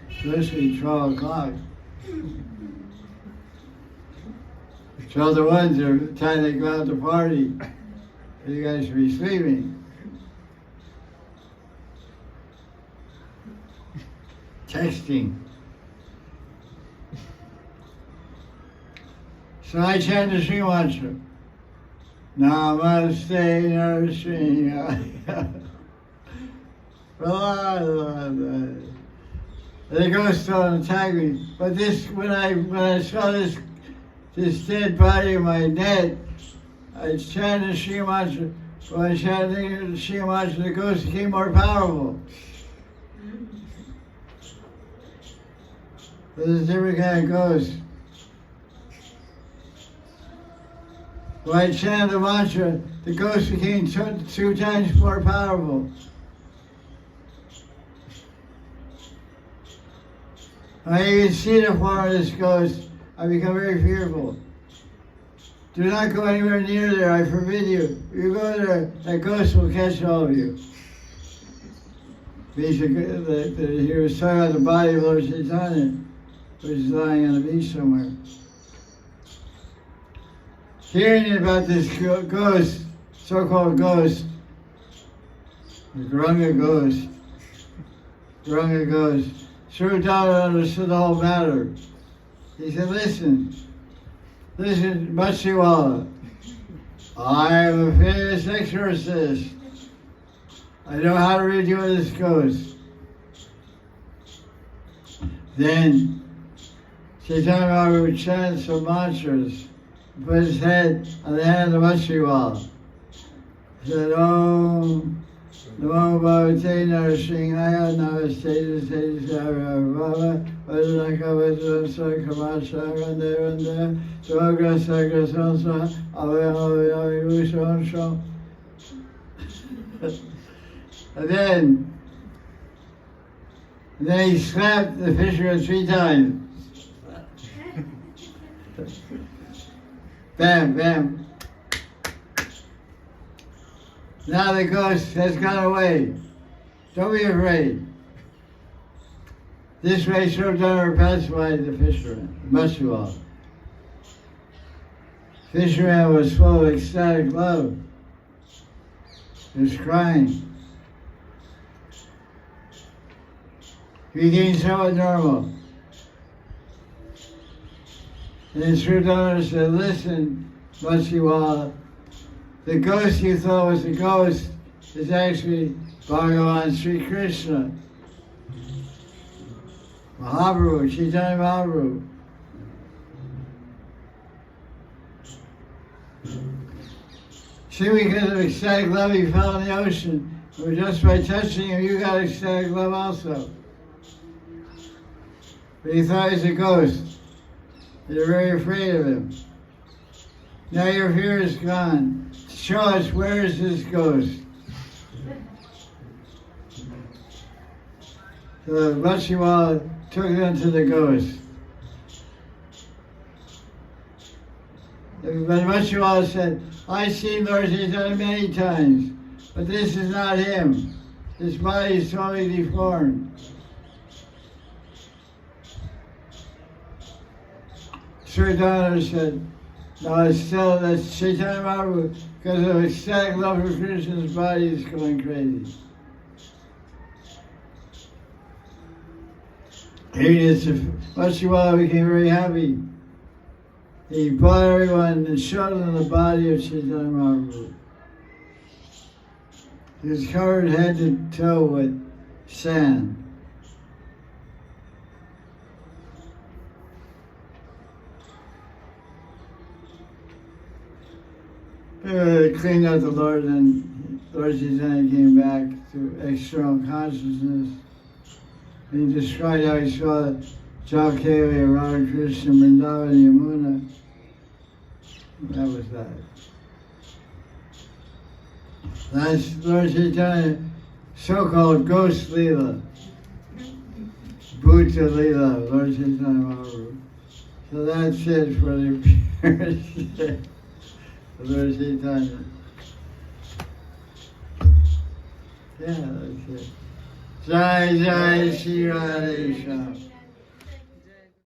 Especially 12 o'clock. 12 to 1 are the time they go out to party. You guys should be sleeping. Texting. So I chant the Sri mantra. Namaste Narashinga. The ghost don't attack me. But this, when I saw this dead body in my net, I chanted the Sri mantra. When I chanted the Sri mantra, the ghost became more powerful. There's a different kind of ghost. When I chanted the mantra, the ghost became two times more powerful. When I even see the form of this ghost, I become very fearful. Do not go anywhere near there, I forbid you. If you go there, that ghost will catch all of you. He was talking about the body of Lord Chaitanya, which is lying on the beach somewhere. Hearing about this ghost, so-called ghost, the Gaura ghost, Sri Dhamma understood the whole matter. He said, listen, Machiwala, I am a famous exorcist. I know how to rid you of this ghost. Then Chaitanya Maharaj would chant some mantras, put his head on the hand of Machiwala. He said, Om Namo Bhagavate Narasimhaya Namaste Sara Baba Vajanaka Vajan Sakamacha Randa Sogra Sagra Sansa Ave Ushansha. And then he slapped the fisherman 3 times. Bam, bam. Now the ghost has gone away. Don't be afraid. This way Sri Dhamma pacified the fisherman, Machiwala. Fisherman was full of ecstatic love. He was crying. He became somewhat normal. And then Sri Dhamma said, listen, Machiwala, the ghost you thought was a ghost is actually Bhagavan Sri Krishna. Mahaprabhu, Chaitanya Mahaprabhu. See, because of ecstatic love, he fell in the ocean. But just by touching him, you got ecstatic love also. But he thought he was a ghost. You're very afraid of him. Now your fear is gone. Show us, where is this ghost? So Babaji took them to the ghost. But Babaji said, I've seen Lord Chaitanya many times, but this is not him. This body is totally deformed. Sri Dharma said, no, it's still, that's Chaitanya Mahaprabhu, because of ecstatic love for Krishna's body is going crazy. Babaji became very happy. He brought everyone and showed them the body of Chaitanya Mahaprabhu. He was covered head to toe with sand. They cleaned out the Lord, and Lord Chaitanya came back to external consciousness. And he described how he saw Jalkali, Radha Krishna, Vrindavan, Yamuna. That was that. That's Lord Chaitanya, so-called Ghost Leela. Bhuta Leela, Lord Chaitanya Mahaprabhu. So that's it for the appearance of Lord Chaitanya. Yeah, that's it. Jai Jai Shri Radhe Shyam.